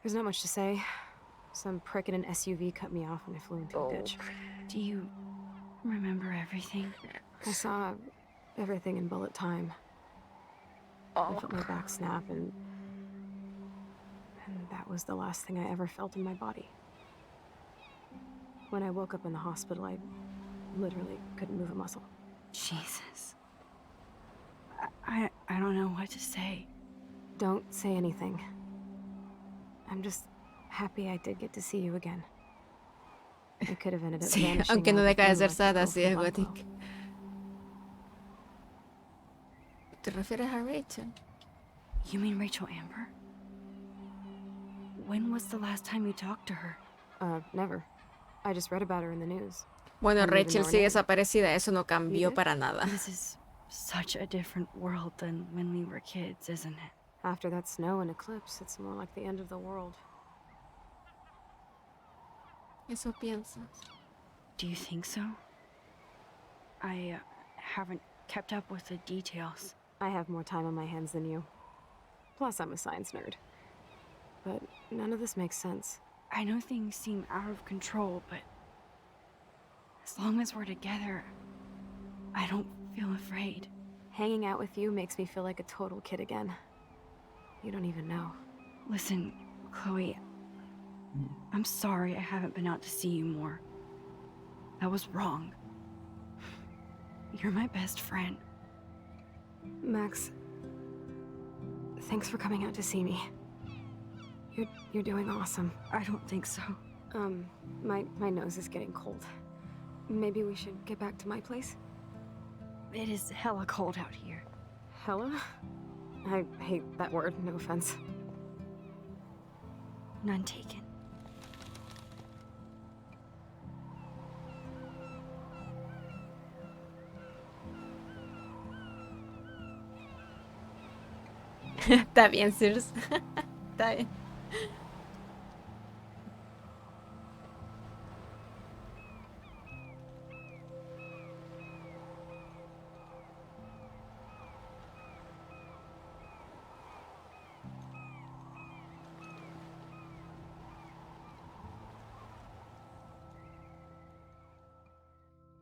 There's not much to say. Some prick in an SUV cut me off when I flew into a ditch. Do you remember everything? I saw everything in bullet time. I felt my back snap, and that was the last thing I ever felt in my body. When I woke up in the hospital, I literally couldn't move a muscle. Jesus. I don't know what to say. Don't say anything. I'm just happy I did get to see you again. I could have ended up Sí, vanishing aunque no out of the deja de blue ser like sad, the así ghost es of Gothic. Blackwell. ¿Te refieres a Rachel? You mean Rachel Amber? When was the last time you talked to her? Never. I just read about her in the news. Bueno, I don't even Rachel know her sigue name. desaparecida, eso no cambió did? para nada. This is such a different world than when we were kids, isn't it? After that snow and eclipse, it's more like the end of the world. Eso piensas. Do you think so? I haven't kept up with the details. I have more time on my hands than you. Plus, I'm a science nerd. But none of this makes sense. I know things seem out of control, but as long as we're together, I don't feel afraid. Hanging out with you makes me feel like a total kid again. You don't even know. Listen, Chloe, I'm sorry I haven't been out to see you more. That was wrong. You're my best friend. Max, thanks for coming out to see me. You're doing awesome. I don't think so. My nose is getting cold. Maybe we should get back to my place? It is hella cold out here. Hella? I hate that word, no offense. None taken. Está bien, Sirs. Está bien.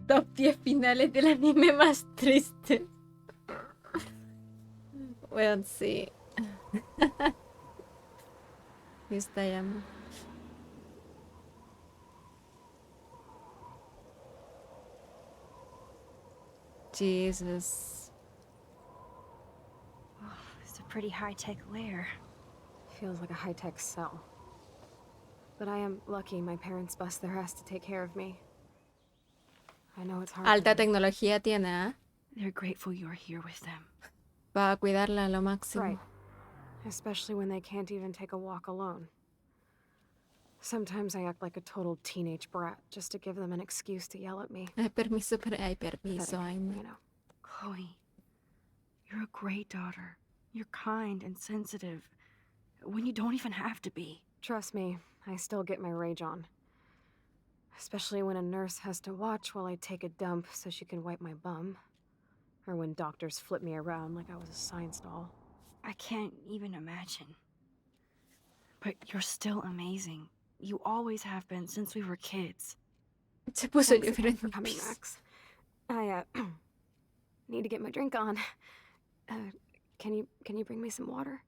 Los 10 finales del anime más tristes. Bueno, sí. Está llama. Jesus. Oh, it's a pretty high-tech lair. Feels like a high-tech cell. But I am lucky my parents bust their ass to take care of me. I know it's hard. for Alta them. tecnología tiene, ¿eh? They're grateful you're here with them. Para cuidarla a lo máximo. Right. Especially when they can't even take a walk alone. Sometimes I act like a total teenage brat just to give them an excuse to yell at me. Hay permiso, pero hay permiso. Pathetic, Ay, no. you know. Chloe, you're a great daughter. You're kind and sensitive when you don't even have to be. Trust me, I still get my rage on. Especially when a nurse has to watch while I take a dump so she can wipe my bum. Or when doctors flip me around like I was a science doll. I can't even imagine. But you're still amazing. You always have been since we were kids. Se puso a Thanks llover again en for el coming, piso. Max. I need to get my drink on. Can you bring me some water?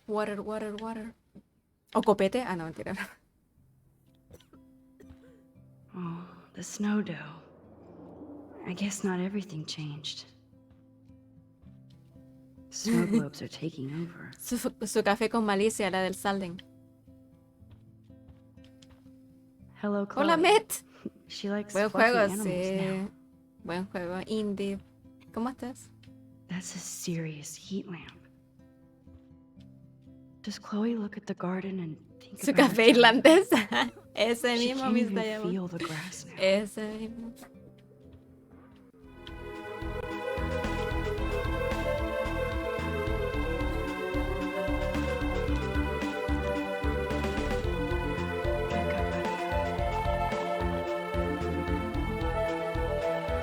Water, water, water. ¿O copete? Ah, no, mentira. Oh, the snow dough. I guess not everything changed. Snow globes are taking over. Su café con malicia, la del Salden. Hello, Chloe. Hola, Met. She likes Buen fluffy juego, animals sí. now. Buen juego, indie. ¿Cómo estás? That's a serious heat lamp. Does Chloe look at the garden and think Su about her café time? irlandés. Ese She mismo, can't Miss even Diamond. feel the grass now. Ese mismo.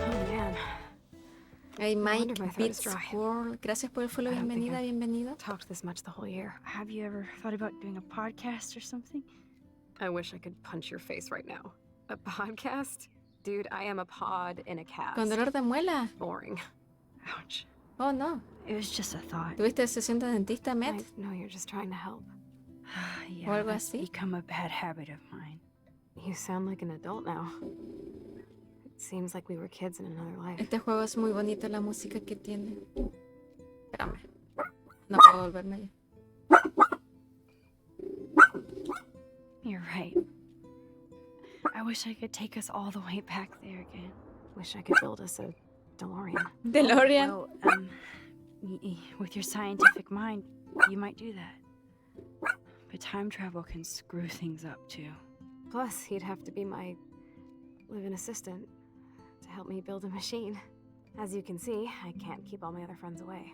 Oh man. Hey, No wonder Mike my throat is Beats dry. World. Gracias por el follow. I don't think Bienvenida, I've bienvenido. Talked this much the whole year. Have you ever thought about doing a podcast or something? I wish I could punch your face right now. A podcast? Dude, I am a pod in a cast. Con dolor de muela. Boring. Ouch. Oh, no. It was just a thought. ¿Tuviste sesión de dentista, Met? I know you're just trying to help. Yeah, O algo that's así. become a bad habit of mine. You sound like an adult now. It seems like we were kids in another life. Este juego es muy bonito, la música que tiene. Espérame. No puedo volverme allá. You're right. I wish I could take us all the way back there again. Wish I could build us a DeLorean. DeLorean. Well, with your scientific mind, you might do that. But time travel can screw things up too. Plus, he'd have to be my live-in assistant to help me build a machine. As you can see, I can't keep all my other friends away.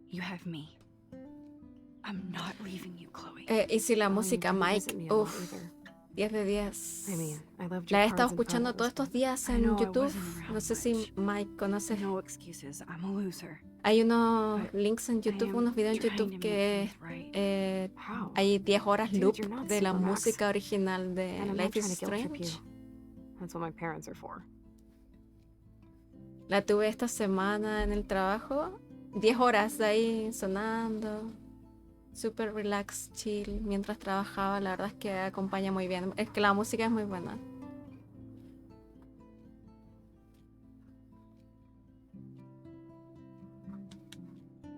You have me. I'm not leaving you, Chloe. Y si la Oh, música, you didn't Mike, visit me a lot uff, either. 10 de 10. I mean, I loved La your he estado cards and escuchando todos photos, estos días I en know I YouTube. wasn't around No sé si much. Mike conoce. No excuses. I'm a loser. Hay unos But links en YouTube, am unos videos en trying YouTube to que make things right. How? hay 10 horas Dude, loop you're not de la super Max. música original de And I'm not Life is trying to guilt trip you. Strange. That's what my parents are for. La tuve esta semana en el trabajo. 10 horas de ahí sonando. Super relax, chill. Mientras trabajaba, la verdad es que acompaña muy bien. Es que la música es muy buena.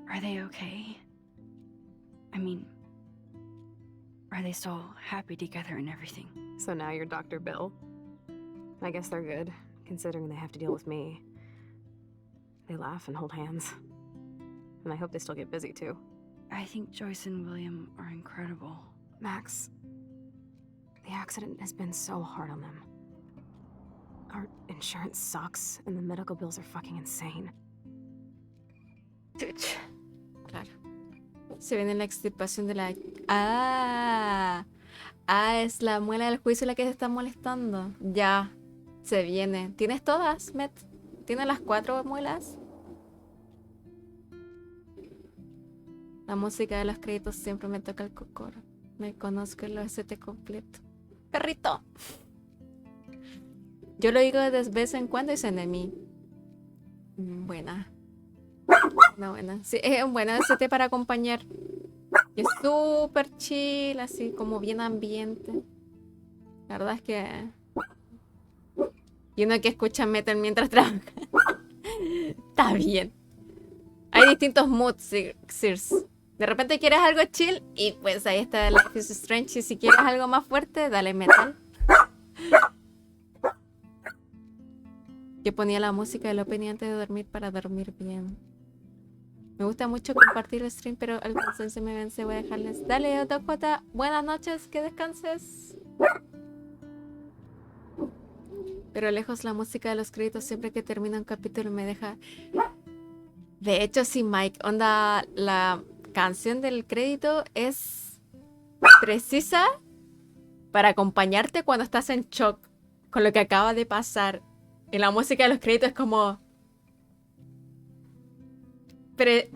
Are they okay? I mean, are they still happy together and everything? So now you're Dr. Bill? I guess they're good, considering they have to deal with me. They laugh and hold hands. And I hope they still get busy, too. I think Joyce and William are incredible. Max, the accident has been so hard on them. Our insurance sucks, and the medical bills are fucking insane. Claro. Se viene la extirpación de la... ¡Ah! Ah, es la muela del juicio la que se está molestando. Ya. Se viene. ¿Tienes todas, Met? ¿Tienes las 4 muelas? La música de los créditos siempre me toca el cocoro. Me conozco el OST completo. ¡Perrito! Yo lo digo de vez en cuando y se de mí. Buena. No, buena. Sí, es un buen OST para acompañar. Y es súper chill, así como bien ambiente. La verdad es que... Y uno que escucha metal mientras trabaja. Está bien. Hay distintos moods, Sears. De repente quieres algo chill y pues ahí está Life is Strange. Y si quieres algo más fuerte, dale metal. Yo ponía la música del opening antes de dormir para dormir bien. Me gusta mucho compartir el stream, pero el cansancio me vence. Voy a dejarles. Dale, OTJ. Buenas noches, que descanses. Pero lejos la música de los créditos siempre que termina un capítulo me deja... De hecho, sí, Mike. Onda, la canción del crédito es precisa para acompañarte cuando estás en shock con lo que acaba de pasar. Y la música de los créditos es como... Pero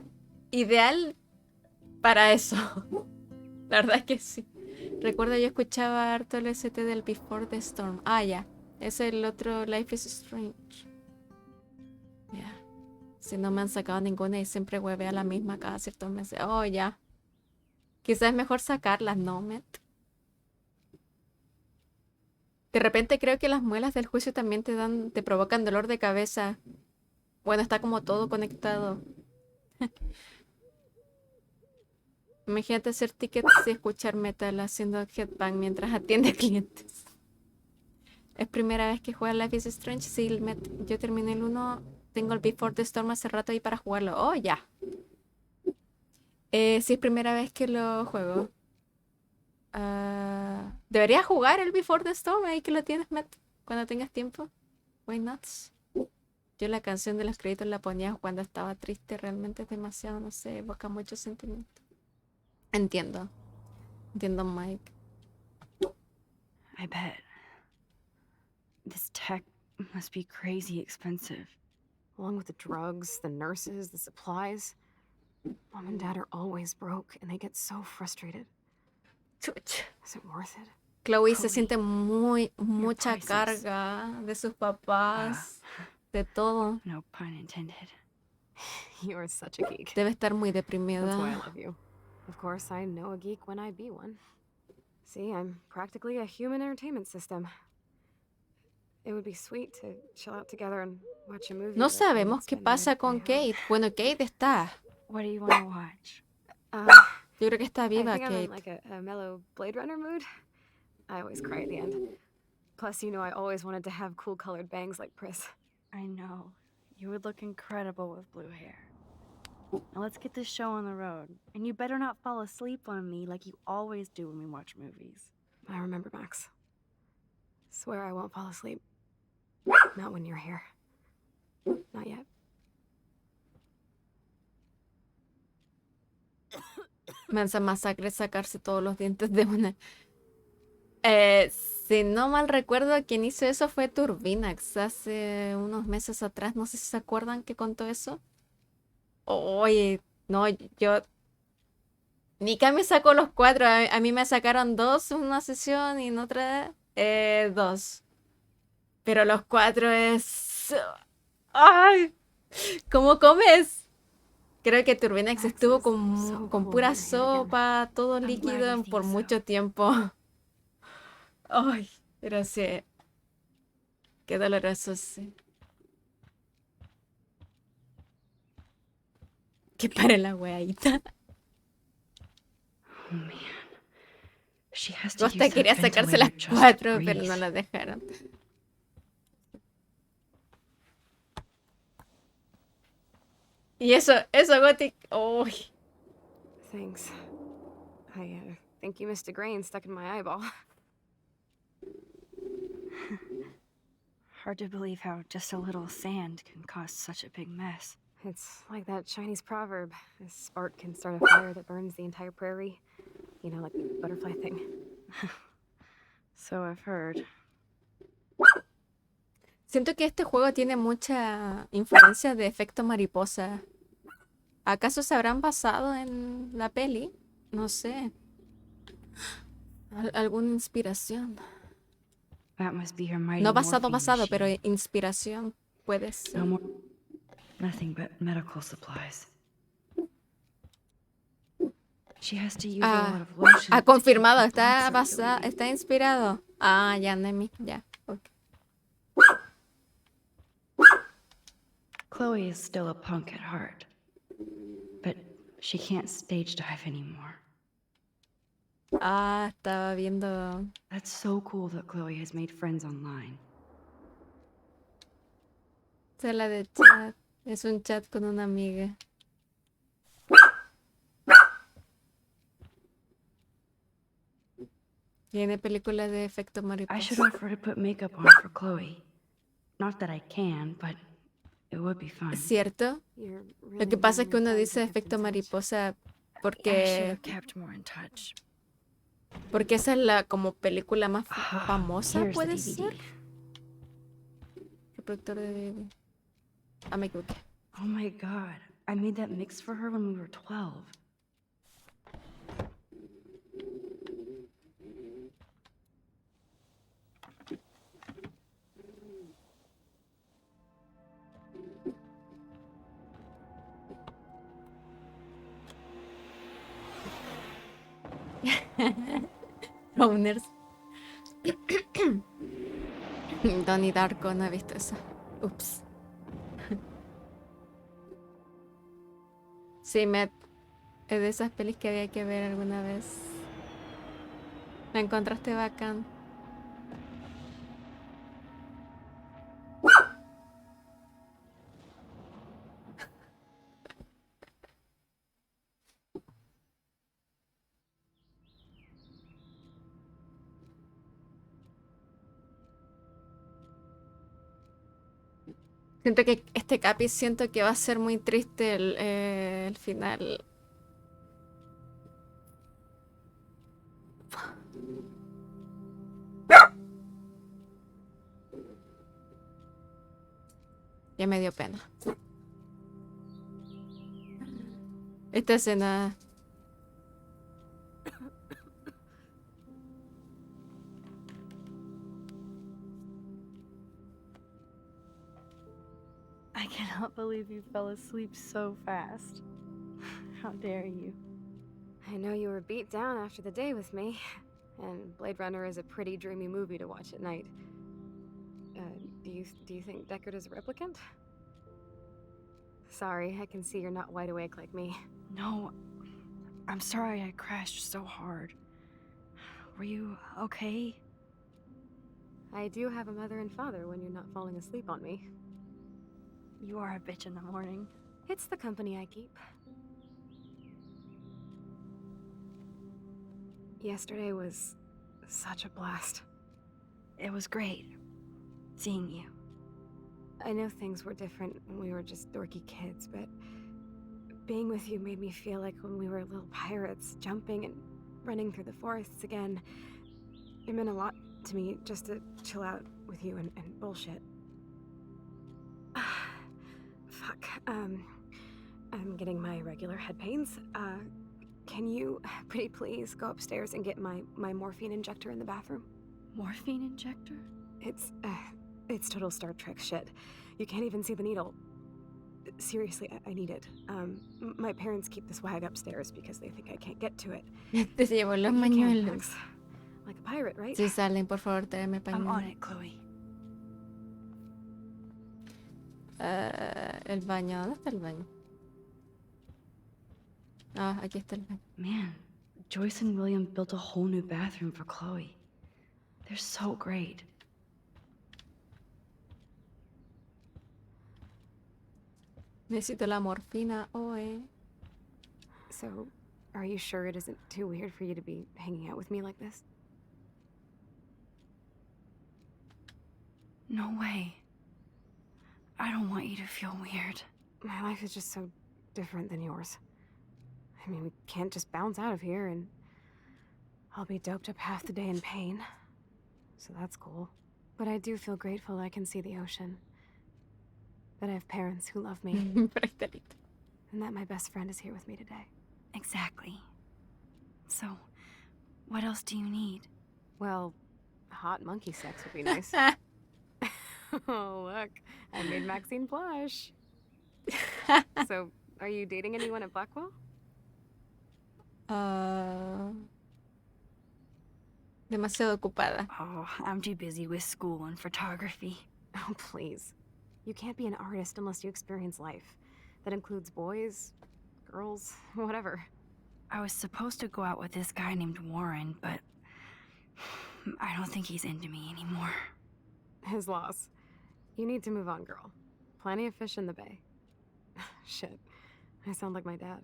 ideal para eso. La verdad es que sí. Recuerdo yo escuchaba harto el ST del Before the Storm. Ah, ya. Es el otro Life is Strange. Ya. Si no me han sacado ninguna y siempre hueve a la misma cada ciertos meses. Oh, ya. Quizás es mejor sacarlas, ¿no, Met? De repente creo que las muelas del juicio también te provocan dolor de cabeza. Bueno, está como todo conectado. Imagínate hacer tickets y escuchar metal haciendo headbang mientras atiende clientes. Es primera vez que juego Life is Strange. Sí, yo terminé el 1. Tengo el Before the Storm hace rato ahí para jugarlo. Oh, ya. Sí, es primera vez que lo juego. Debería jugar el Before the Storm ahí que lo tienes, Matt, cuando tengas tiempo. Why not? Yo la canción de los créditos la ponía cuando estaba triste. Realmente es demasiado, no sé, evoca mucho sentimiento. Entiendo, Mike. I bet. This tech must be crazy expensive. Along with the drugs, the nurses, the supplies. Mom and Dad are always broke, and they get so frustrated. Is it worth it? Chloe se siente mucha carga de sus papás, de todo. No pun intended. You are such a geek. Debe estar muy deprimida. That's why I love you. Of course, I know a geek when I be one. See, I'm practically a human entertainment system. It would be sweet to chill out together and watch a movie. No sabemos qué pasa con Kate. Bueno, Kate está. What do you want to watch? Yo creo que está viva, I think I'm Kate. in like a mellow Blade Runner mood. I always cry at the end. Plus, you know, I always wanted to have cool colored bangs like Pris. I know. You would look incredible with blue hair. Now let's get this show on the road. And you better not fall asleep on me like you always do when we watch movies. I remember, Max. Swear I won't fall asleep. Not when you're here. Not yet. Mensa masacre sacarse todos los dientes de una. Si no mal recuerdo, quien hizo eso fue Turbinax hace unos meses atrás. No sé si se acuerdan que contó eso. Oye, no, yo... Nika me sacó los 4. A mí me sacaron 2 en una sesión y en otra 2. Pero los 4 es... ¡Ay! ¿Cómo comes? Creo que Turbinax estuvo con pura sopa, todo líquido por mucho tiempo. Ay, pero sí. Qué doloroso, sí. Que pare la weadita. Oh man. She has Yo to hasta use quería that sacarse las ventilator just to 4, pero breathe. no las dejaron. Y eso, Gothic. Uy. Thanks. I think you missed a grain stuck in my eyeball. Hard to believe how just a little sand can cause such a big mess. It's like that Chinese proverb. A spark can start a fire that burns the entire prairie. You know, like the butterfly thing. So I've heard. Siento que este juego tiene mucha influencia de efecto mariposa. ¿Acaso se habrán basado en la peli? No sé. ¿Alguna inspiración? That must be her mighty No morphine basado, pero machine. inspiración puede ser. No more. Nothing but medical supplies. She has to use a lot of lotion. Ha to keep confirmado, the blood está circulating. está inspirado. Ah, ya, Nemi, ya. Okay. Chloe is still a punk at heart, but she can't stage dive anymore. Ah, estaba viendo. That's so cool that Chloe has made friends online. Sala de chat. Es un chat con una amiga. Tiene películas de efecto I mariposa. should offer to put makeup on for Chloe. Not that I can, but it would be fun. ¿Cierto? You're Lo really que pasa es moving que uno your dice thighs to keep efecto in touch. mariposa I should porque have kept more in touch. esa es la como película más Ah, famosa, here's the puede DVD. ser. Reproductor de DVD. Ah, me equivoqué. Oh my god. I made that mix for her when we were 12. Owners. Donnie Darko, no he visto eso. Ups. Sí, es de esas pelis que había que ver alguna vez. La encontraste bacán. Siento que este capi siento que va a ser muy triste el final. Ya me dio pena. Esta escena. I cannot believe you fell asleep so fast. How dare you? I know you were beat down after the day with me, and Blade Runner is a pretty dreamy movie to watch at night. Do you think Deckard is a replicant? Sorry, I can see you're not wide awake like me. No, I'm sorry I crashed so hard. Were you okay? I do have a mother and father when you're not falling asleep on me. You are a bitch in the morning. It's the company I keep. Yesterday was such a blast. It was great seeing you. I know things were different when we were just dorky kids, but being with you made me feel like when we were little pirates, jumping and running through the forests again. It meant a lot to me just to chill out with you and bullshit. Fuck. I'm getting my regular head pains. Can you, pretty please, go upstairs and get my morphine injector in the bathroom? Morphine injector? It's total Star Trek shit. You can't even see the needle. Seriously, I need it. My parents keep this wag upstairs because they think I can't get to it. Te llevo los You can, pañuelos. Max. Like a pirate, right? Si salen, por favor, tráeme I'm on pañuelos. it, Chloe. El baño, ¿dónde está el baño? Ah, aquí está el baño. Man, Joyce and William built a whole new bathroom for Chloe. They're so great. Necesito la morfina, oe. So, are you sure it isn't too weird for you to be hanging out with me like this? No way. I don't want you to feel weird. My life is just so different than yours. I mean, we can't just bounce out of here and I'll be doped up half the day in pain. So that's cool. But I do feel grateful I can see the ocean. That I have parents who love me. And that my best friend is here with me today. Exactly. So, what else do you need? Well, hot monkey sex would be nice. Oh, look. I made Maxine blush. So, are you dating anyone at Blackwell? Demasiado ocupada. Oh, I'm too busy with school and photography. Oh, please. You can't be an artist unless you experience life. That includes boys, girls, whatever. I was supposed to go out with this guy named Warren, but I don't think he's into me anymore. His loss. You need to move on, girl. Plenty of fish in the bay. Shit. I sound like my dad.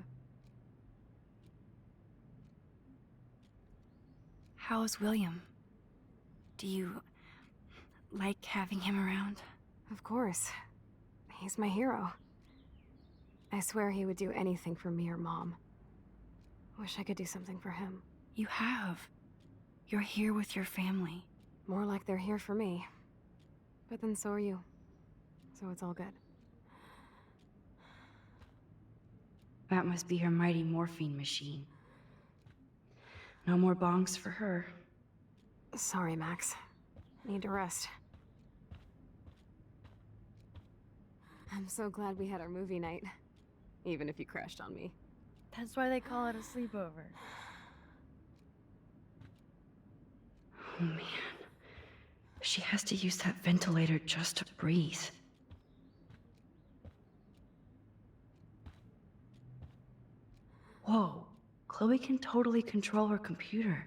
How is William? Do you like having him around? Of course. He's my hero. I swear he would do anything for me or Mom. Wish I could do something for him. You have. You're here with your family. More like they're here for me. But then so are you. So it's all good. That must be her mighty morphine machine. No more bongs for her. Sorry, Max. Need to rest. I'm so glad we had our movie night. Even if you crashed on me. That's why they call it a sleepover. Oh man. She has to use that ventilator just to breathe. Whoa. Chloe can totally control her computer.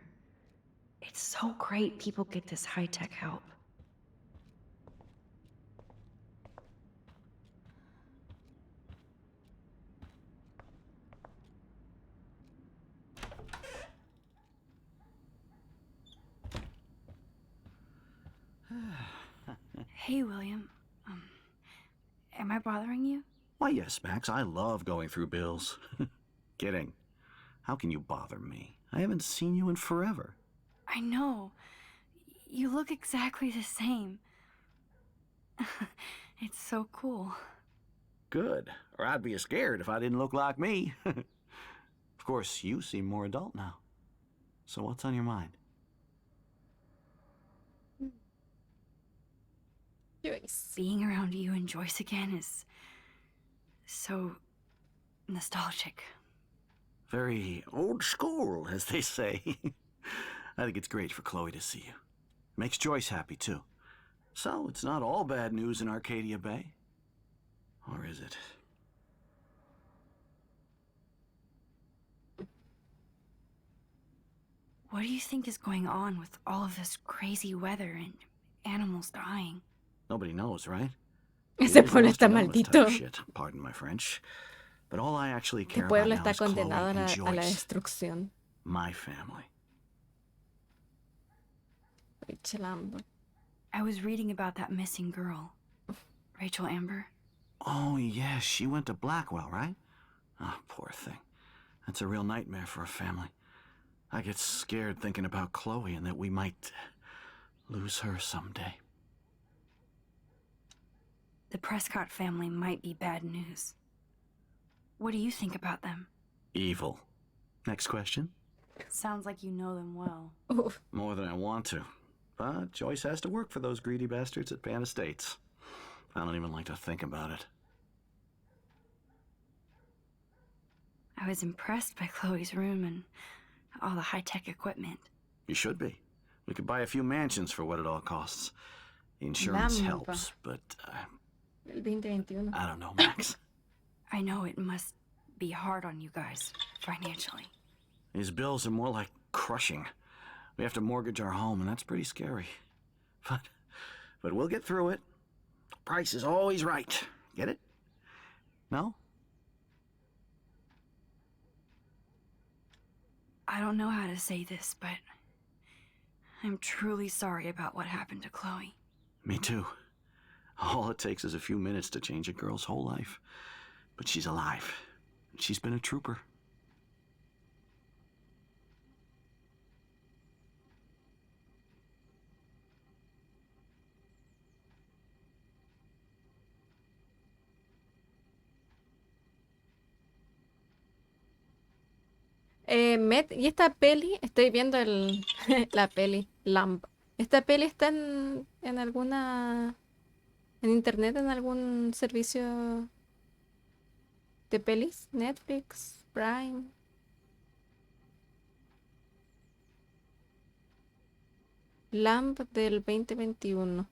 It's so great people get this high-tech help. Hey, William. Am I bothering you? Why, yes, Max. I love going through bills. Kidding. How can you bother me? I haven't seen you in forever. I know. You look exactly the same. It's so cool. Good. Or I'd be scared if I didn't look like me. Of course, you seem more adult now. So what's on your mind? Joyce. Being around you and Joyce again is so nostalgic. Very old school, as they say. I think it's great for Chloe to see you. Makes Joyce happy, too. So, it's not all bad news in Arcadia Bay. Or is it? What do you think is going on with all of this crazy weather and animals dying? Nobody knows, right? Ese pueblo está Nostradamus type maldito. shit, pardon my French. But all I actually Este care about pueblo now está is Chloe condenado and a la Joyce. destrucción. My family. Rachel Amber. I was reading about that missing girl, Rachel Amber. Oh, yeah, she went to Blackwell, right? Oh, poor thing. That's a real nightmare for a family. I get scared thinking about Chloe and that we might lose her someday. The Prescott family might be bad news. What do you think about them? Evil. Next question? Sounds like you know them well. More than I want to. But Joyce has to work for those greedy bastards at Pan Estates. I don't even like to think about it. I was impressed by Chloe's room and all the high-tech equipment. You should be. We could buy a few mansions for what it all costs. The insurance Lampa. helps, but El 2021. I don't know, Max. I know it must be hard on you guys, financially. These bills are more like crushing. We have to mortgage our home, and that's pretty scary. But we'll get through it. Price is always right. Get it? No? I don't know how to say this, but I'm truly sorry about what happened to Chloe. Me too. All it takes is a few minutes to change a girl's whole life. But she's alive. She's been a trooper. Met, ¿y esta peli? Estoy viendo la peli, Lamp. ¿Esta peli está en alguna... en internet, en algún servicio de pelis? Netflix, Prime. Lamp del 2021.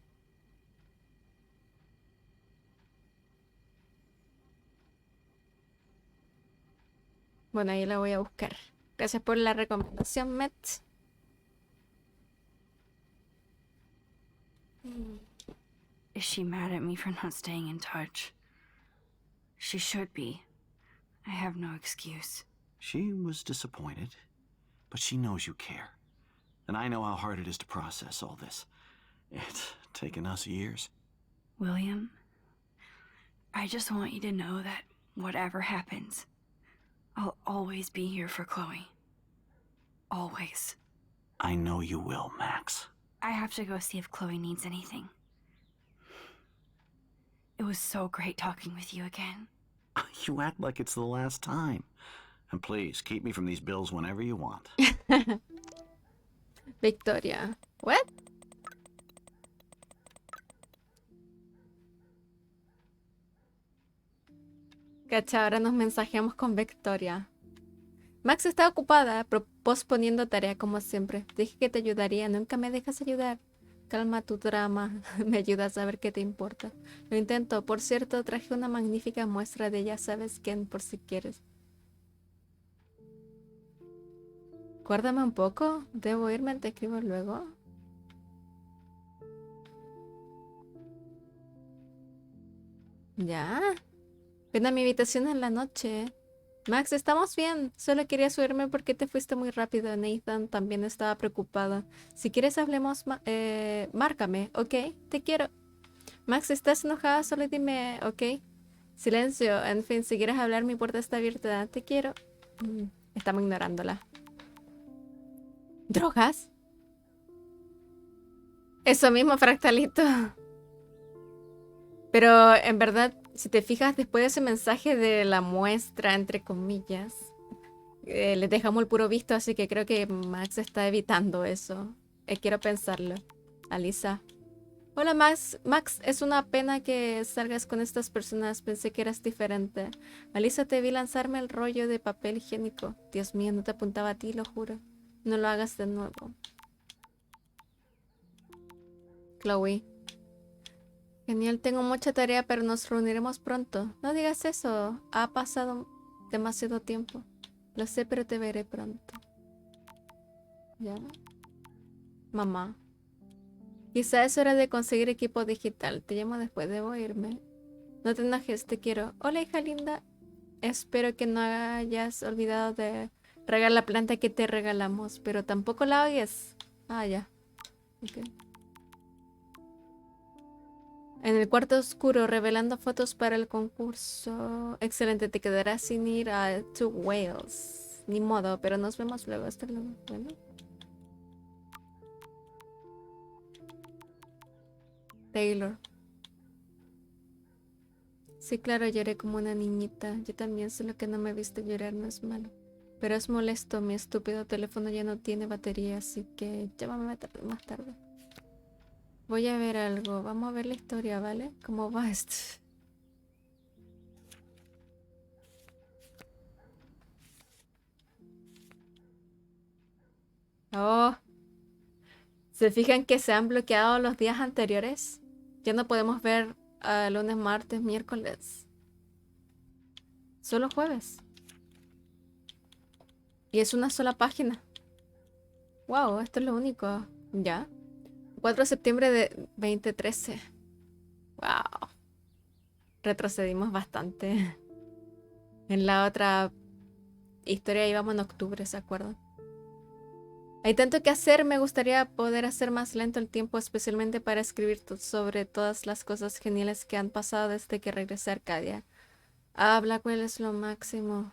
Bueno, ahí la voy a buscar. Gracias por la recomendación, Met. Is she mad at me for not staying in touch? She should be. I have no excuse. She was disappointed, but she knows you care. And I know how hard it is to process all this. It's taken us years. William, I just want you to know that whatever happens, I'll always be here for Chloe. Always. I know you will, Max. I have to go see if Chloe needs anything. It was so great talking with you again. You act like it's the last time. And please, keep me from these bills whenever you want. Victoria. What? Cacha, ahora nos mensajeamos con Victoria. Max está ocupada, posponiendo tarea como siempre. Dije que te ayudaría, nunca me dejas ayudar. Calma tu drama, me ayudas a ver qué te importa. Lo intento, por cierto, traje una magnífica muestra de ya sabes quién por si quieres. Guárdame un poco, debo irme, te escribo luego. Ya. Ven a mi habitación en la noche. Max, estamos bien. Solo quería subirme porque te fuiste muy rápido. Nathan también estaba preocupado. Si quieres hablemos, márcame, ¿ok? Te quiero. Max, ¿estás enojada? Solo dime, ¿ok? Silencio. En fin, si quieres hablar, mi puerta está abierta. Te quiero. Estamos ignorándola. ¿Drogas? Eso mismo, Fractalito. Pero en verdad, si te fijas, después de ese mensaje de la muestra, entre comillas, les dejamos el puro visto, así que creo que Max está evitando eso. Quiero pensarlo. Alisa. Hola, Max. Max, es una pena que salgas con estas personas. Pensé que eras diferente. Alisa, te vi lanzarme el rollo de papel higiénico. Dios mío, no te apuntaba a ti, lo juro. No lo hagas de nuevo. Chloe. Genial, tengo mucha tarea, pero nos reuniremos pronto. No digas eso. Ha pasado demasiado tiempo. Lo sé, pero te veré pronto. ¿Ya? Mamá. Quizá es hora de conseguir equipo digital. Te llamo después, debo irme. No te enojes, te quiero. Hola, hija linda. Espero que no hayas olvidado de regar la planta que te regalamos, pero tampoco la oyes. Ah, ya. Ok. En el cuarto oscuro, revelando fotos para el concurso. Excelente, te quedarás sin ir a Two Whales. Ni modo, pero nos vemos luego. Hasta luego. Bueno. Taylor. Sí, claro, lloré como una niñita. Yo también, solo que no me viste llorar, no es malo. Pero es molesto, mi estúpido teléfono ya no tiene batería, así que llámame más tarde. Voy a ver algo. Vamos a ver la historia, ¿vale? ¿Cómo va esto? Oh. ¿Se fijan que se han bloqueado los días anteriores? Ya no podemos ver lunes, martes, miércoles. Solo jueves. Y es una sola página. Wow, esto es lo único. Ya. 4 de septiembre de 2013. Wow. Retrocedimos bastante. En la otra historia íbamos en octubre, ¿se acuerdan? Hay tanto que hacer, me gustaría poder hacer más lento el tiempo, especialmente para escribir sobre todas las cosas geniales que han pasado desde que regresé a Arcadia. Ah, Blackwell es lo máximo.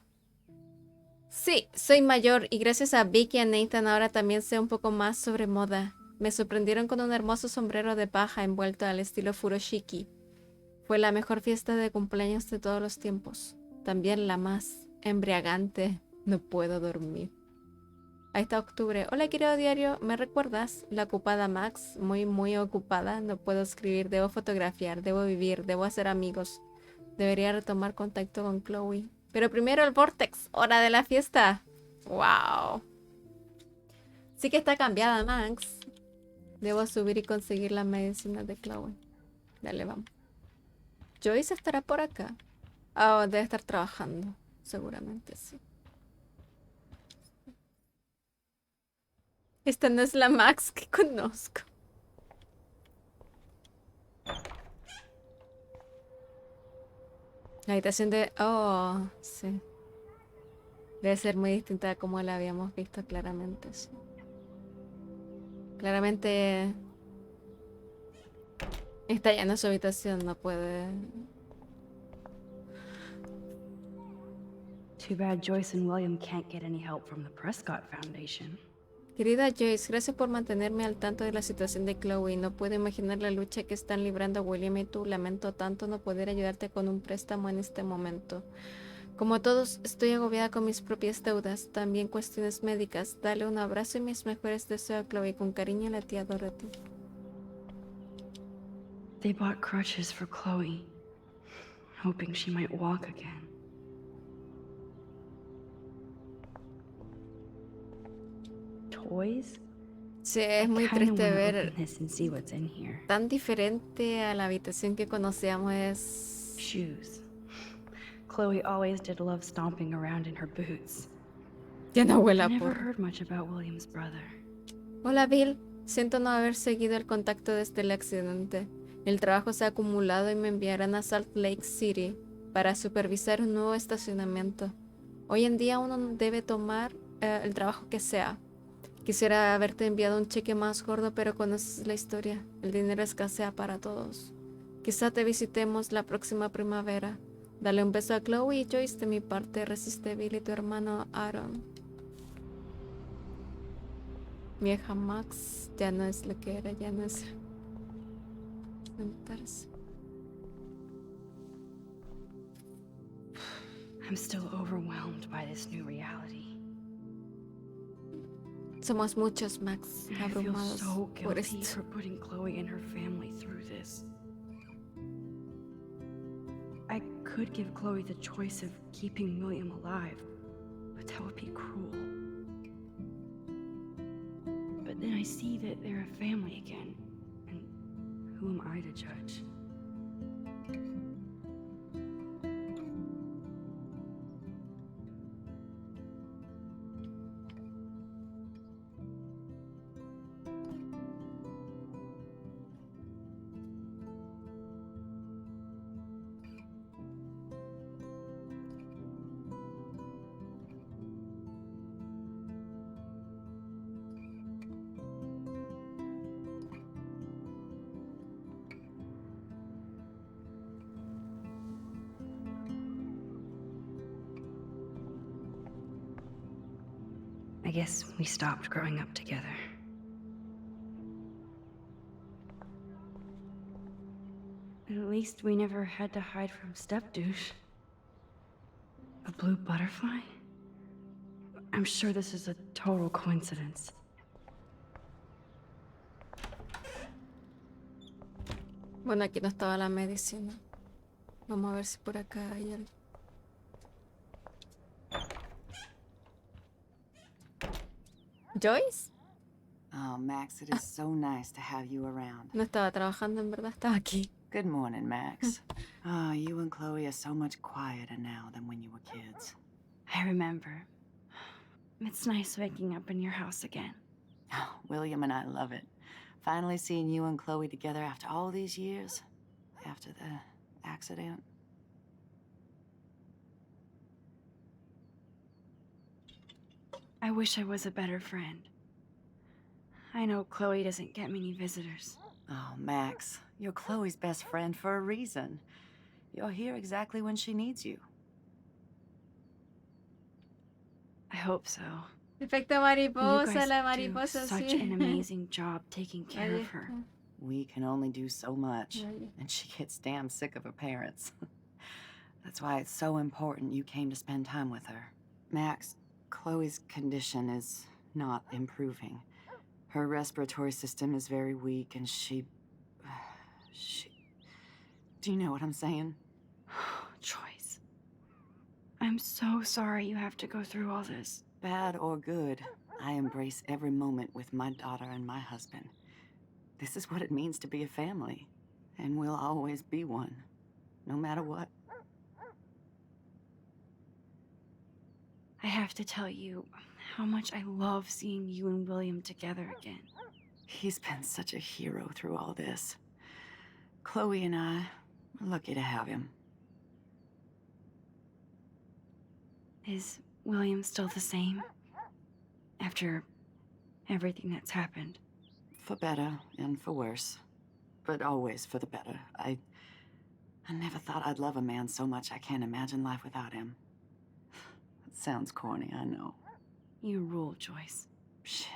Sí, soy mayor y gracias a Vicky y a Nathan ahora también sé un poco más sobre moda. Me sorprendieron con un hermoso sombrero de paja envuelto al estilo furoshiki. Fue la mejor fiesta de cumpleaños de todos los tiempos. También la más embriagante. No puedo dormir. Ahí está octubre. Hola, querido diario. ¿Me recuerdas? La ocupada Max. Muy ocupada. No puedo escribir. Debo fotografiar. Debo vivir. Debo hacer amigos. Debería retomar contacto con Chloe. Pero primero el Vortex. Hora de la fiesta. Wow. Sí que está cambiada Max. Debo subir y conseguir la medicina de Chloe. Dale, vamos. Joyce estará por acá. Oh, debe estar trabajando. Seguramente sí. Esta no es la Max que conozco. La habitación de... Oh, sí. Debe ser muy distinta a como la habíamos visto claramente, sí. Claramente... Está llena su habitación, no puede... Too bad Joyce and William can't get any help from the Prescott Foundation. Querida Joyce, gracias por mantenerme al tanto de la situación de Chloe. No puedo imaginar la lucha que están librando William y tú. Lamento tanto no poder ayudarte con un préstamo en este momento. Como todos, estoy agobiada con mis propias deudas, también cuestiones médicas. Dale un abrazo y mis mejores deseos a Chloe. Con cariño, la tía Dorothy. They bought crutches for Chloe, hoping she might walk again. Toys? Sí, es muy I kinda triste wanna ver open this and see what's in here. tan diferente a la habitación que conocíamos. Es Shoes. Chloe always did love stomping around in her boots. ya no huele I a never porro. heard much about William's brother. Hola Bill, siento no haber seguido el contacto desde el accidente. El trabajo se ha acumulado y me enviarán a Salt Lake City para supervisar un nuevo estacionamiento. Hoy en día uno debe tomar el trabajo que sea. Quisiera haberte enviado un cheque más gordo, pero conoces la historia. El dinero escasea para todos. Quizá te visitemos la próxima primavera. Dale un beso a Chloe y Joyce de mi parte. Resiste Bill y tu hermano Aaron. Mi hija Max ya no es lo que era, ya no es sentarse. I'm still overwhelmed by this new reality. Somos muchos, Max, And I feel abrumados so por guilty esto. for putting Chloe and her family through this. I could give Chloe the choice of keeping William alive, but that would be cruel. But then I see that they're a family again, and who am I to judge? I guess we stopped growing up together. At least we never had to hide from Step-douche. A blue butterfly? I'm sure this is a total coincidence. Bueno, aquí no estaba la medicina. Vamos a ver si por acá hay algo. ¿Joyce? Oh, Max, it is so nice to have you around. No estaba trabajando, en verdad, estaba aquí. Good morning, Max. Oh, you and Chloe are so much quieter now than when you were kids. I remember. It's nice waking up in your house again. Oh, William and I love it. Finally seeing you and Chloe together after all these years. After the accident. I wish I was a better friend. I know Chloe doesn't get many visitors. Oh, Max, you're Chloe's best friend for a reason. You're here exactly when she needs you. I hope so. Efecto You mariposa, guys la do mariposa, such sí. an amazing job taking care Ahí of her. está. We can only do so much, Ahí. and she gets damn sick of her parents. That's why it's so important you came to spend time with her. Max, Chloe's condition is not improving. Her respiratory system is very weak, and she... Do you know what I'm saying? Choice. I'm so sorry you have to go through all this. Bad or good, I embrace every moment with my daughter and my husband. This is what it means to be a family, and we'll always be one, no matter what. I have to tell you how much I love seeing you and William together again. He's been such a hero through all this. Chloe and I are lucky to have him. Is William still the same? After everything that's happened? For better and for worse, but always for the better. I never thought I'd love a man so much I can't imagine life without him. It sounds corny, I know. You rule, Joyce. Shit,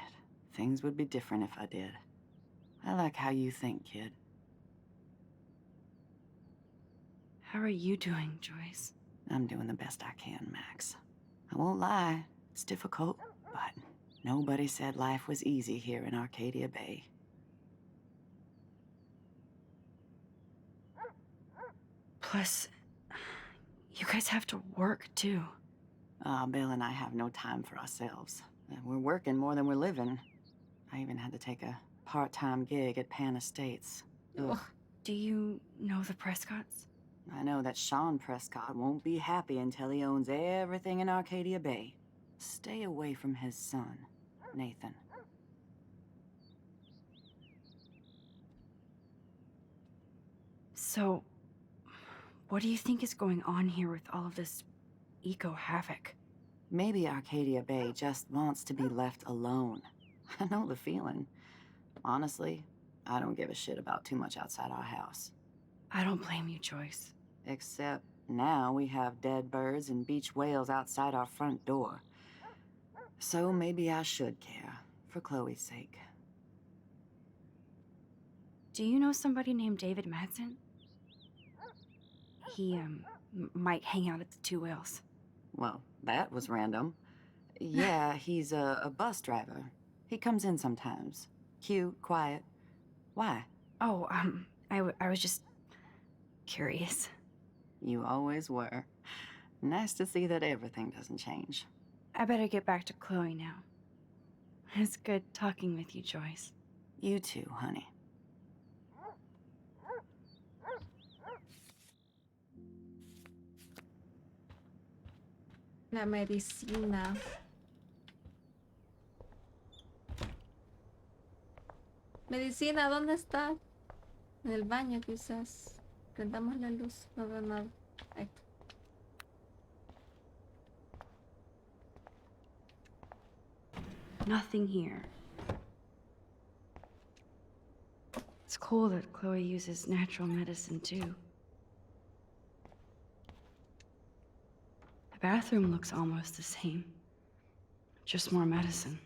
Things would be different if I did. I like how you think, kid. How are you doing, Joyce? I'm doing the best I can, Max. I won't lie, it's difficult, but nobody said life was easy here in Arcadia Bay. Plus, you guys have to work, too. Bill and I have no time for ourselves. We're working more than we're living. I even had to take a part-time gig at Pan Estates. Ugh. Do you know the Prescotts? I know that Sean Prescott won't be happy until he owns everything in Arcadia Bay. Stay away from his son, Nathan. So, what do you think is going on here with all of this eco-havoc? Maybe Arcadia Bay just wants to be left alone. I know the feeling. Honestly, I don't give a shit about too much outside our house. I don't blame you, Joyce. Except now we have dead birds and beach whales outside our front door. So maybe I should care, for Chloe's sake. Do you know somebody named David Madsen? He, might hang out at the Two Whales. Well, that was random. Yeah, he's a bus driver. He comes in sometimes. Cute, quiet. Why? Oh, I was just curious. You always were. Nice to see that everything doesn't change. I better get back to Chloe now. It's good talking with you, Joyce. You too, honey. La medicina. Medicina, ¿dónde está? En el baño, quizás. Prendamos la luz. No veo nada. Ahí está. Nothing here. It's cool that Chloe uses natural medicine, too. The bathroom looks almost the same. Just more medicine.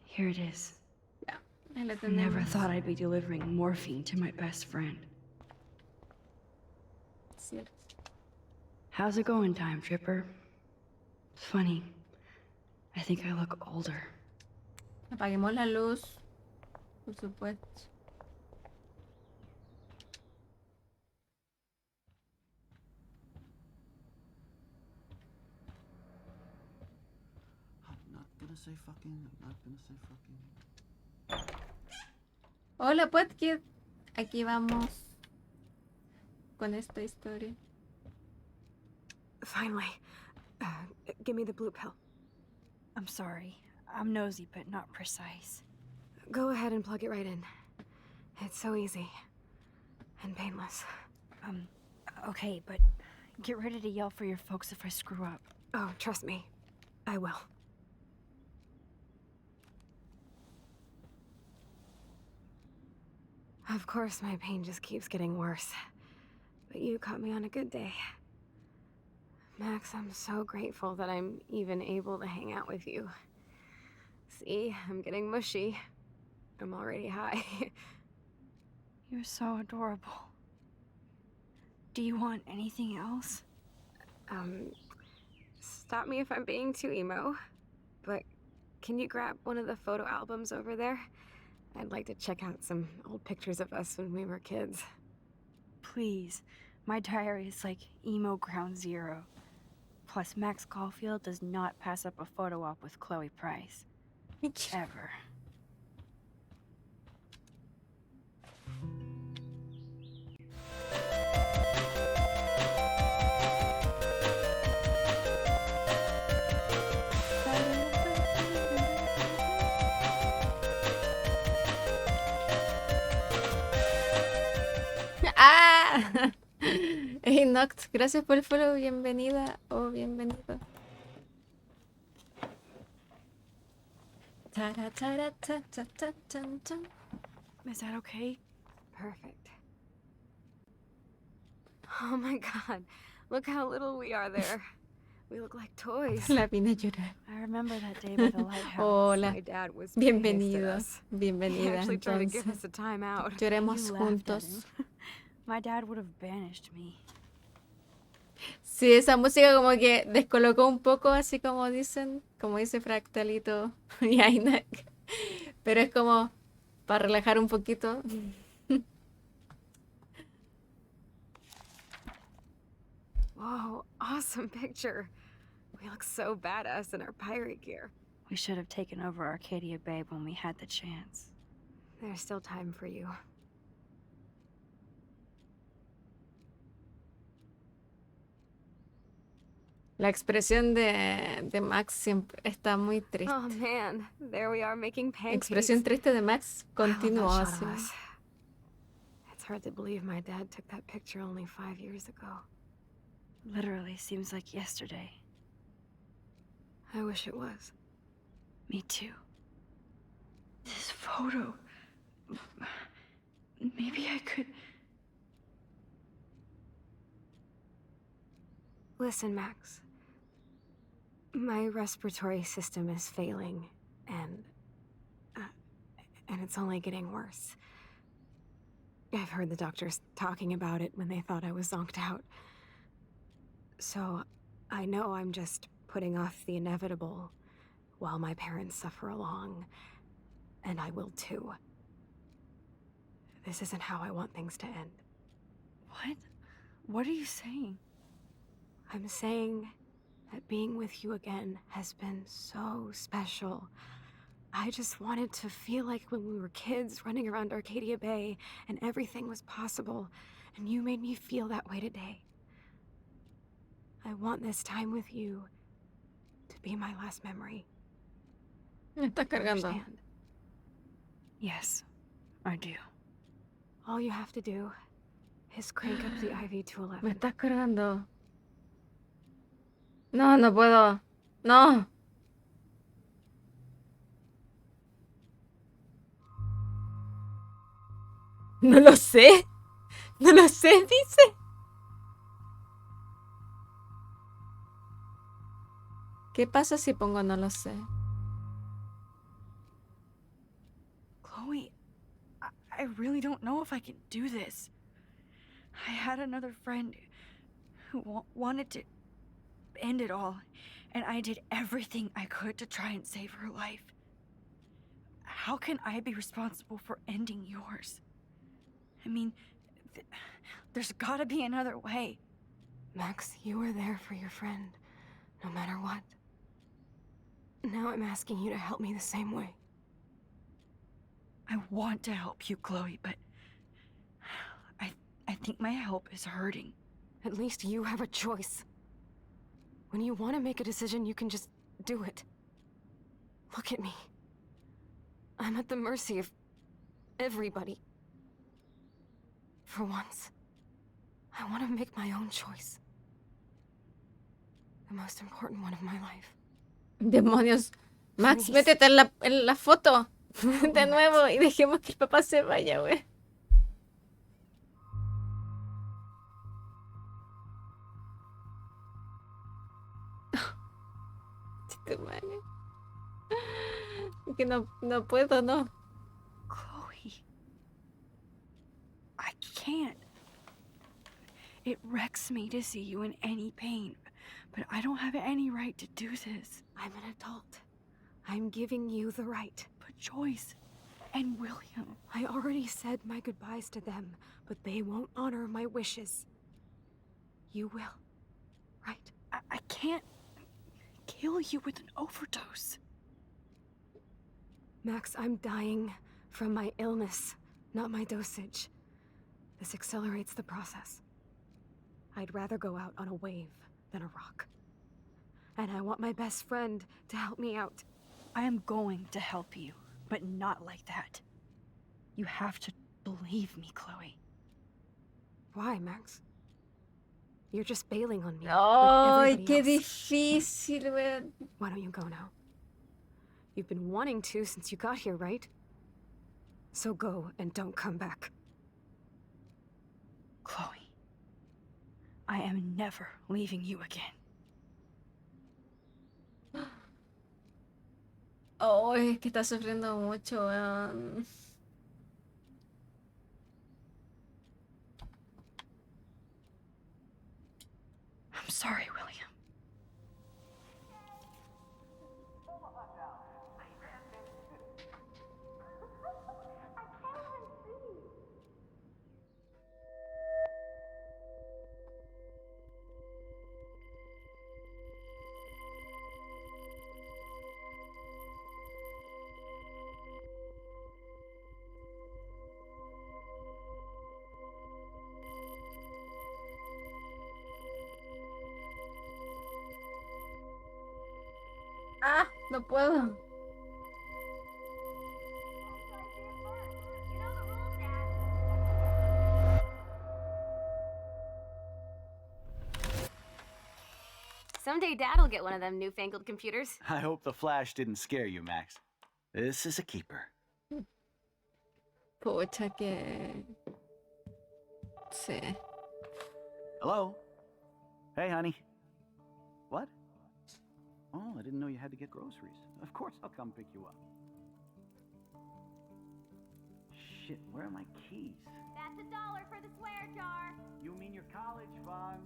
Here it is. Yeah, ahí la Never tenemos. thought I'd be delivering morphine to my best friend. Cierto. How's it going, Time Tripper? Funny. I think I look older. Apaguemos la luz. Por supuesto. I'm not gonna say fucking. I'm not gonna say fucking. Hola, Podkid. Aquí vamos con esta historia. Finally. Give me the blue pill. I'm sorry. I'm nosy, but not precise. Go ahead and plug it right in. It's so easy. And painless. Okay, but get ready to yell for your folks if I screw up. Oh, trust me. I will. Of course, my pain just keeps getting worse. But you caught me on a good day. Max, I'm so grateful that I'm even able to hang out with you. See, I'm getting mushy. I'm already high. You're so adorable. Do you want anything else? Stop me if I'm being too emo, but can you grab one of the photo albums over there? I'd like to check out some old pictures of us when we were kids. Please. My diary is like emo ground zero. Plus, Max Caulfield does not pass up a photo op with Chloe Price. Ever. ¡Ah! Hey, Noct, gracias por el follow. Bienvenida o bienvenido. Tara, tara, ta, ta, ta, tan, tan. Is that okay? Perfect. Oh my god, look how little we are there. We look like toys. La vine a llorar. I remember that day by the lighthouse. Hola. My dad was pissed at Bienvenido. us. He Bienvenida. actually tried to give Entonces, us a timeout. lloremos You laughed at juntos. him. My dad would have banished me. Sí, esa música como que descolocó un poco, así como dicen, como dice Fractalito y Ainak. Pero es como para relajar un poquito. Whoa, awesome picture. We look so badass in our pirate gear. We should have taken over Arcadia Bay when we had the chance. There's still time for you. La expresión de Max siempre está muy triste. Oh man, there we are making pancakes. Expresión triste de Max I love continuó that shot así. of us. It's hard to believe my dad took that picture only 5 years ago. Literally seems like yesterday. I wish it was. Me too. This photo. Maybe I could. Listen, Max. My respiratory system is failing, and it's only getting worse. I've heard the doctors talking about it when they thought I was zonked out. So, I know I'm just putting off the inevitable while my parents suffer along, and I will too. This isn't how I want things to end. What? What are you saying? I'm saying that being with you again has been so special. I just wanted to feel like when we were kids running around Arcadia Bay and everything was possible, and you made me feel that way today. I want this time with you to be my last memory. Me estás cargando. Understand? Yes, I do. All you have to do is crank up the IV to 11. Me estás cargando. No, no puedo. No. No lo sé. No lo sé, dice. ¿Qué pasa si pongo no lo sé? Chloe, I really don't know if I can do this. I had another friend who wanted to end it all, and I did everything I could to try and save her life. How can I be responsible for ending yours? I mean, there's gotta be another way. Max, you were there for your friend, no matter what. Now I'm asking you to help me the same way. I want to help you, Chloe, but I think my help is hurting. At least you have a choice. When you want to make a decision, you can just do it. Look at me. I'm at the mercy of everybody. For once, I want to make my own choice. The most important one of my life. Demonios. Max, Please. métete en la foto. De nuevo. Y dejemos que el papá se vaya, güey. Chiste madre. Que no puedo, no. Chloe. I can't. It wrecks me to see you in any pain, but I don't have any right to do this. I'm an adult. I'm giving you the right. But Joyce and William. I already said my goodbyes to them, but they won't honor my wishes. You will, right? I can't kill you with an overdose. Max, I'm dying from my illness, not my dosage. This accelerates the process. I'd rather go out on a wave than a rock. And I want my best friend to help me out. I am going to help you, but not like that. You have to believe me, Chloe. Why, Max? You're just bailing on me. Ay, like qué everybody else. difícil, güey. Why don't you go now? You've been wanting to since you got here, right? So go and don't come back. Chloe, I am never leaving you again. Oh, es que está sufriendo mucho, weón. I'm sorry, William. Ah, no puedo. Someday Dad'll get one of them newfangled computers. I hope the flash didn't scare you, Max. This is a keeper. Pucha que... Sí. Hello? Hey, honey. What? Oh, I didn't know you had to get groceries. Of course I'll come pick you up. Shit, where are my keys? That's $1 for the swear jar. You mean your college fund?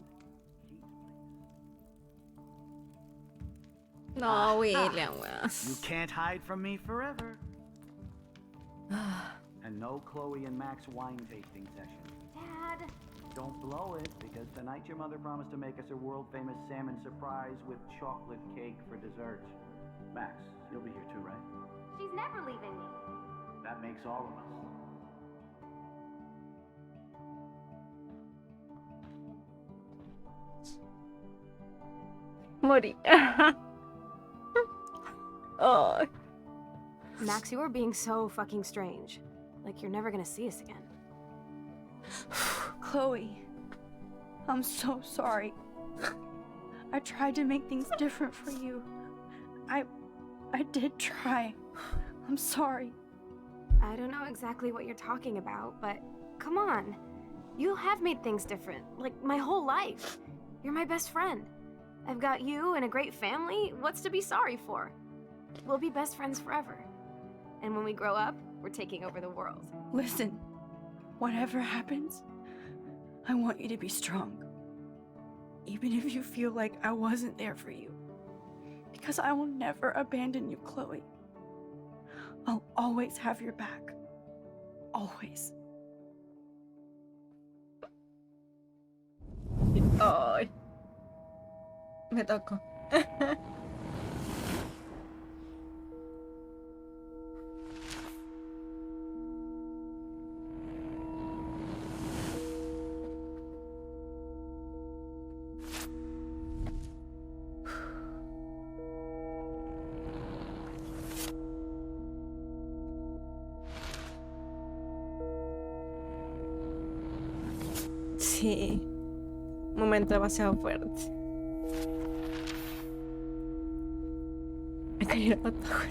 Keys, please. No, William, weón. You can't hide from me forever. And no Chloe and Max wine tasting session. Dad. Don't blow it, because tonight your mother promised to make us a world-famous salmon surprise with chocolate cake for dessert. Max, you'll be here too, right? She's never leaving me. That makes all of us. Morí. Oh. Max, you are being so fucking strange. Like you're never gonna see us again. Chloe, I'm so sorry. I tried to make things different for you. I did try. I'm sorry. I don't know exactly what you're talking about, but come on. You have made things different, like my whole life. You're my best friend. I've got you and a great family. What's to be sorry for? We'll be best friends forever. And when we grow up, we're taking over the world. Listen, whatever happens, I want you to be strong. Even if you feel like I wasn't there for you. Because I will never abandon you, Chloe. I'll always have your back. Always. Ay. Me tocó. Sí. Momento demasiado fuerte. Me cayó la pata.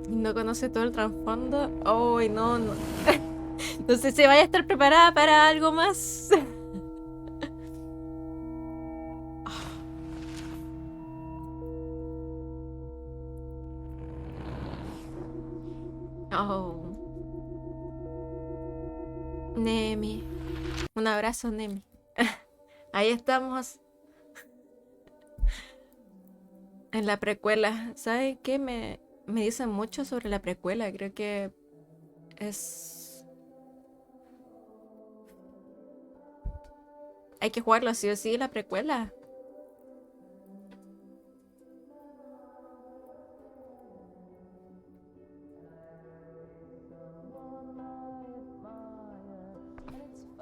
No conoce todo el trasfondo. Ay, no, no. No sé si vaya a estar preparada para algo más. Oh. Nemi. Un abrazo, Nemi. Ahí estamos. En la precuela. ¿Sabes qué? Me dicen mucho sobre la precuela. Creo que es... Hay que jugarlo sí o sí, la precuela.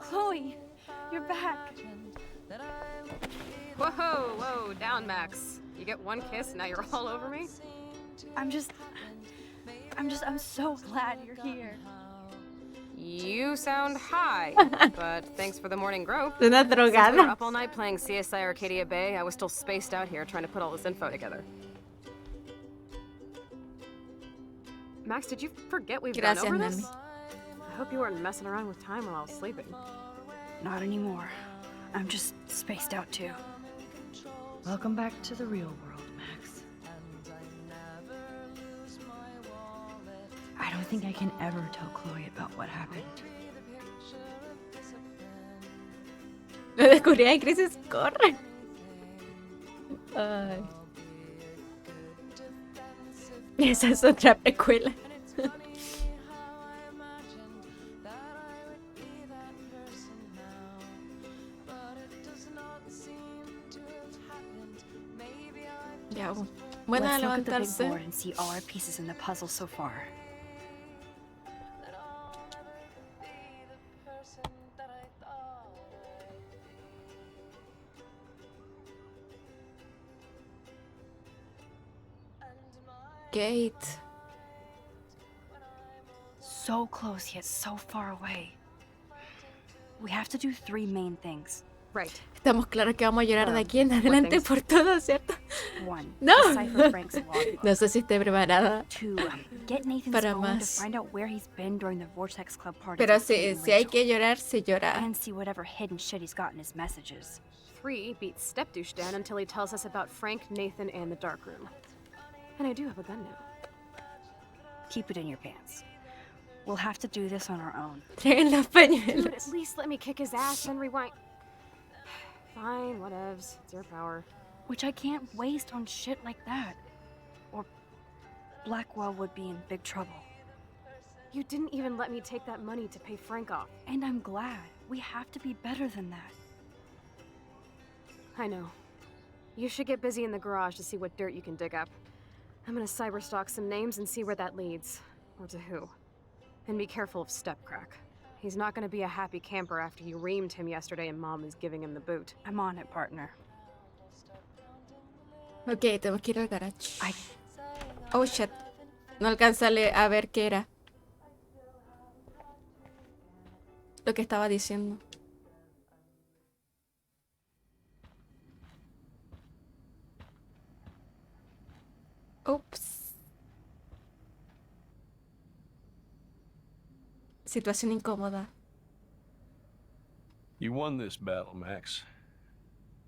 Chloe, you're back. Whoa, whoa, down, Max. You get one kiss, now you're all over me? I'm so glad you're here. You sound high, but thanks for the morning grope. Una Since we were drogada. up all night playing CSI Arcadia Bay, I was still spaced out here trying to put all this info together. Max, did you forget we've Gracias, gone over this? Nemi. I hope you weren't messing around with time while I was sleeping. Not anymore. I'm just spaced out too. Welcome back to the real world, Max. I don't think I can ever tell Chloe about what happened. Lo descubrí en Crisis Core. Ay. Esa es otra precuela. Ya, buena Let's look at the big levantarse. board and see all our pieces in the puzzle so far. Kate. So close yet so far away. We have to do 3 main things. Right. Estamos claros que vamos a llorar de aquí en adelante por todo, ¿cierto? 1. No. Decipher Frank's logbook. No sé si estoy preparada 2. Get Nathan's para phone to más. find out where he's been during the Vortex Club party. Pero si hay que llorar, se llora. And see whatever hidden shit he's got in his messages. 3 beats Stepdouche down until he tells us about Frank, Nathan, and the dark room. And I do have a gun now. Keep it in your pants. We'll have to do this on our own. Traigan los Dude, pañuelos. at least let me kick his ass and rewind. Fine, whatevs. It's your power. Which I can't waste on shit like that. Or Blackwell would be in big trouble. You didn't even let me take that money to pay Frank off. And I'm glad. We have to be better than that. I know. You should get busy in the garage to see what dirt you can dig up. I'm gonna cyberstalk some names and see where that leads. Or to who. And be careful of Stepcrack. He's not gonna be a happy camper after you reamed him yesterday and Mom is giving him the boot. I'm on it, partner. Ok, tenemos que ir al garage. Oh shit. No alcanza a ver qué era. Lo que estaba diciendo. Ups. Situación incómoda. You won this battle, Max.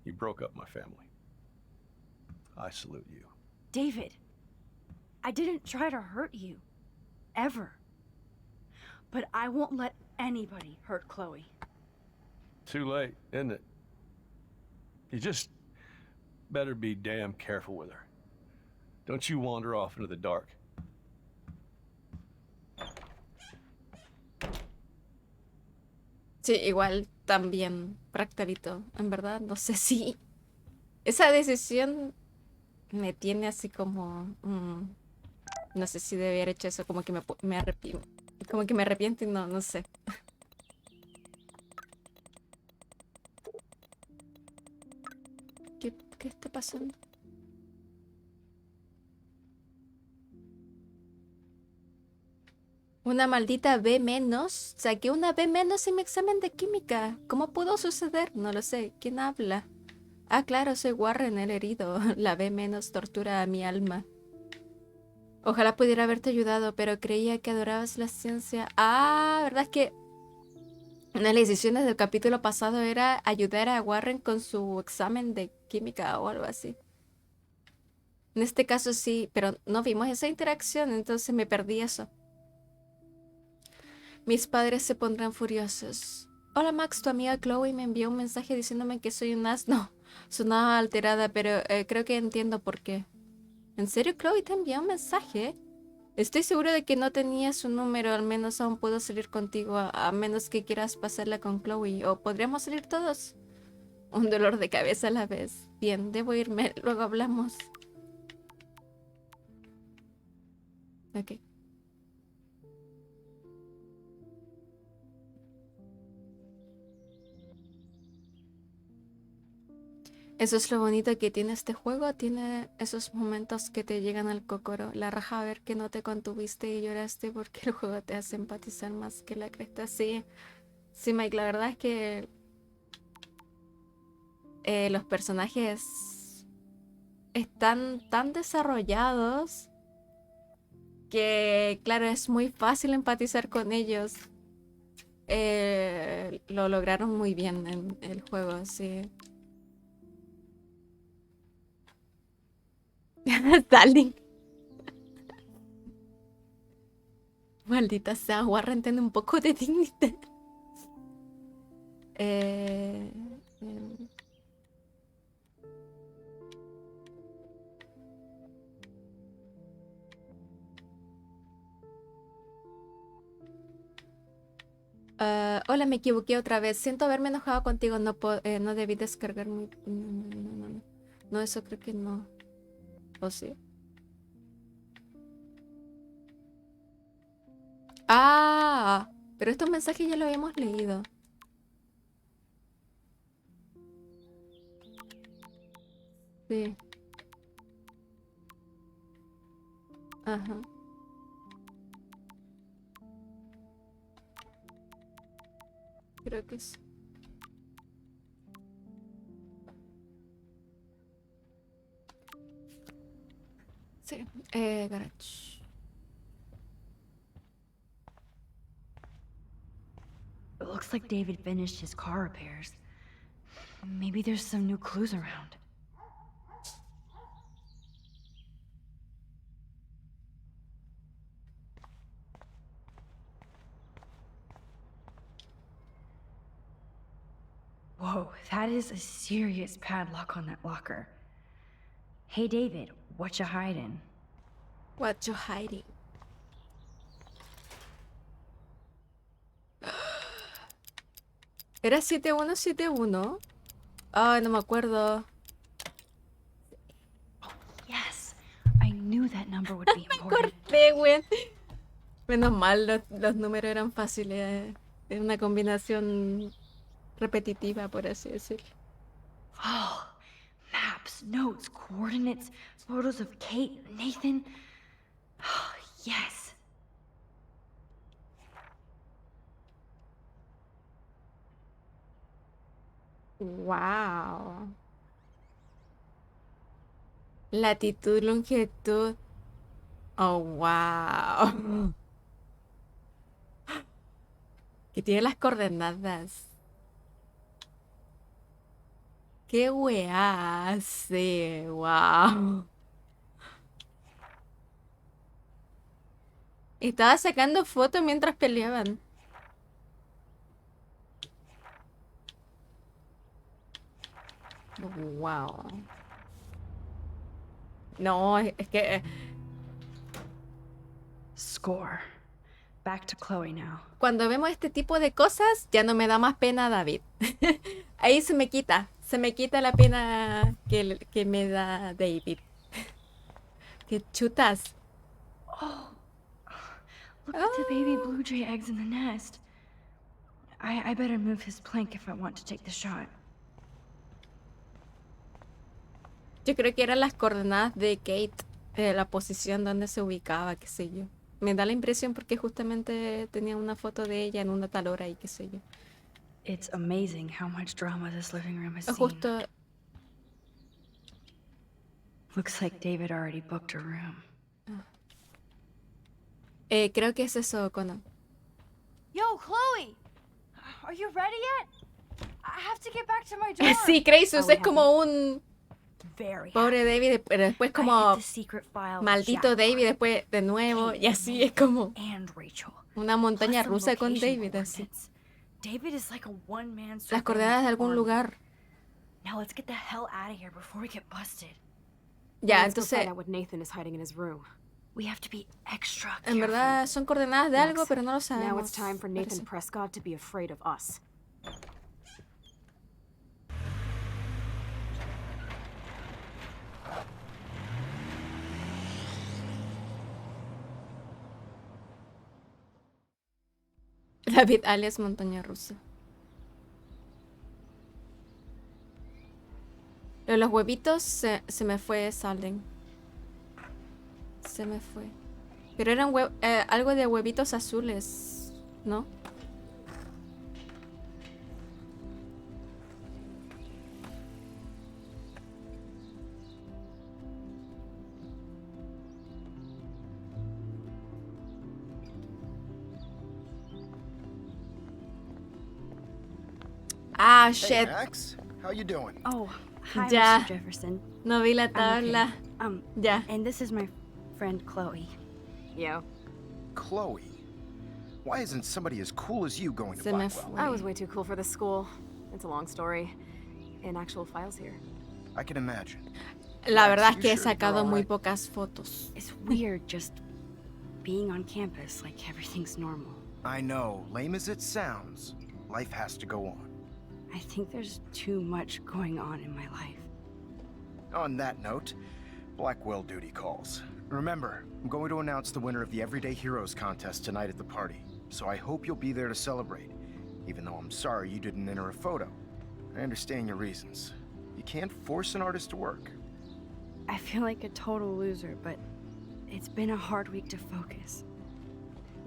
You broke up my family. I salute you. David, I didn't try to hurt you. Ever. But I won't let anybody hurt Chloe. Too late, isn't it? You just better be damn careful with her. Don't you wander off into the dark. Sí, igual también, Fractalito. En verdad, no sé si esa decisión me tiene así como... no sé si debí haber hecho eso, como que me arrepiento. Como que me arrepiento y no sé. ¿Qué está pasando? Una maldita B menos. Saqué una B menos en mi examen de química. ¿Cómo pudo suceder? No lo sé. ¿Quién habla? Ah, claro, soy Warren, el herido. La B menos tortura a mi alma. Ojalá pudiera haberte ayudado, pero creía que adorabas la ciencia. Ah, ¿verdad? Es que una de las decisiones del capítulo pasado era ayudar a Warren con su examen de química o algo así. En este caso sí, pero no vimos esa interacción, entonces me perdí eso. Mis padres se pondrán furiosos. Hola Max, tu amiga Chloe me envió un mensaje diciéndome que soy un asno. Sonaba alterada, pero creo que entiendo por qué. ¿En serio Chloe te envió un mensaje? Estoy seguro de que no tenía su número, al menos aún puedo salir contigo, a menos que quieras pasarla con Chloe. ¿O podríamos salir todos? Un dolor de cabeza a la vez. Bien, debo irme, luego hablamos. Ok. Eso es lo bonito que tiene este juego, tiene esos momentos que te llegan al cocoro. La raja a ver que no te contuviste y lloraste porque el juego te hace empatizar más que la cresta. Sí, sí, Mike, la verdad es que los personajes están tan desarrollados que, claro, es muy fácil empatizar con ellos. Lo lograron muy bien en el juego, sí. Stalin. Maldita sea, Warren, tiene un poco de dignidad. Eh, em, Hola, me equivoqué otra vez. Siento haberme enojado contigo. No, no debí descargar mi... No. No, eso creo que no. ¿O sí? Ah, pero estos mensajes ya los habíamos leído. Sí. Ajá. Creo que sí. Sí. Garage. It looks like David finished his car repairs. Maybe there's some new clues around. Whoa, that is a serious padlock on that locker. Hey, David, what you hiding? What you hiding? ¿Era 7171? Ay, no me acuerdo. Yes, I knew that number would be important. Corté, güey. Menos mal, los números eran fáciles. Es una combinación repetitiva, por así decirlo. Oh, maps, notes, coordinates, photos of Kate, Nathan. Oh, yes. Wow. Latitud, longitud. Oh, wow. Que tiene las coordenadas. ¿Qué weá hace? Wow. Estaba sacando fotos mientras peleaban. Wow. No, es que... Score. Back to Chloe now. Cuando vemos este tipo de cosas, ya no me da más pena David. Ahí se me quita la pena que me da David. ¡Qué chutas! Oh, look at the baby blue jay eggs in the nest. I better move his plank if I want to take the shot. Yo creo que eran las coordenadas de Kate, la posición donde se ubicaba, qué sé yo. Me da la impresión porque justamente tenía una foto de ella en una tal hora y qué sé yo. It's amazing how much drama this living room has seen. Justo... Looks like David already booked a room. Creo que es eso, Conan. Yo, Chloe! Are you ready yet? I have to get back to my dorm. Sí, Crassus es como un... Very Pobre David, pero después como... Maldito David, después de nuevo, y así es como... Una montaña rusa con David, así. David is like a one-man Las coordenadas de algún lugar. Now let's get the hell out of here before we get busted. Ya, Let's go entonces... find out what Nathan is hiding in his room. We have to be extra En verdad son coordenadas de algo, pero no lo Now sabemos. it's time for Nathan parece. Prescott to be afraid of us. David alias montaña rusa. Lo de los huevitos se me fue Salden. Se me fue. Pero eran algo de huevitos azules, ¿no? Ah, Hey, shit. Max. How you doing? Oh, hi, Ya. Mr. Jefferson. No vi la I'm okay. tabla. Ya. And this is my friend Chloe. Yo. Chloe. Why isn't somebody as cool as you going to Se me Blackwell? I was way too cool for this school. It's a long story. In actual files here. I can imagine. La verdad es you que he sure you're sacado all muy right? pocas fotos. It's weird just being on campus like everything's normal. I know, lame as it sounds, life has to go on. I think there's too much going on in my life. On that note, Blackwell duty calls. Remember, I'm going to announce the winner of the Everyday Heroes contest tonight at the party, so I hope you'll be there to celebrate, even though I'm sorry you didn't enter a photo. I understand your reasons. You can't force an artist to work. I feel like a total loser, but it's been a hard week to focus.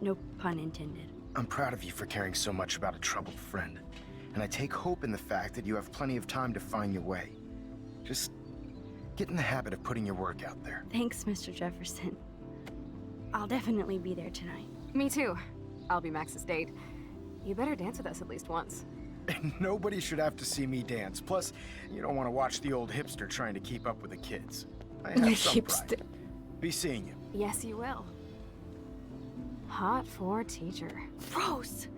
No pun intended. I'm proud of you for caring so much about a troubled friend, and I take hope in the fact that you have plenty of time to find your way. Just get in the habit of putting your work out there. Thanks, Mr. Jefferson. I'll definitely be there tonight. Me too. I'll be Max's date. You better dance with us at least once. Nobody should have to see me dance. Plus, you don't want to watch the old hipster trying to keep up with the kids. I have some pride. Be seeing you. Yes, you will. Hot for teacher. Gross!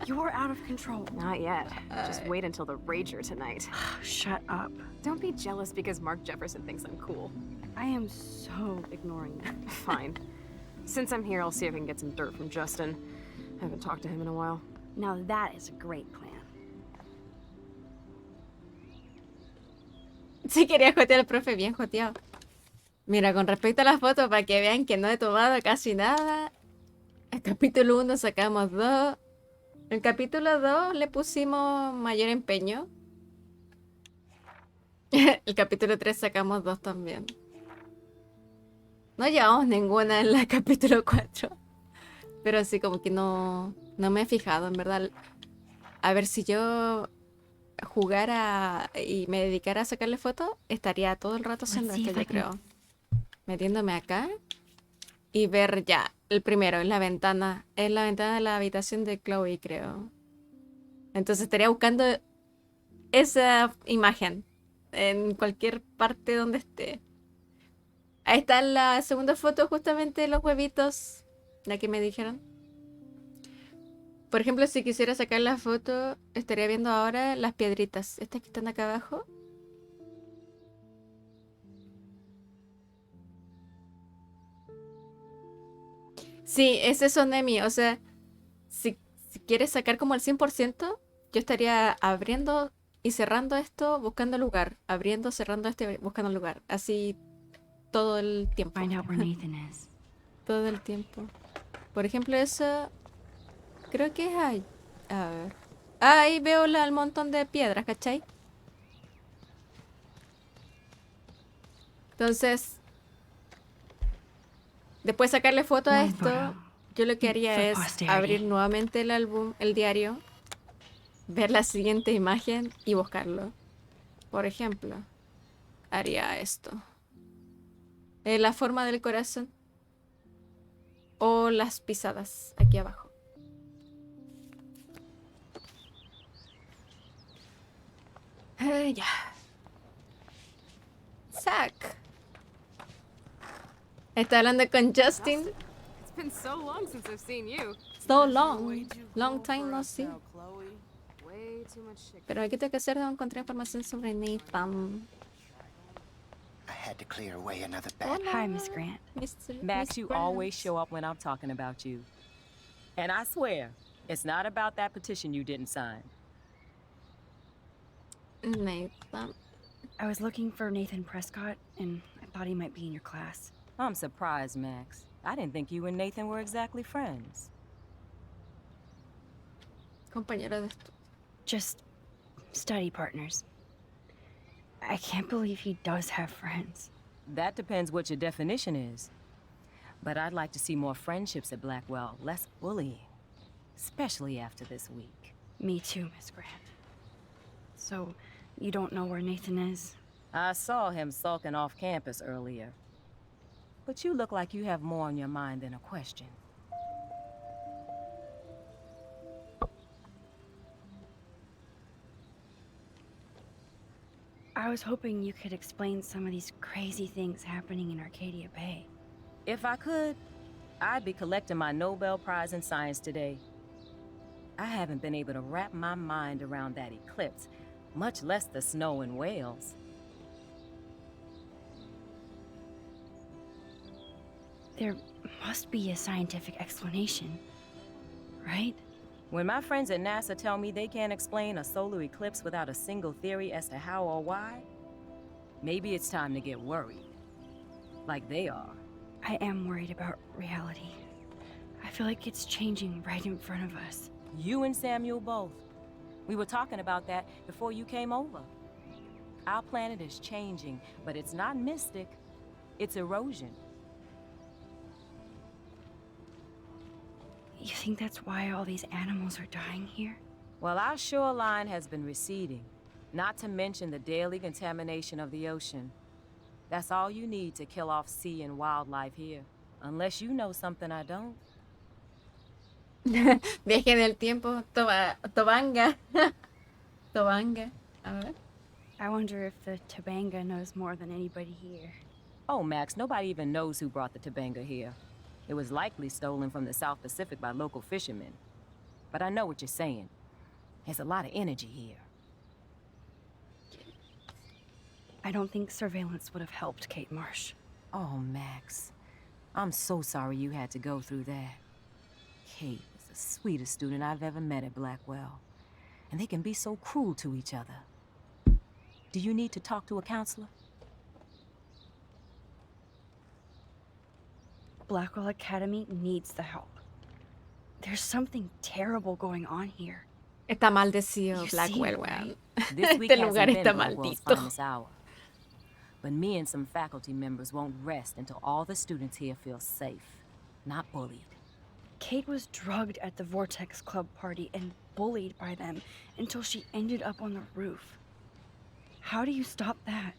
You're out of control. Not yet. Just wait until the Rager tonight. Shut up. Don't be jealous because Mark Jefferson thinks I'm cool. I am so ignoring that. Fine. Since I'm here, I'll see if I can get some dirt from Justin. I haven't talked to him in a while. Now that is a great plan. Sí quería jotear al profe, bien joteado. Mira, con respecto a las fotos, para que vean que no he tomado casi nada. El capítulo 1 sacamos 2. El capítulo 2 le pusimos mayor empeño. El capítulo 3 sacamos 2 también. No llevamos ninguna en el capítulo 4. Pero sí, como que no me he fijado, en verdad. A ver, si yo jugara y me dedicara a sacarle fotos, estaría todo el rato haciendo esto, yo creo. Metiéndome acá y ver ya el primero en la ventana. Es la ventana de la habitación de Chloe, creo. Entonces estaría buscando esa imagen en cualquier parte donde esté. Ahí está la segunda foto, justamente los huevitos, la que me dijeron. Por ejemplo, si quisiera sacar la foto, estaría viendo ahora las piedritas. Estas que están acá abajo. Sí, ese es Onemi. O sea, si quieres sacar como el 100%, yo estaría abriendo y cerrando esto, buscando lugar. Abriendo, cerrando este, buscando lugar. Así todo el tiempo. Find out where Nathan is. Todo el tiempo. Por ejemplo, eso... Creo que es ahí. A ver. Ah, ahí veo el montón de piedras, ¿cachai? Entonces... Después de sacarle foto a esto, yo lo que haría es abrir nuevamente el álbum, el diario, ver la siguiente imagen y buscarlo. Por ejemplo, haría esto. La forma del corazón. O las pisadas aquí abajo. Ya. Zack. Está hablando con Justin. It's been so long since I've seen you. So long. Long time no see. Way too much shit. Pero aquí tengo que hacer de encontrar información sobre Nathan. I had to clear away another bad. Hi, Miss Grant. Max, you always show up when I'm talking about you. And I swear, it's not about that petition you didn't sign. Nathan. I was looking for Nathan Prescott, and I thought he might be in your class. I'm surprised, Max. I didn't think you and Nathan were exactly friends. Compañero de esto. Just study partners. I can't believe he does have friends. That depends what your definition is. But I'd like to see more friendships at Blackwell, less bullying. Especially after this week. Me too, Miss Grant. So, you don't know where Nathan is? I saw him sulking off campus earlier. But you look like you have more on your mind than a question. I was hoping you could explain some of these crazy things happening in Arcadia Bay. If I could, I'd be collecting my Nobel Prize in Science today. I haven't been able to wrap my mind around that eclipse, much less the snow in Wales. There must be a scientific explanation, right? When my friends at NASA tell me they can't explain a solar eclipse without a single theory as to how or why, maybe it's time to get worried. Like they are. I am worried about reality. I feel like it's changing right in front of us. You and Samuel both. We were talking about that before you came over. Our planet is changing, but it's not mystic. It's erosion. You think that's why all these animals are dying here? Well, our shoreline has been receding, not to mention the daily contamination of the ocean. That's all you need to kill off sea and wildlife here. Unless you know something I don't. Viaje en el tiempo, Tobanga. Tobanga. A ver. I wonder if the Tobanga knows more than anybody here. Oh, Max, nobody even knows who brought the Tobanga here. It was likely stolen from the South Pacific by local fishermen. But I know what you're saying. There's a lot of energy here. I don't think surveillance would have helped Kate Marsh. Oh, Max. I'm so sorry you had to go through that. Kate was the sweetest student I've ever met at Blackwell. And they can be so cruel to each other. Do you need to talk to a counselor? Blackwell Academy needs the help. There's something terrible going on here. Está maldecido You see, Blackwell, right? weón. This week Este hasn't lugar been está Blackwell's maldito. finest hour. But me and some faculty members won't rest until all the students here feel safe, not bullied. Kate was drugged at the Vortex Club party and bullied by them until she ended up on the roof. How do you stop that?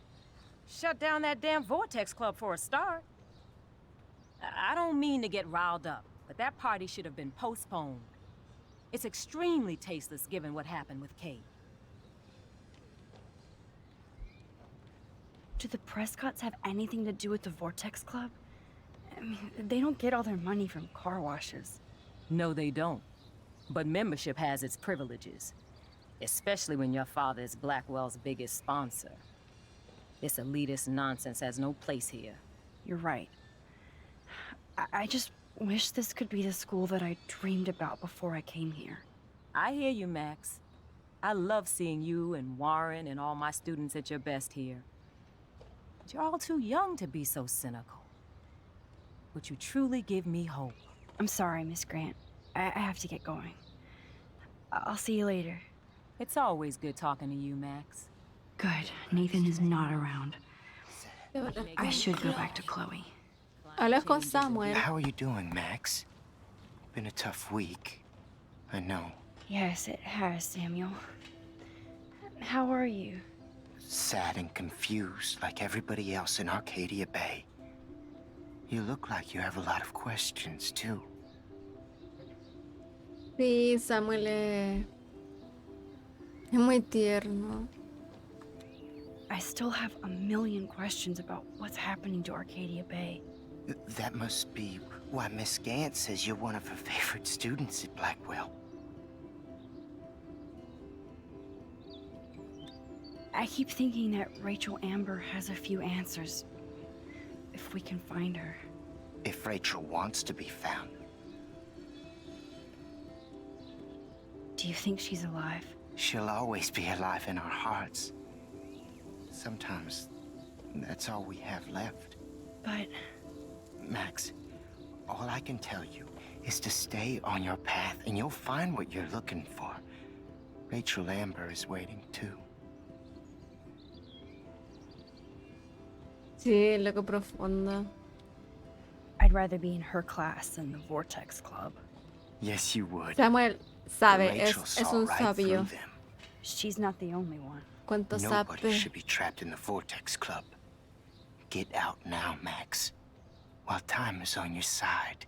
Shut down that damn Vortex Club for a start. I don't mean to get riled up, but that party should have been postponed. It's extremely tasteless given what happened with Kate. Do the Prescotts have anything to do with the Vortex Club? I mean, they don't get all their money from car washes. No, they don't. But membership has its privileges. Especially when your father is Blackwell's biggest sponsor. This elitist nonsense has no place here. You're right. I just wish this could be the school that I dreamed about before I came here. I hear you, Max. I love seeing you and Warren and all my students at your best here. But you're all too young to be so cynical. But you truly give me hope. I'm sorry, Miss Grant. I have to get going. I'll see you later. It's always good talking to you, Max. Good. Nathan is not around. I should go back to Chloe. Hablas con Samuel. How are you doing, Max? Been a tough week. I know. Yes, it has, Samuel. How are you? Sad and confused like everybody else in Arcadia Bay. You look like you have a lot of questions, too. Sí, Samuel es muy tierno. I still have a million questions about what's happening to Arcadia Bay. That must be why Miss Gant says you're one of her favorite students at Blackwell. I keep thinking that Rachel Amber has a few answers. If we can find her. If Rachel wants to be found. Do you think she's alive? She'll always be alive in our hearts. Sometimes that's all we have left. But... Max, all I can tell you is to stay on your path and you'll find what you're looking for. Rachel Amber is waiting too. Sí, loco profundo. I'd rather be in her class than the Vortex Club. Yes, you would. Samuel sabe, Rachel es saw un right sabio. through them. She's not the only one. Cuánto Nobody sabe. should be trapped in the Vortex Club. Get out now, Max, while time is on your side.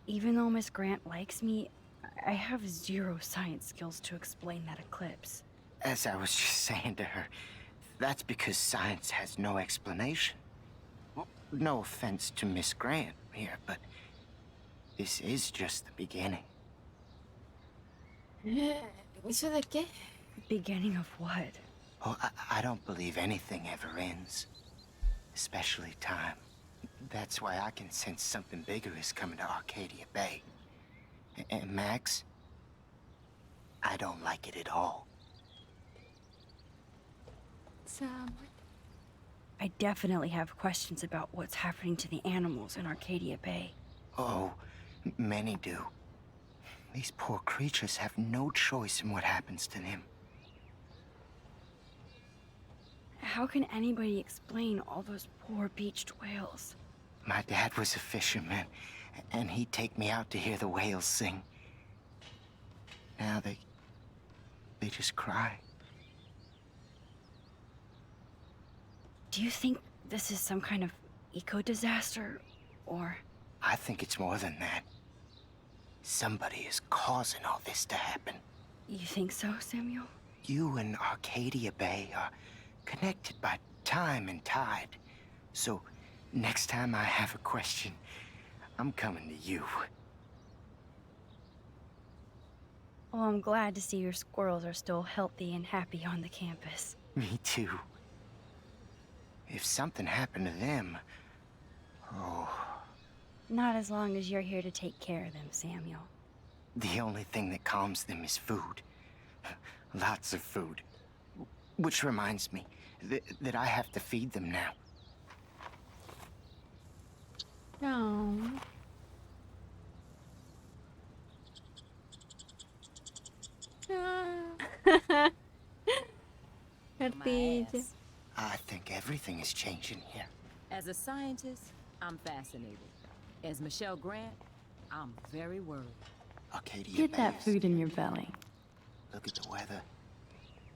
Even though Miss Grant likes me, I have zero science skills to explain that eclipse. As I was just saying to her, that's because science has no explanation. Well, no offense to Miss Grant here, but this is just the beginning. ¿Eso de qué? Beginning of what? Oh, I don't believe anything ever ends. Especially time. That's why I can sense something bigger is coming to Arcadia Bay. And Max, I don't like it at all. I definitely have questions about what's happening to the animals in Arcadia Bay. Oh, many do. These poor creatures have no choice in what happens to them. How can anybody explain all those poor beached whales? My dad was a fisherman, and he'd take me out to hear the whales sing. Now they just cry. Do you think this is some kind of eco-disaster, or...? I think it's more than that. Somebody is causing all this to happen. You think so, Samuel? You and Arcadia Bay are connected by time and tide. So, next time I have a question, I'm coming to you. Well, I'm glad to see your squirrels are still healthy and happy on the campus. Me too. If something happened to them... Oh... Not as long as you're here to take care of them, Samuel. The only thing that calms them is food. Lots of food. Which reminds me that I have to feed them now. No. Ardilla. I think everything is changing here. As a scientist, I'm fascinated. As Michelle Grant, I'm very worried. Arcadia Get Bay that is- food in your belly. Look at the weather.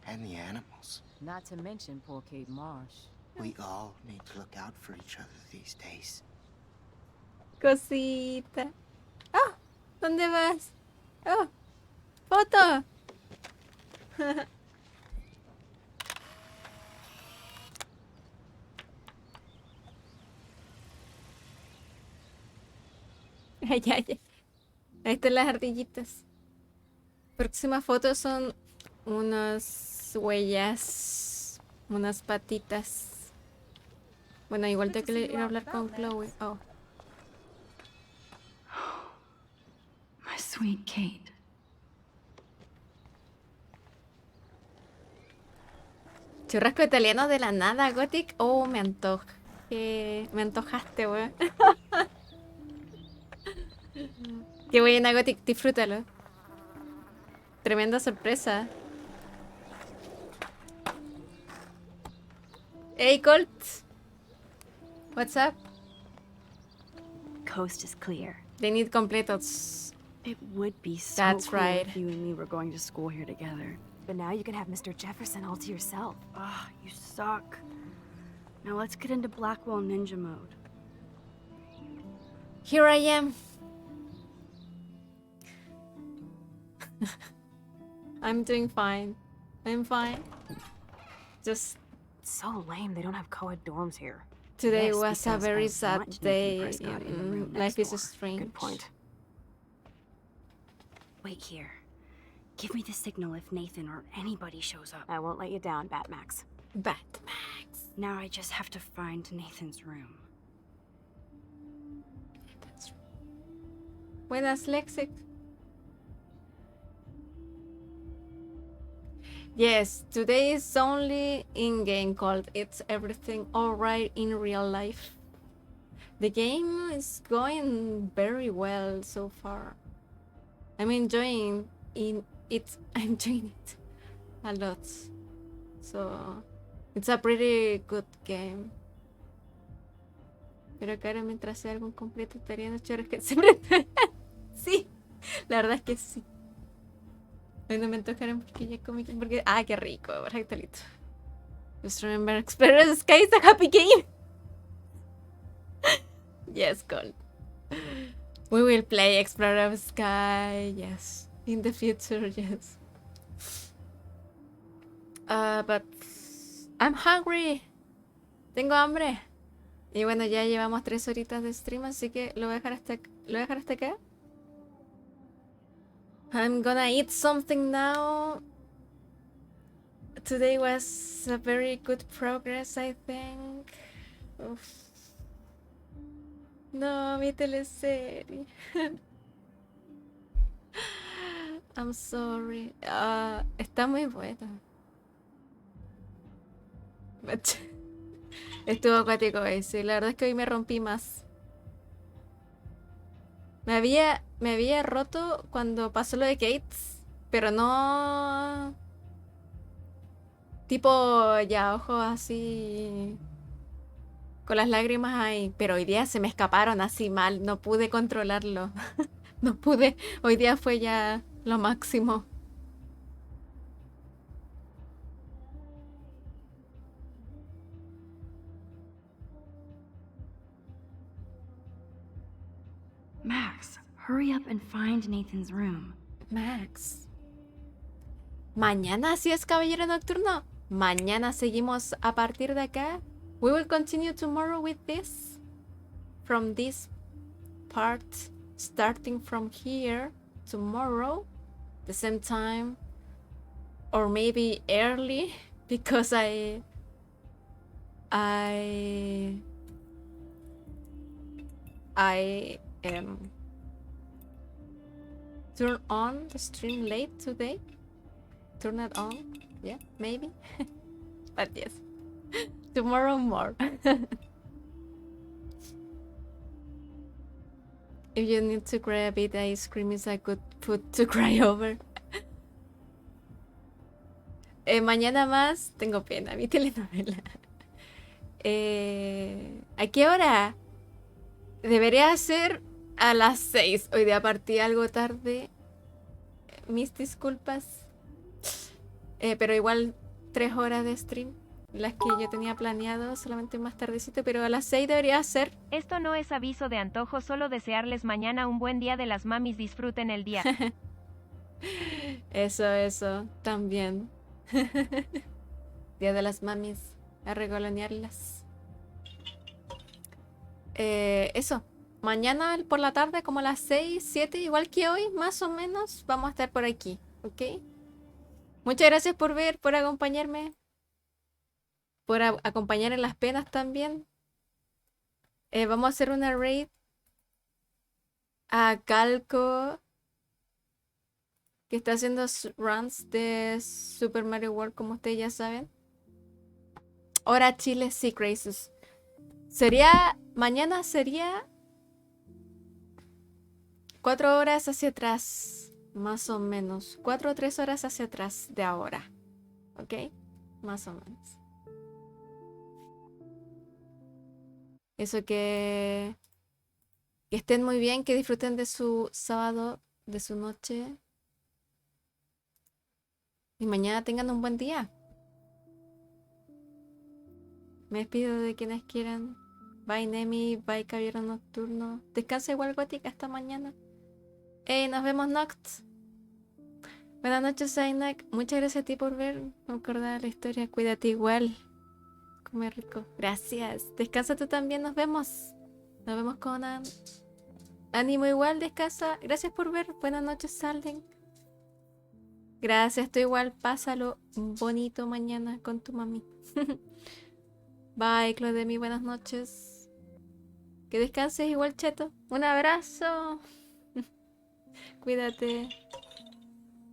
And the animals. Not to mention poor Kate Marsh. We all need to look out for each other these days. Cosita. Oh, ¿dónde vas? Oh, foto. Ay, ay, ay. Ahí están las ardillitas. Próximas fotos son unas huellas, unas patitas. Bueno, igual tengo que ir a hablar con Chloe. Oh. My sweet Kate. Churrasco italiano de la nada, Gothic. Oh, me antoja. Me antojaste, weón. Qué buena, Gothic. Disfrútalo. Tremenda sorpresa. Hey, Colt. What's up? Coast is clear. They need completos. It would be so That's cool right. if you and me were going to school here together. But now you can have Mr. Jefferson all to yourself. Ah, you suck. Now let's get into Blackwell Ninja mode. Here I am. I'm doing fine. I'm fine. Just So lame, they don't have co-ed dorms here. today Yes, was a because very I sad want Nathan day. Prescott in the room Life next is door. strange. Good point. Wait here. Give me the signal if Nathan or anybody shows up. I won't let you down, Batmax. Batmax. Now I just have to find Nathan's room. Buenas, Lexic. Yes, today is only in-game called It's Everything Alright in Real Life. The game is going very well so far. I'm enjoying it. I'm enjoying it a lot. So it's a pretty good game. Pero que ahora mientras sea algún completo estaría en chorros que siempre. Sí, la verdad es que sí. Hoy no me antojaron porque ya comí. Porque... Ah, qué rico, Ractalito. Just remember, Explorer Sky is a happy game. Yes, Colt. We will play Explorer Sky, yes. In the future, yes. But I'm hungry. Tengo hambre. Y bueno, ya llevamos 3 horitas de stream, así que lo voy a dejar hasta acá. I'm gonna eat something now. Today was a very good progress, I think. Uf. No, mi teleserie. I'm sorry. Está muy buena. Estuvo acuático hoy, sí. La verdad es que hoy me rompí más. Me había roto cuando pasó lo de Kate, pero no... Tipo, ya, ojos así... Con las lágrimas ahí. Pero hoy día se me escaparon así mal. No pude controlarlo. No pude. Hoy día fue ya lo máximo. Max, hurry up and find Nathan's room. Max. Mañana sí es Caballero Nocturno. Mañana seguimos a partir de acá. We will continue tomorrow with this. From this part. Starting from here. Tomorrow. The same time. Or maybe early. Because I turn on the stream late today. Turn it on. Yeah, maybe. But yes. Tomorrow more. If you need to cry a bit, ice cream is a good food to cry over. Mañana más tengo pena, mi telenovela. ¿A qué hora? Debería ser a las 6. Hoy día partí algo tarde. Mis disculpas. Pero igual 3 horas de stream. Las que yo tenía planeado, solamente más tardecito. Pero a las 6 debería ser. Esto no es aviso de antojo, solo desearles mañana un buen día de las mamis. Disfruten el día. Eso, también. Día de las mamis. A regalonearlas. Eso. Mañana por la tarde, como a las 6, 7, igual que hoy, más o menos, vamos a estar por aquí. ¿Ok? Muchas gracias por ver, por acompañarme. Por acompañar en las penas también. Vamos a hacer una raid a Calco, que está haciendo runs de Super Mario World, como ustedes ya saben. Ahora Chile Sea Crisis. Mañana sería 4 horas hacia atrás, más o menos. 4 o 3 horas hacia atrás de ahora. ¿Ok? Más o menos. Eso que estén muy bien, que disfruten de su sábado, de su noche. Y mañana tengan un buen día. Me despido de quienes quieran. Bye Nemi, bye Caballero Nocturno. Descansa igual Gótica, hasta mañana. Nos vemos Noct. Buenas noches Zainak. Muchas gracias a ti por ver. Me acordaba la historia. Cuídate igual. Come rico. Gracias. Descansa tú también. Nos vemos. Nos vemos con ánimo igual. Descansa. Gracias por ver. Buenas noches Salden. Gracias. Tú igual. Pásalo bonito mañana con tu mami. Bye Claudemi. Buenas noches. Que descanses igual Cheto. Un abrazo. Cuídate.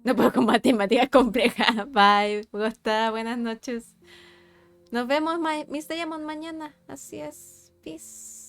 No puedo con matemáticas complejas. Bye. Gusta. Buenas noches. Nos vemos, Miss Diamond, mañana. Así es. Peace.